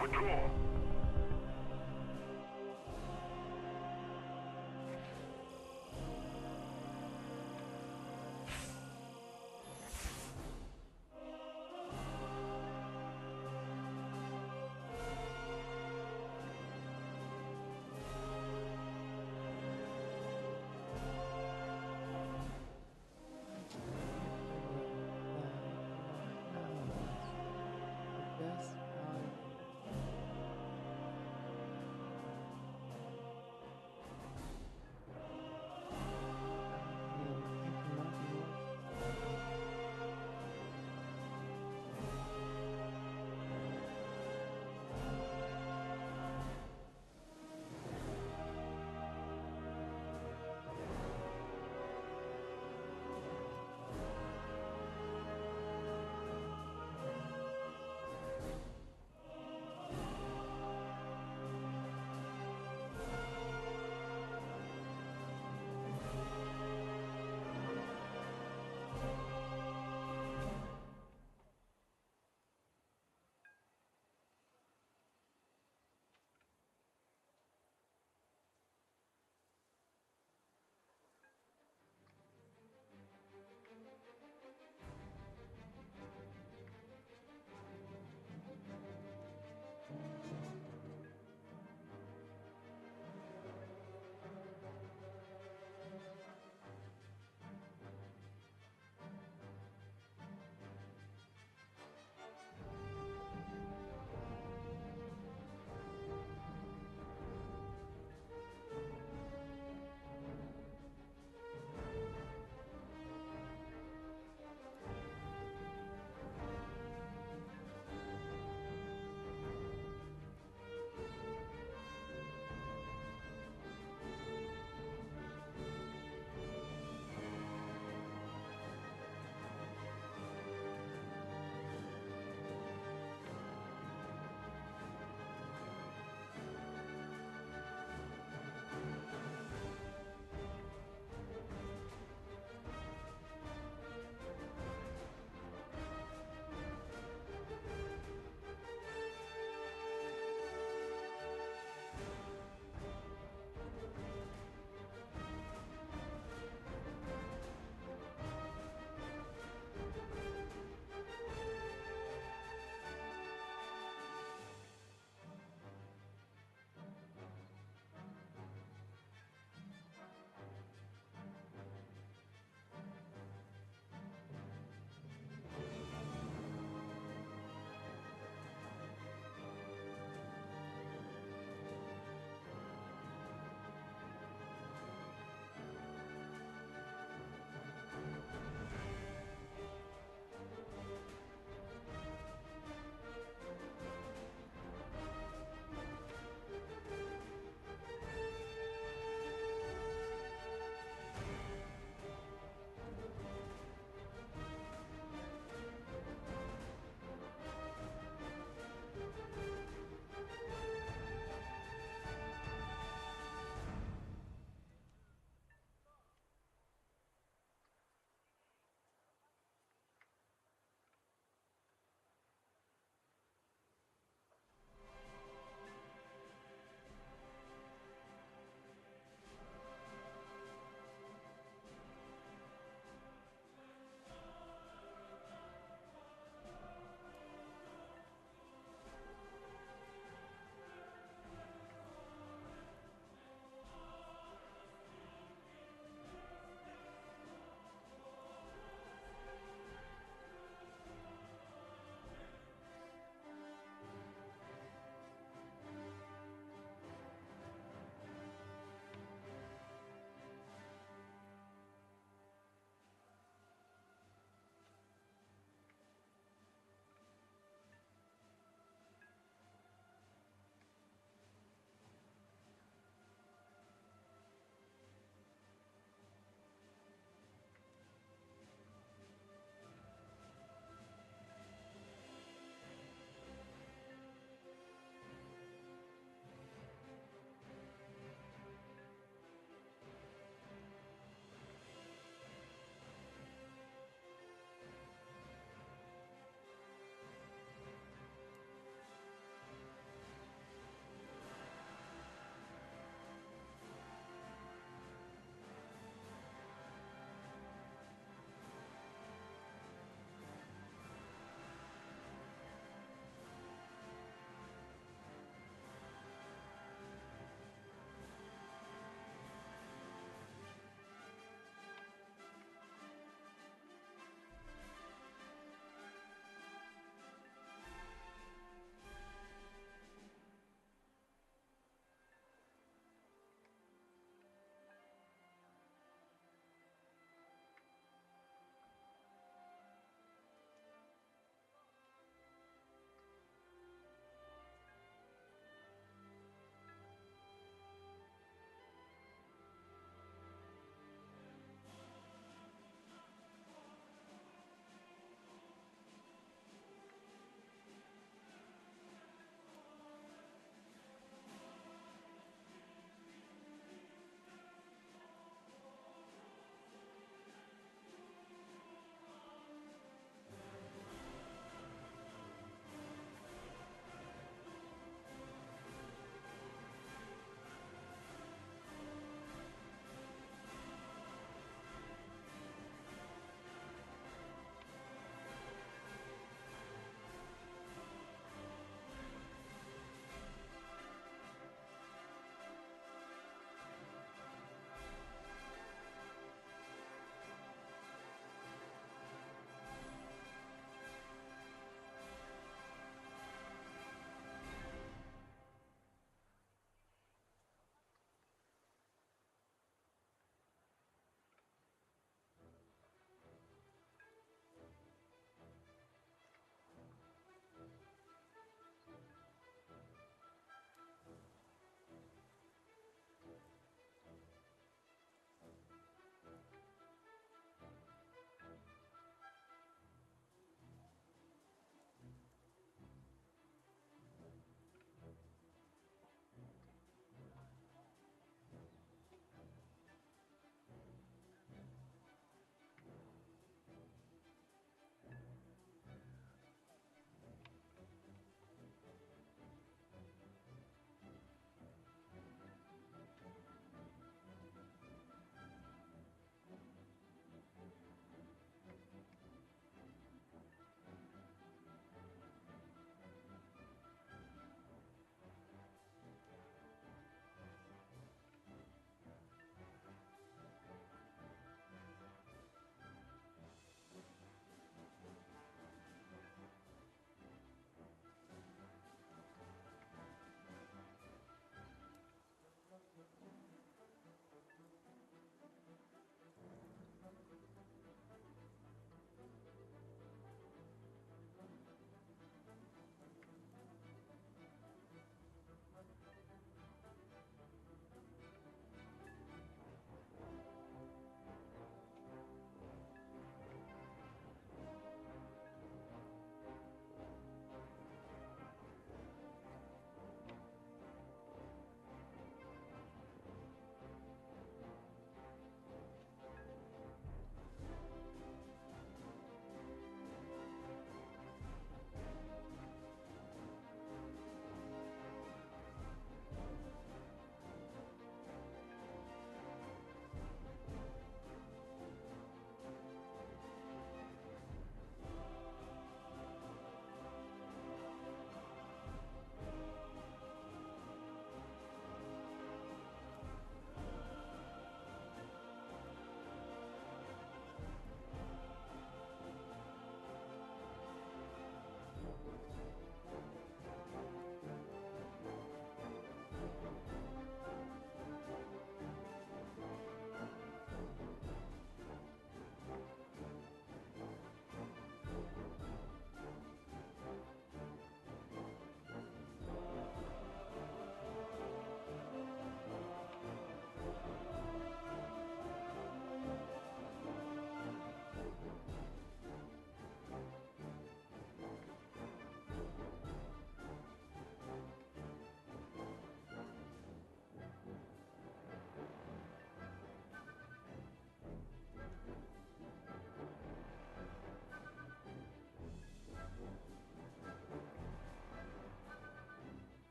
S2: Withdraw.
S1: The best value.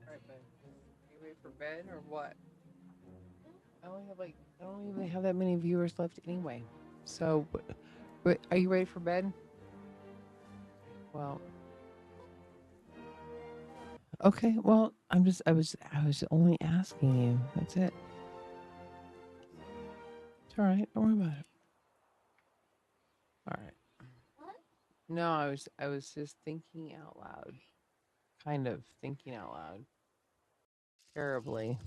S1: Right, but you ready for bed or what? I don't even have that many viewers left anyway. So, but are you ready for bed? Well, okay. Well, I was only asking you. That's it. It's all right. Don't worry about it. All right. No, I was just thinking out loud. Kind of thinking out loud. Terribly.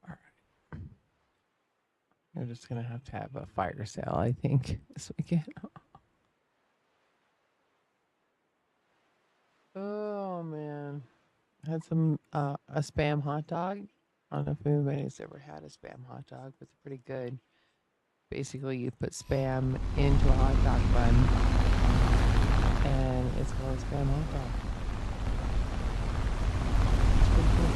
S1: All right. You're just gonna have a fire sale, I think, this weekend. Oh man. I had some a spam hot dog. I don't know if anybody's ever had a spam hot dog, but it's pretty good. Basically, you put spam into a hot dog bun, and it's called a spam hot dog. It's pretty cool.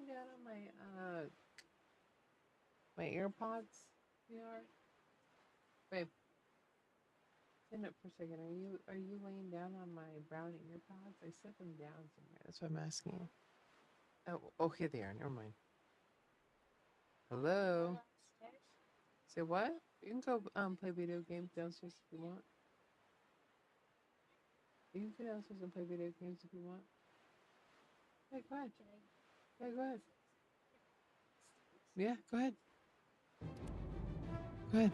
S1: laying down on my AirPods? You are? Babe, stand up for a second. Are you laying down on my brown AirPods? I set them down somewhere. That's what I'm asking you. Oh, okay, they are. Never mind. Hello. Say what? You can go play video games downstairs if you want. You can go downstairs and play video games if you want. Hey, go ahead. Yeah, go ahead. Yeah, go ahead. Go ahead.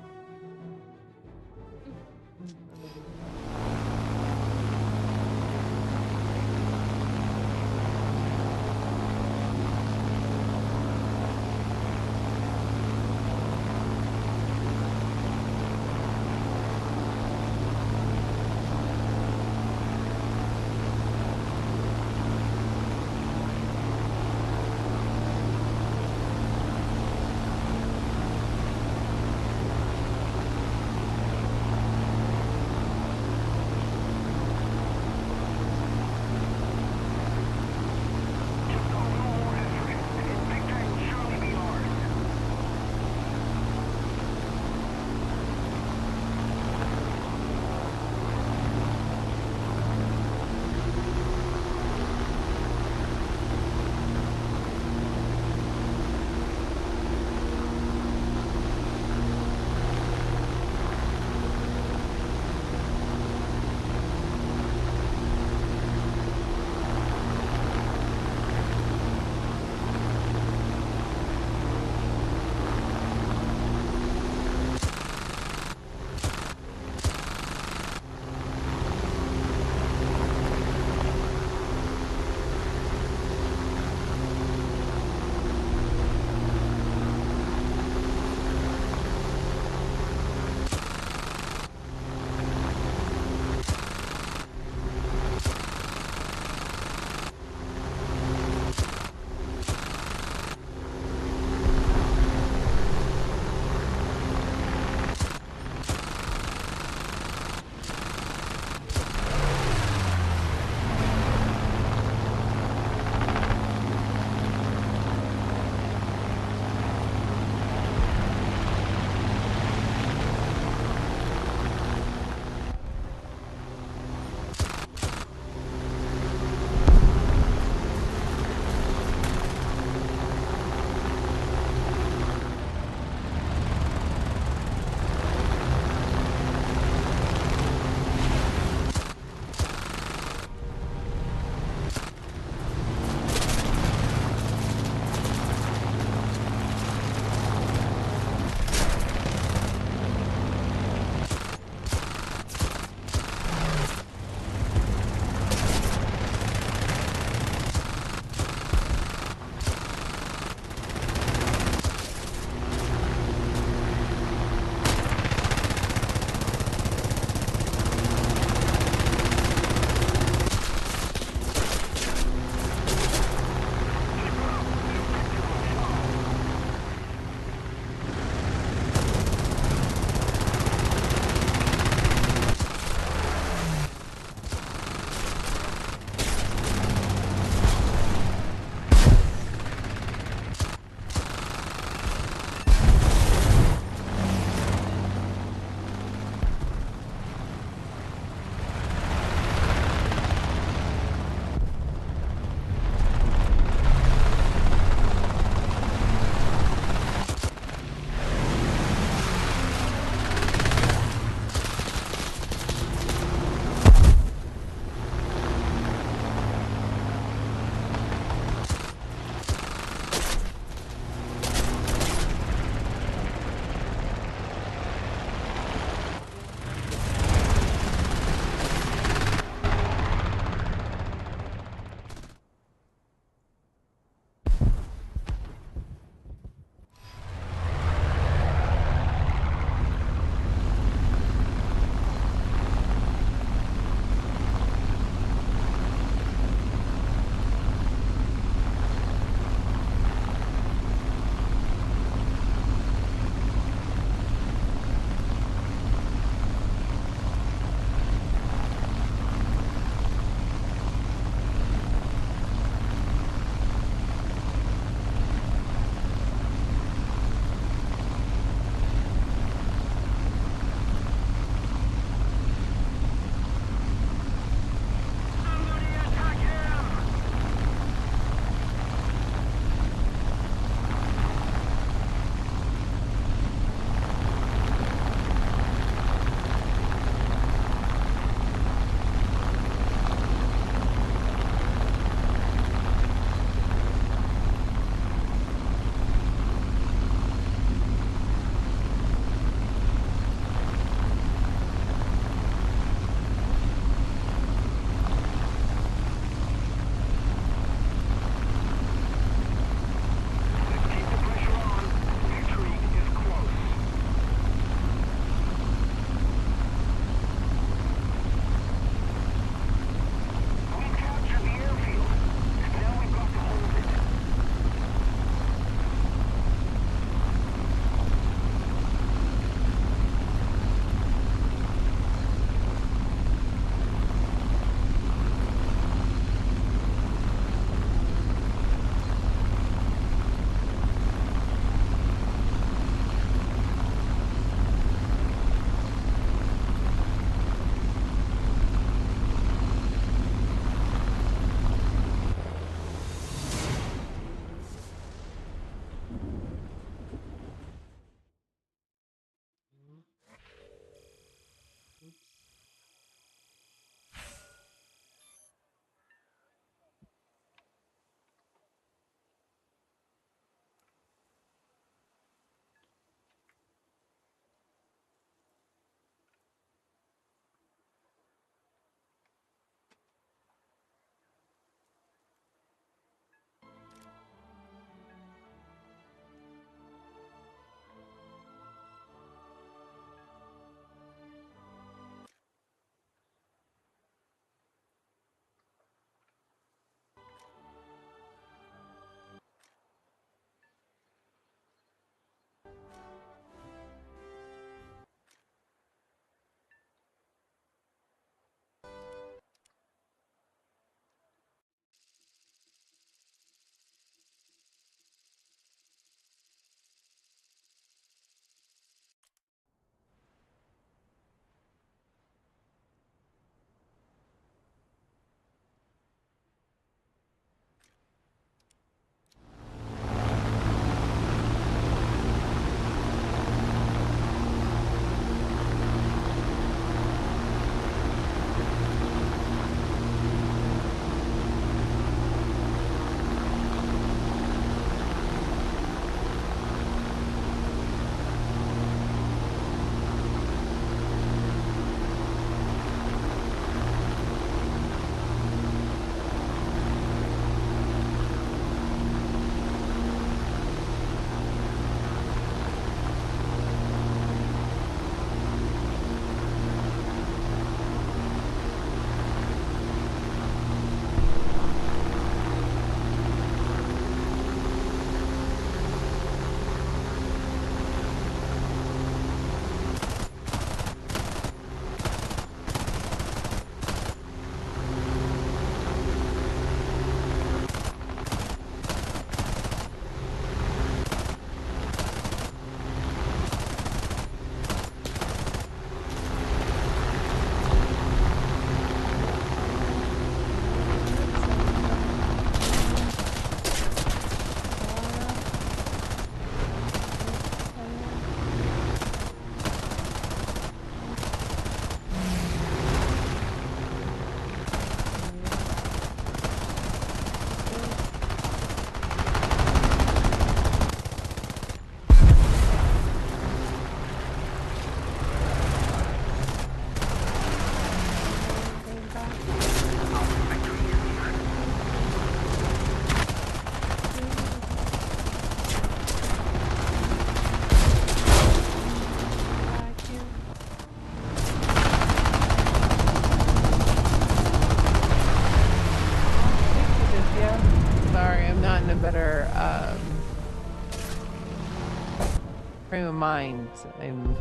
S1: frame of mind. I'm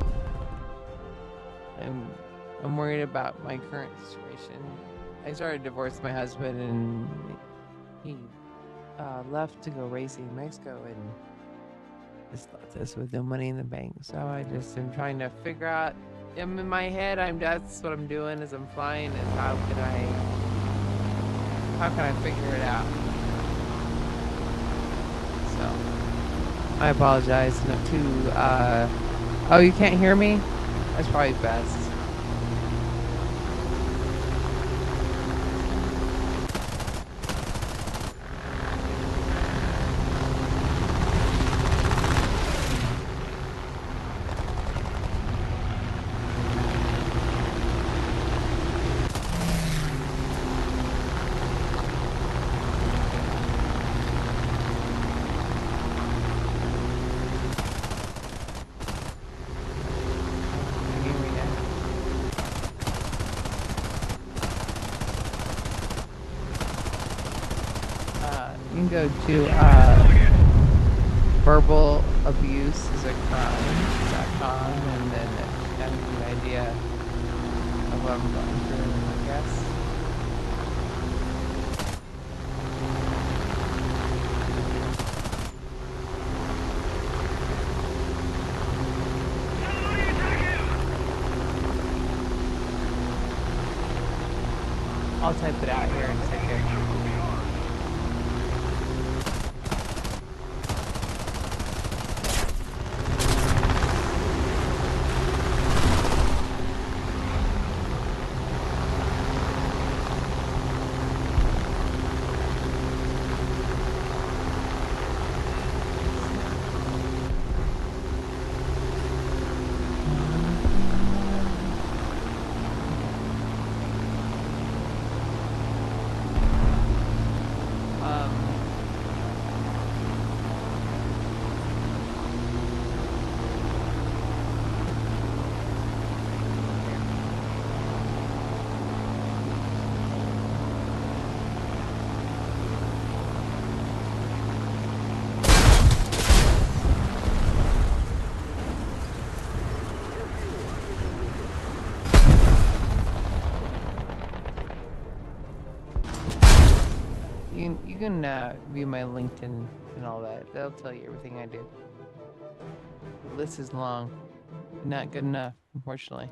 S1: I'm worried about my current situation. I started to divorce my husband, and he left to go racing in Mexico, and just left us with no money in the bank. So I just am trying to figure out. I'm in my head. That's what I'm doing as I'm flying. Is how can I figure it out? So I apologize not to. Oh, you can't hear me? That's probably best. You can go to verbal abuse is a crime.com, and then it kind of gives you an idea of what I'm going through, I guess. I'll type it out here in a second. You can view my LinkedIn and all that. They'll tell you everything I do. The list is long. Not good enough, unfortunately.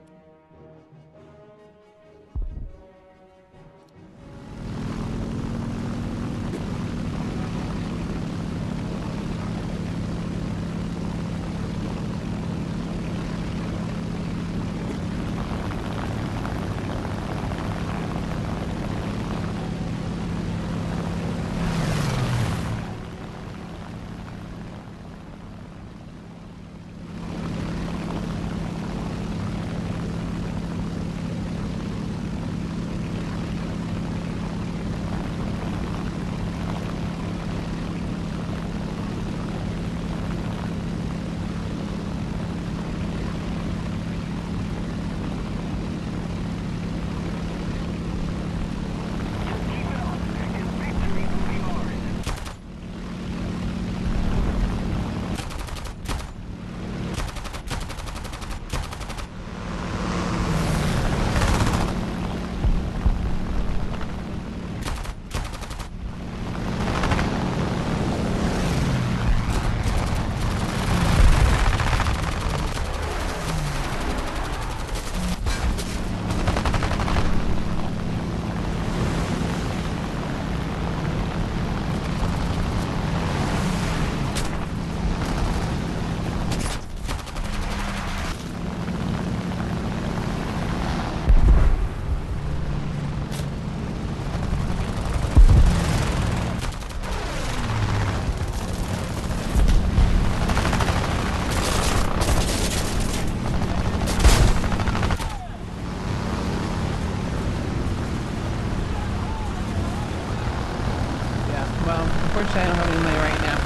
S1: Unfortunately, I don't have any money right now.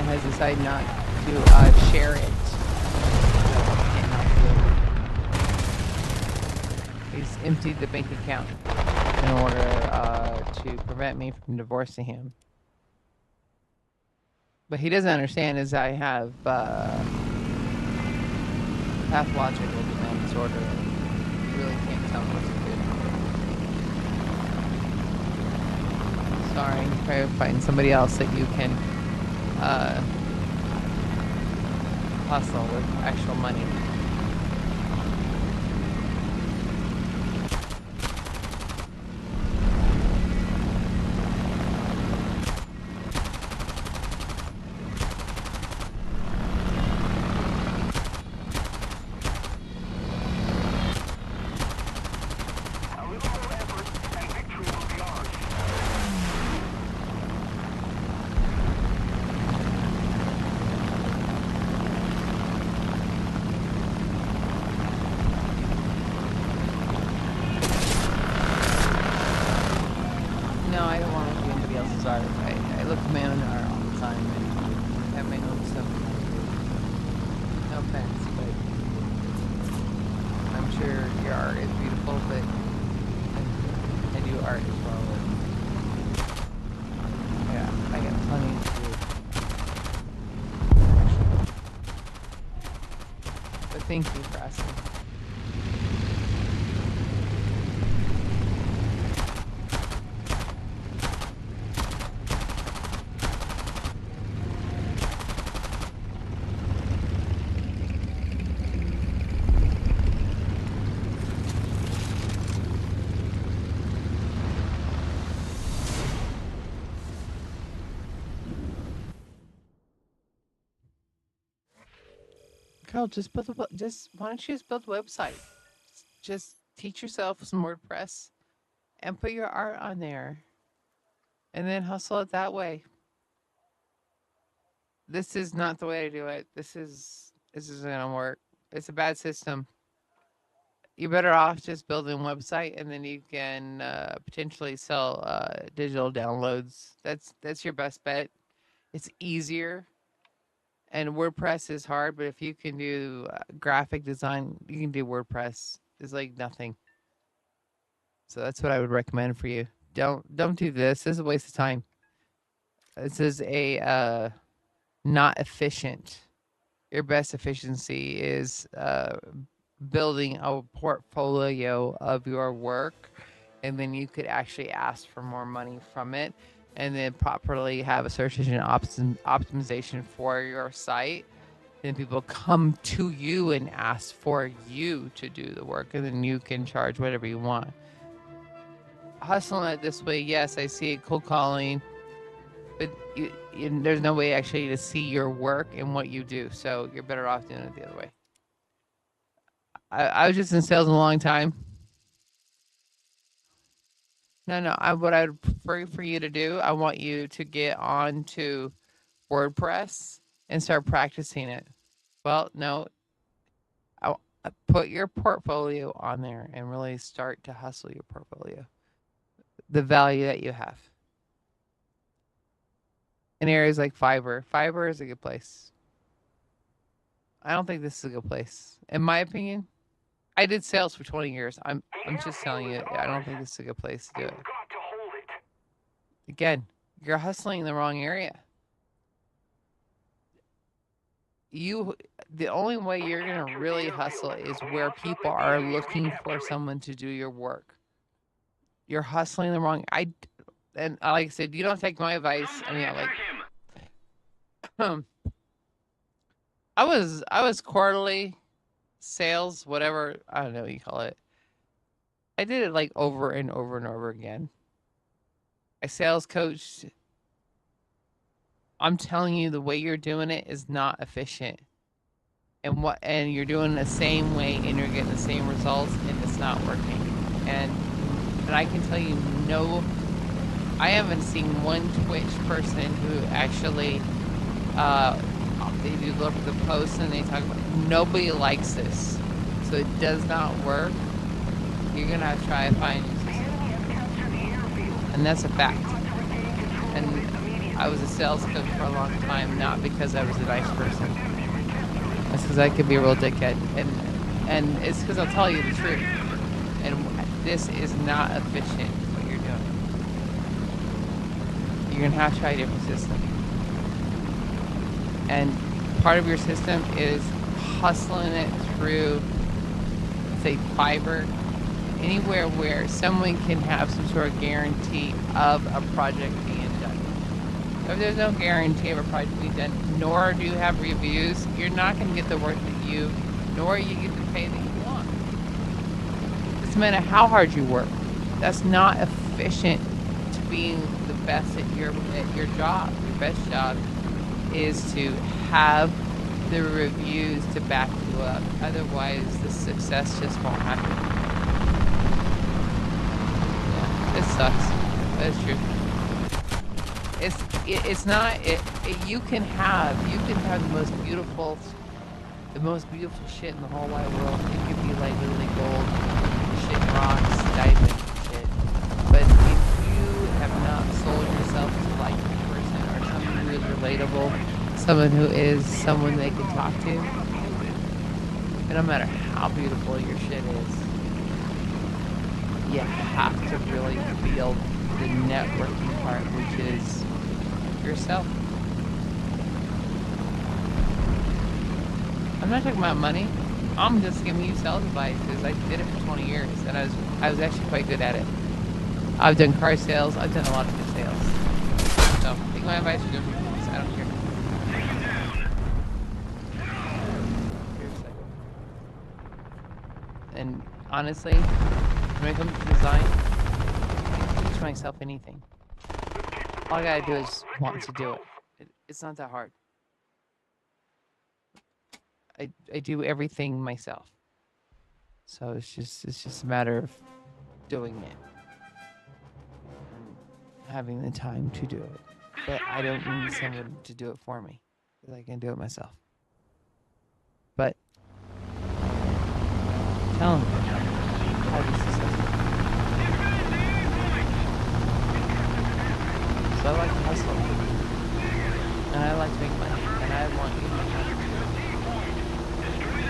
S1: Has decided not to share it. He's emptied the bank account in order to prevent me from divorcing him. But he doesn't understand is I have pathological demand disorder. You really can't tell me what to do. Sorry, try to find somebody else that you can uh, hustle with actual money.
S2: A little more effort, and victory will be ours.
S1: No, I don't want to be anybody else's art. I look at my own art all the time and have my own stuff. No offense, but I'm sure your art is beautiful, but I do art as well. Yeah, I got plenty to do. But thank you for asking. Carl, just just why don't you just build a website? Just teach yourself some WordPress and put your art on there, and then hustle it that way. This is not the way to do it. This isn't gonna work. It's a bad system. You're better off just building a website, and then you can potentially sell digital downloads. That's your best bet. It's easier, and WordPress is hard, but if you can do graphic design, you can do WordPress. It's like nothing. So that's what I would recommend for you. Don't do this. This is a waste of time. This is a not efficient. Your best efficiency is building a portfolio of your work, and then you could actually ask for more money from it, and then properly have a search engine optimization for your site. Then people come to you and ask for you to do the work, and then you can charge whatever you want. Hustling it this way, yes, I see it cold calling, but there's no way actually to see your work and what you do. So you're better off doing it the other way. I was just in sales a long time. No. What I'd prefer for you to do, I want you to get onto WordPress and start practicing it. Well, no, I put your portfolio on there and really start to hustle your portfolio. The value that you have. In areas like Fiverr. Fiverr is a good place. I don't think this is a good place. In my opinion, I did sales for 20 years. I'm just telling you, I don't think this is a good place to do it.
S2: Got to hold it.
S1: Again, you're hustling in the wrong area. The only way you're going to really hustle is where people are looking for someone to do your work. You're hustling the wrong. And like I said, you don't take my advice. I mean, like, I was quarterly sales, whatever, I don't know what you call it. I did it like over and over and over again. I sales coached. I'm telling you, the way you're doing it is not efficient. And you're doing the same way and you're getting the same results and it's not working. And I can tell you, no, I haven't seen one Twitch person who actually they do look at the posts and they talk about nobody likes this, so it does not work. You're gonna have to try and find new system, and that's a fact. And I was a sales coach for a long time, not because I was a nice person. It's because I could be a real dickhead, and it's because I'll tell you the truth. And this is not efficient what you're doing. You're gonna have to try a different system. and part of your system is hustling it through, say, Fiverr, anywhere where someone can have some sort of guarantee of a project being done. If there's no guarantee of a project being done, nor do you have reviews, you're not going to get the work that you, nor you get the pay that you want. Doesn't matter how hard you work. That's not efficient to being the best at your job. Your best job is to have the reviews to back you up. Otherwise, the success just won't happen. Yeah, it sucks. That's true. It's not. You can have the most beautiful shit in the whole wide world. It could be like literally gold, shit, rocks, diamond shit. But if you have not sold yourself to like a person or someone who is relatable, someone who is someone they can talk to, and no matter how beautiful your shit is, you have to really build the networking part, which is yourself. I'm not talking about money. I'm just giving you sales advice because I did it for 20 years and I was actually quite good at it. I've done car sales. I've done a lot of good sales. So take my advice or don't. I don't care. And honestly, when it comes to design, I can teach myself anything. All I gotta do is want to do it. It's not that hard. I do everything myself. So it's just a matter of doing it. Having the time to do it. But I don't need someone to do it for me. Because I can do it myself. But tell them how to be successful. So I like to hustle. And I like to make money. And I want you to make money.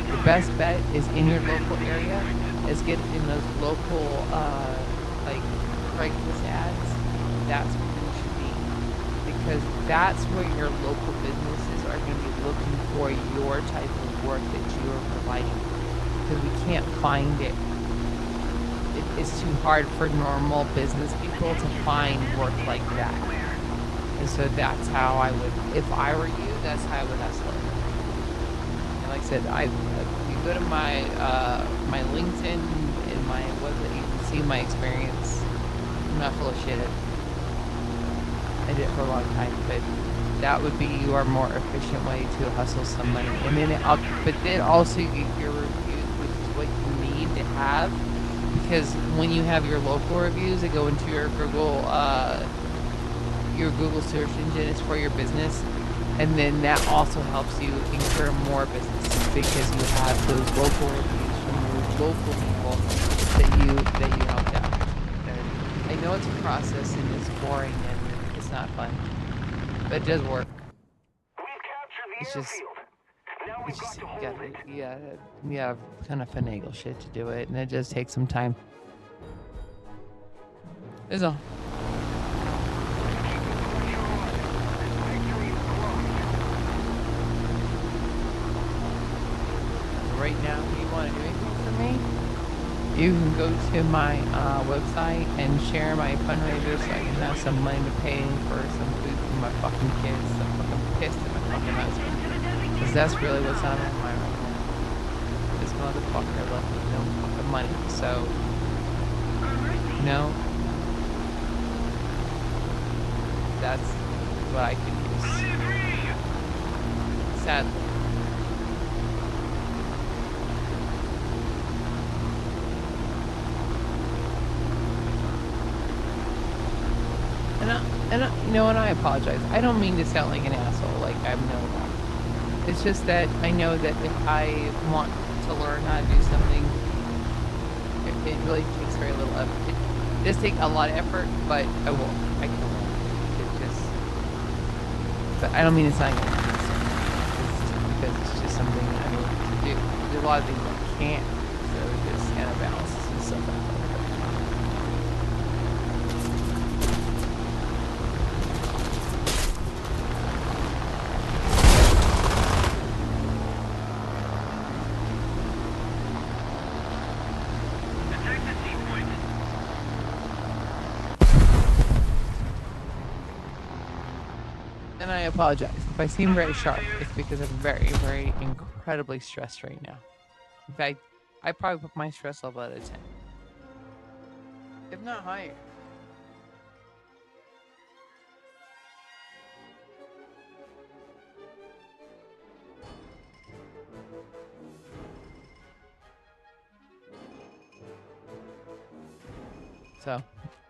S1: The best bet is in your local area, is get in those local, like, Craigslist ads. That's where you should be. Because that's where your local businesses are going to be looking for your type of work that you are providing. Because we can't find it. It's too hard for normal business people to find work like that. And so that's how I would, if I were you, that's how I would hustle it. And like I said, you go to my my LinkedIn and my website, you can see my experience. I'm not full of shit. I did it for a long time, but that would be your more efficient way to hustle somebody. And then, but then also you get your reviews, which is what you need to have, because when you have your local reviews, they go into your Google search engine. It's for your business, and then that also helps you incur more business because you have those local reviews from those local people that you helped out. And I know it's a process and it's boring and it's not fun, but it does work. It's just you gotta kind of finagle shit to do it, and it does take some time. That's all. Right now, if you want to do anything for me, you can go to my website and share my fundraiser so I can have some money to pay for some food for my fucking kids. I'm fucking pissed at my fucking husband. Because that's really what's on my mind right now. This motherfucker left me no fucking money. So, that's what I can use. Sadly. And I apologize. I don't mean to sound like an asshole, like I'm no one. It's just that I know that if I want to learn how to do something, it really takes very little effort. It does take a lot of effort, but I can learn. But I don't mean to sound like an asshole. It's because it's just something I need to do. There's a lot of things I can't, so it just kind of balances itself out. And I apologize. If I seem very sharp, it's because I'm very, very incredibly stressed right now. In fact, I probably put my stress level at a 10, if not higher. So,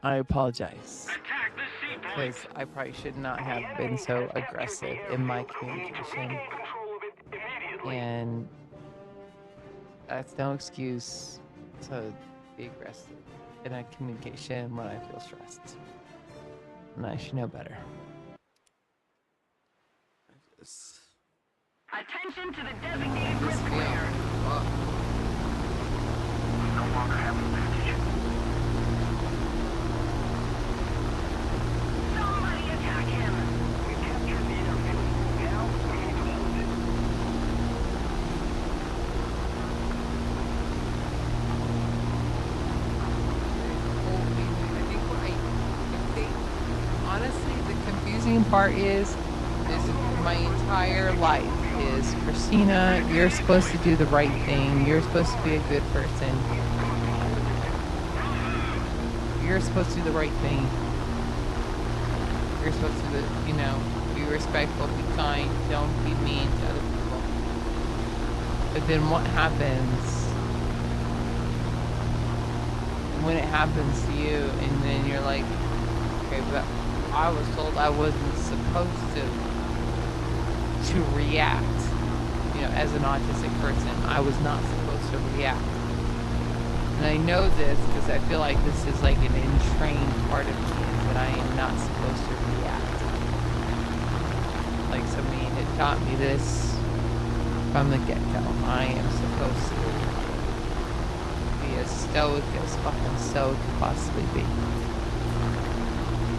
S1: I apologize.
S2: Attack the sea point.
S1: Because I probably should not have been so aggressive in my communication.
S2: Taking control of it immediately.
S1: And that's no excuse to be aggressive in a communication when I feel stressed. And I should know better. I just
S2: Attention to the designated
S1: feel
S2: risk layer.
S1: fucked.
S2: No longer have advantage. Somebody attack him. We captured the airfield. Now we need to hold it.
S1: Honestly, the confusing part is my entire life is Christina, you're supposed to do the right thing. You're supposed to be a good person. You're supposed to do the right thing. You're supposed to, be respectful, be kind, don't be mean to other people. But then what happens when it happens to you and then you're like, okay, but I was told I wasn't supposed to react. As an autistic person, I was not supposed to react. And I know this because I feel like this is like an entrained part of me that I am not supposed to react. Like somebody had taught me this from the get-go. I am supposed to be as stoic as fucking stoic could possibly be.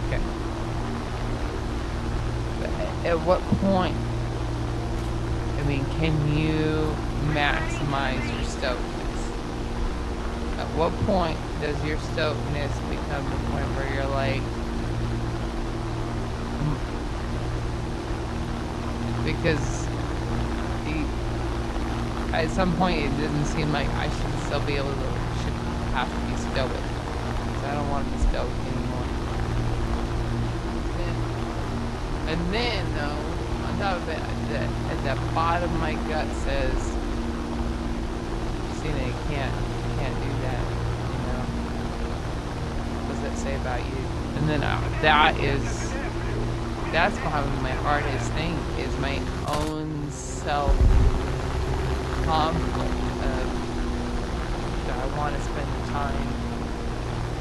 S1: Okay. But at what point, can you maximize your stoicness? At what point does your stoicness become the point where you're like, because at some point it doesn't seem like I should still be able to, should have to be stoic. Because I don't want to be stoic anymore. And then though, on top of it, at the bottom of my gut says, Christina, you can't do that, What does that say about you? And then that's probably my hardest thing, is my own self conflict of, that I want to spend the time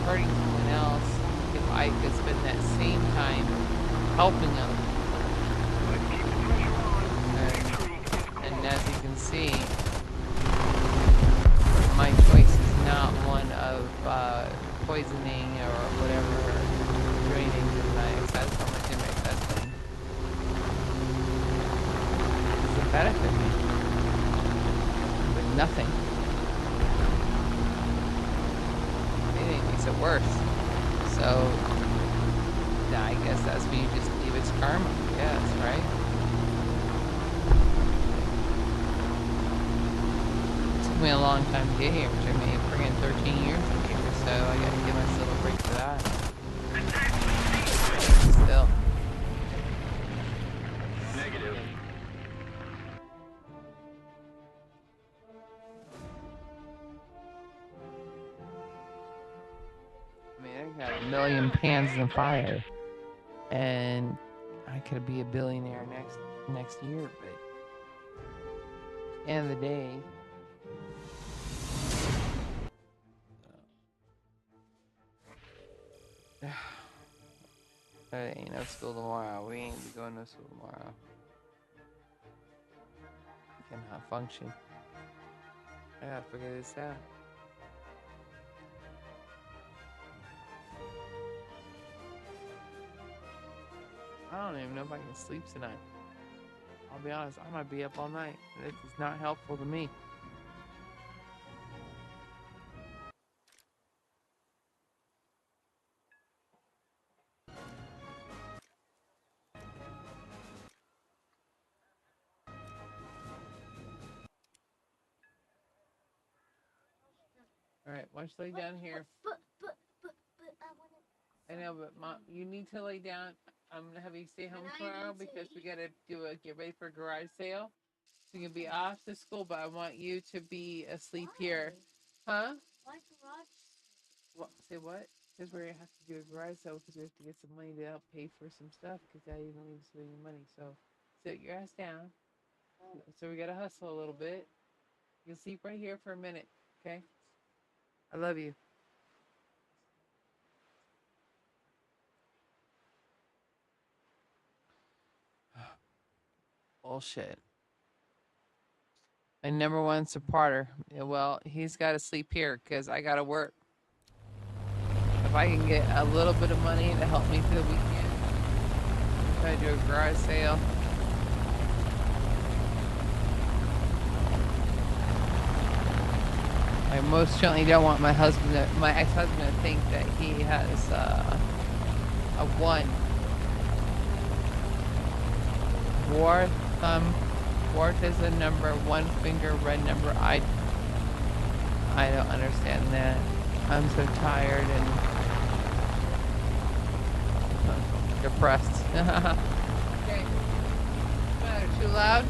S1: hurting someone else if I could spend that same time helping them. And as you can see, my choice is not one of poisoning or whatever, or doing anything to my ex-husband, to my ex-husband. It doesn't benefit me. With nothing. It makes it worse. So, I guess that's when you just leave its karma. Yes, right? Took me a long time to get here, which I may have bring in 13 years to get here, so I gotta give myself a break for that. Still.
S2: Negative.
S1: I got a million pans in the fire, and I could be a billionaire next year, but at the end of the day, there ain't no school tomorrow. We ain't be going to school tomorrow. I cannot function. I gotta figure this out. I don't even know if I can sleep tonight. I'll be honest, I might be up all night. This is not helpful to me. All right, why don't you lay down here?
S3: I want
S1: I know, but mom, you need to lay down. I'm gonna have you stay home tomorrow because we gotta get ready for a garage sale. So you'll be off to school, but I want you to be asleep here, huh?
S3: Why garage?
S1: What? Say what? Because we're gonna have to do a garage sale because we have to get some money to help pay for some stuff because Daddy didn't leave us with any money. So sit your ass down. So we gotta hustle a little bit. You'll sleep right here for a minute, okay? I love you. Bullshit. My number one supporter. Yeah, well, he's got to sleep here because I got to work. If I can get a little bit of money to help me through the weekend, I'm trying to do a garage sale. I most certainly don't want my ex-husband, to think that he has a one. War thumb. Wart is a number, one finger, red number. I don't understand that. I'm so tired and depressed. Okay. What's the matter? Too loud?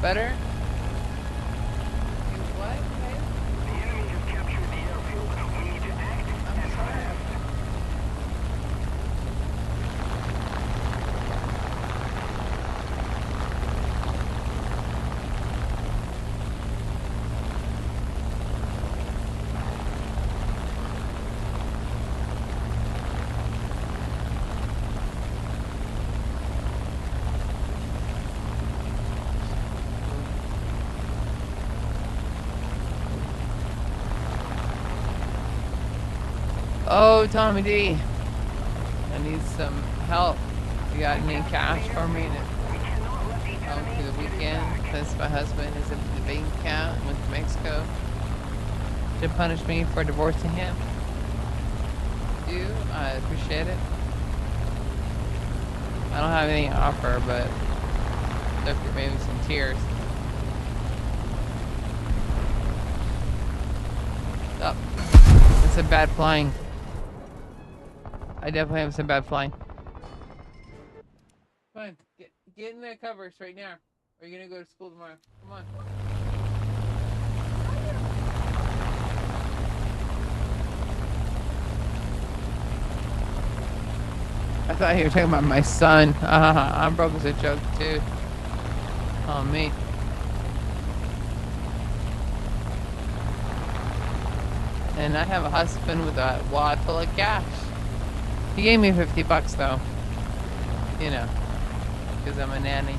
S1: Better? You what? Okay.
S2: The enemy has captured the airfield. We need to act
S1: I'm
S2: as
S1: sorry.
S2: fast.
S1: Oh, Tommy D. I need some help. You got any cash for me to
S2: We cannot let the
S1: home
S2: enemy
S1: for the
S2: get it
S1: weekend?
S2: back.
S1: Since my husband is in the bank account and went to Mexico to punish me for divorcing him. Do I appreciate it. I don't have any offer, but look, maybe some tears. Oh, that's some bad flying. I definitely have some bad flying. Come on, get in the covers right now. Or you're gonna go to school tomorrow. Come on. I thought you were talking about my son. I'm broke as a joke too. Oh me. And I have a husband with a wad full of cash. He gave me $50 though. You know, because I'm a nanny.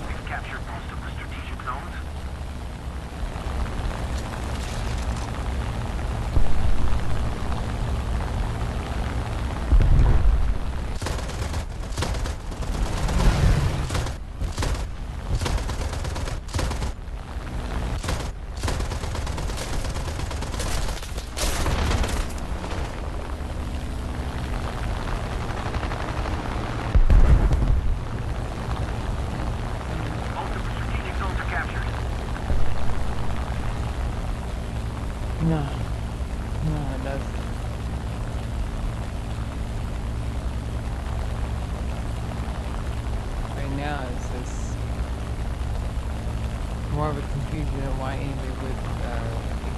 S2: We've captured most of the strategic zones. Most of the strategic zones are captured.
S1: No. No, it does. Right now it's just more of a confusion of why anybody would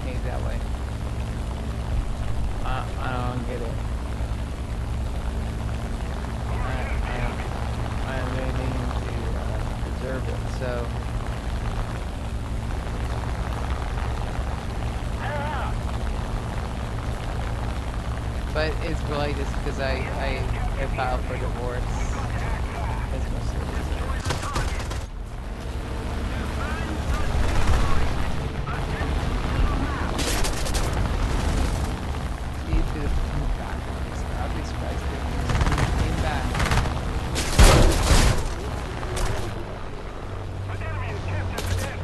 S1: behave that way. I don't get it. I don't. So but it's really just because I filed for divorce. That's mostly it. See to the back. I'll be surprised if he came back.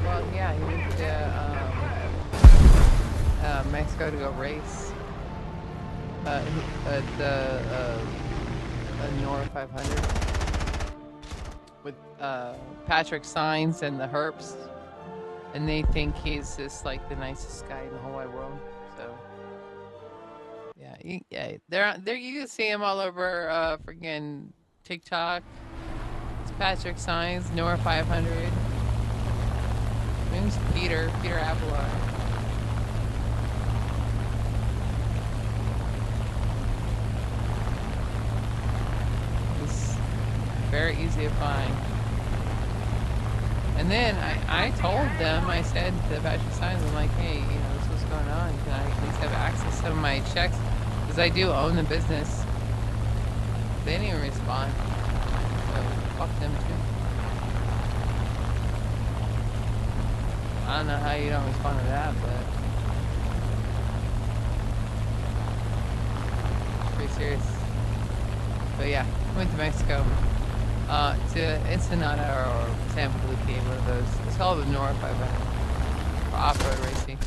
S1: Well, yeah, he went to Mexico to go race at the Nora 500 with Patrick Sainz and the Herps, and they think he's just like the nicest guy in the whole wide world. So yeah, they're you can see him all over freaking TikTok. It's Patrick Sainz, Nora 500. Name's Peter Abelar. It's very easy to find. And then I told them, I said to Patrick Sainz, I'm like, hey, this is what's going on. Can I at least have access to my checks? Because I do own the business. They didn't even respond. So fuck them too. I don't know how you don't respond to that, but it's pretty serious. But yeah, went to Mexico. It's Ensenada or San Felipe, one of those. It's called the Nora 500 for off-road racing.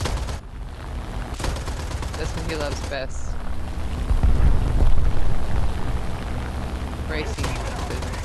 S1: That's what he loves best. Racing business.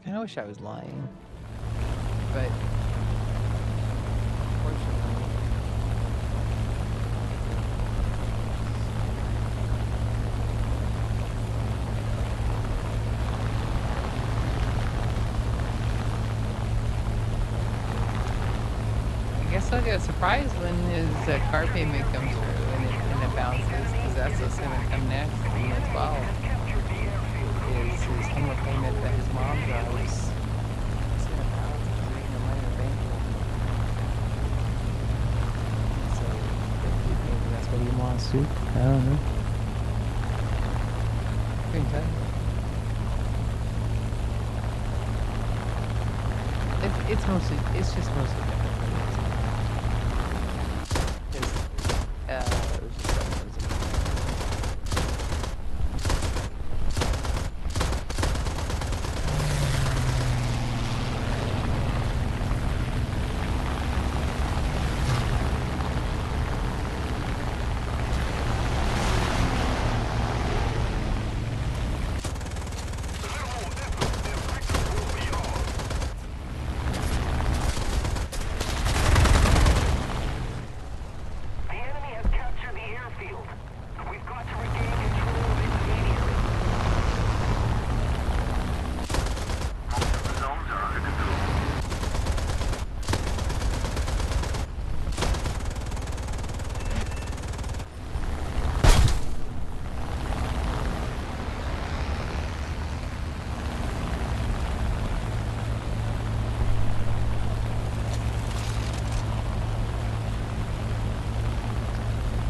S1: I wish I was lying, but unfortunately, I guess I'll get surprised when his car payment comes through and it bounces, because that's what's going to come next in the 12. Is his Hummer payment that his mom drives. It's gonna balance between the money in the bank. So maybe that's what he wants to. I don't know. Couldn't tell you. It's just mostly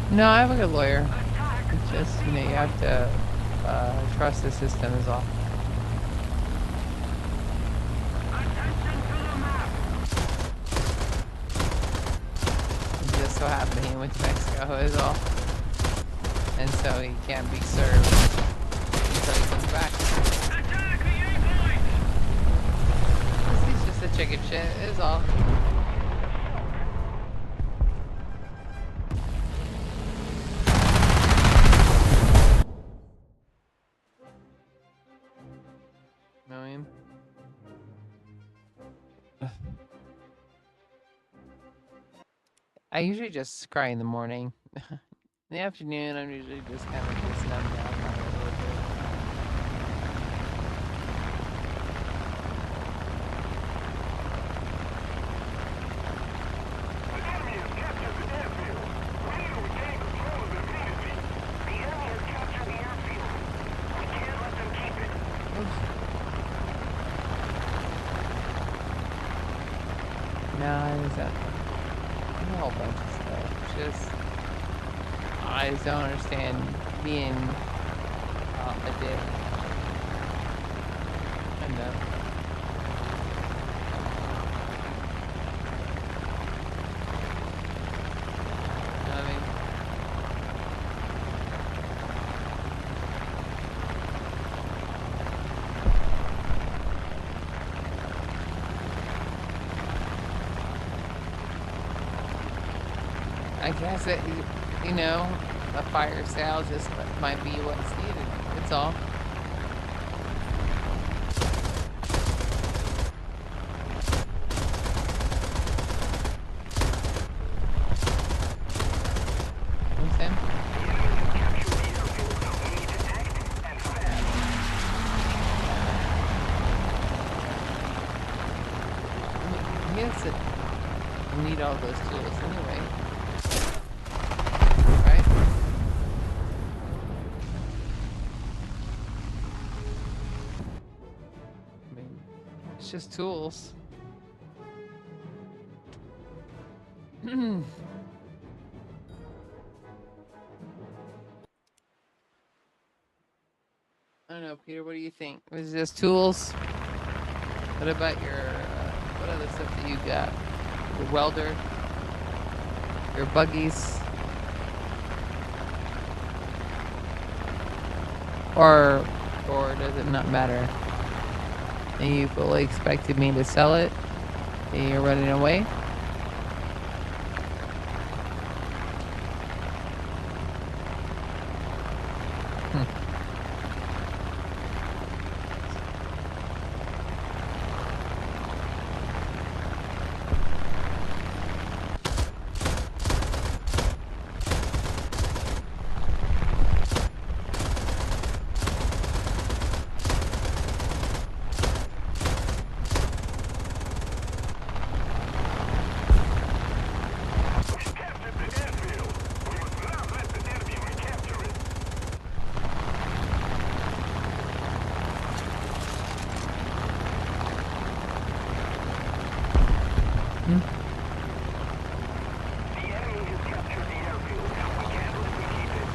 S1: No, I have a good lawyer. It's just, you have to trust the system is all. It just so happened he went to Mexico is all. And so he can't be served until he comes back. He's just a chicken shit is all. Million. I usually just cry in the morning. In the afternoon, I'm usually just kind of just numbed out by it a little bit.
S2: The enemy has captured the airfield. We need to regain control of it immediately. The enemy has captured the airfield. We can't let them keep it.
S1: No, it's a whole bunch of stuff. Just, I just don't understand being a dick. I know. I mean, I guess that, you know, a fire sale just might be what's needed. It's all. What's that?
S2: The enemy has captured the airfield. We need to act and fast.
S1: I guess it, we need all those tools anyway. Right? I mean, it's just tools. I don't know, Peter, what do you think? Was this tools? What about your, what other stuff that you got? Your welder? Your buggies? Or does it not matter? And you fully expected me to sell it? And you're running away?
S2: We captured the airfield. We must not let the enemy recapture it. The enemy has captured the airfield. We can't let them keep it.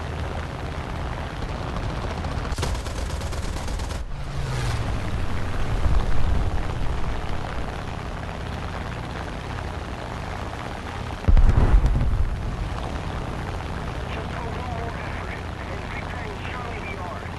S2: Just a little more effort, and victory will surely be ours.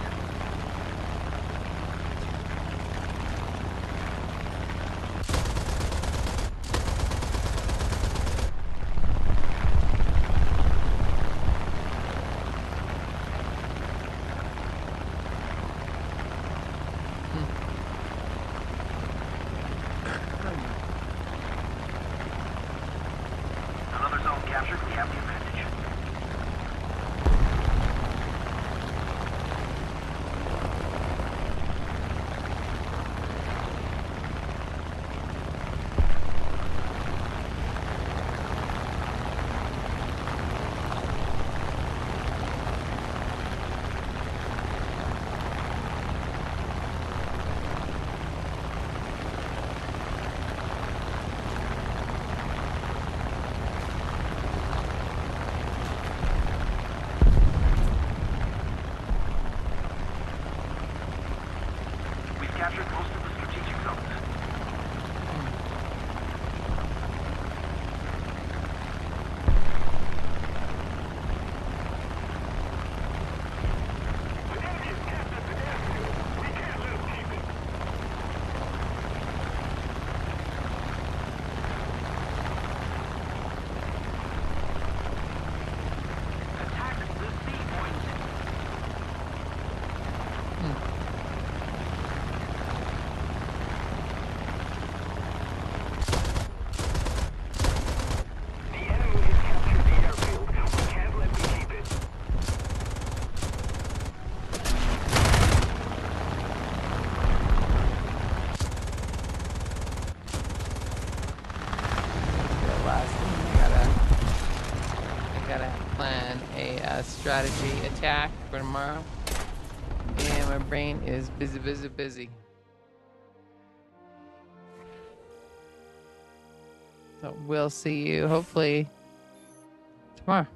S2: Another zone captured. We have the advantage. We've captured most of the strategic zones. The enemy has captured the airfield. We can't let them keep it. The enemy has captured the airfield. We can't let them keep it.
S1: The last thing I gotta plan a strategy attack for tomorrow. And my brain is busy. So we'll see you hopefully tomorrow.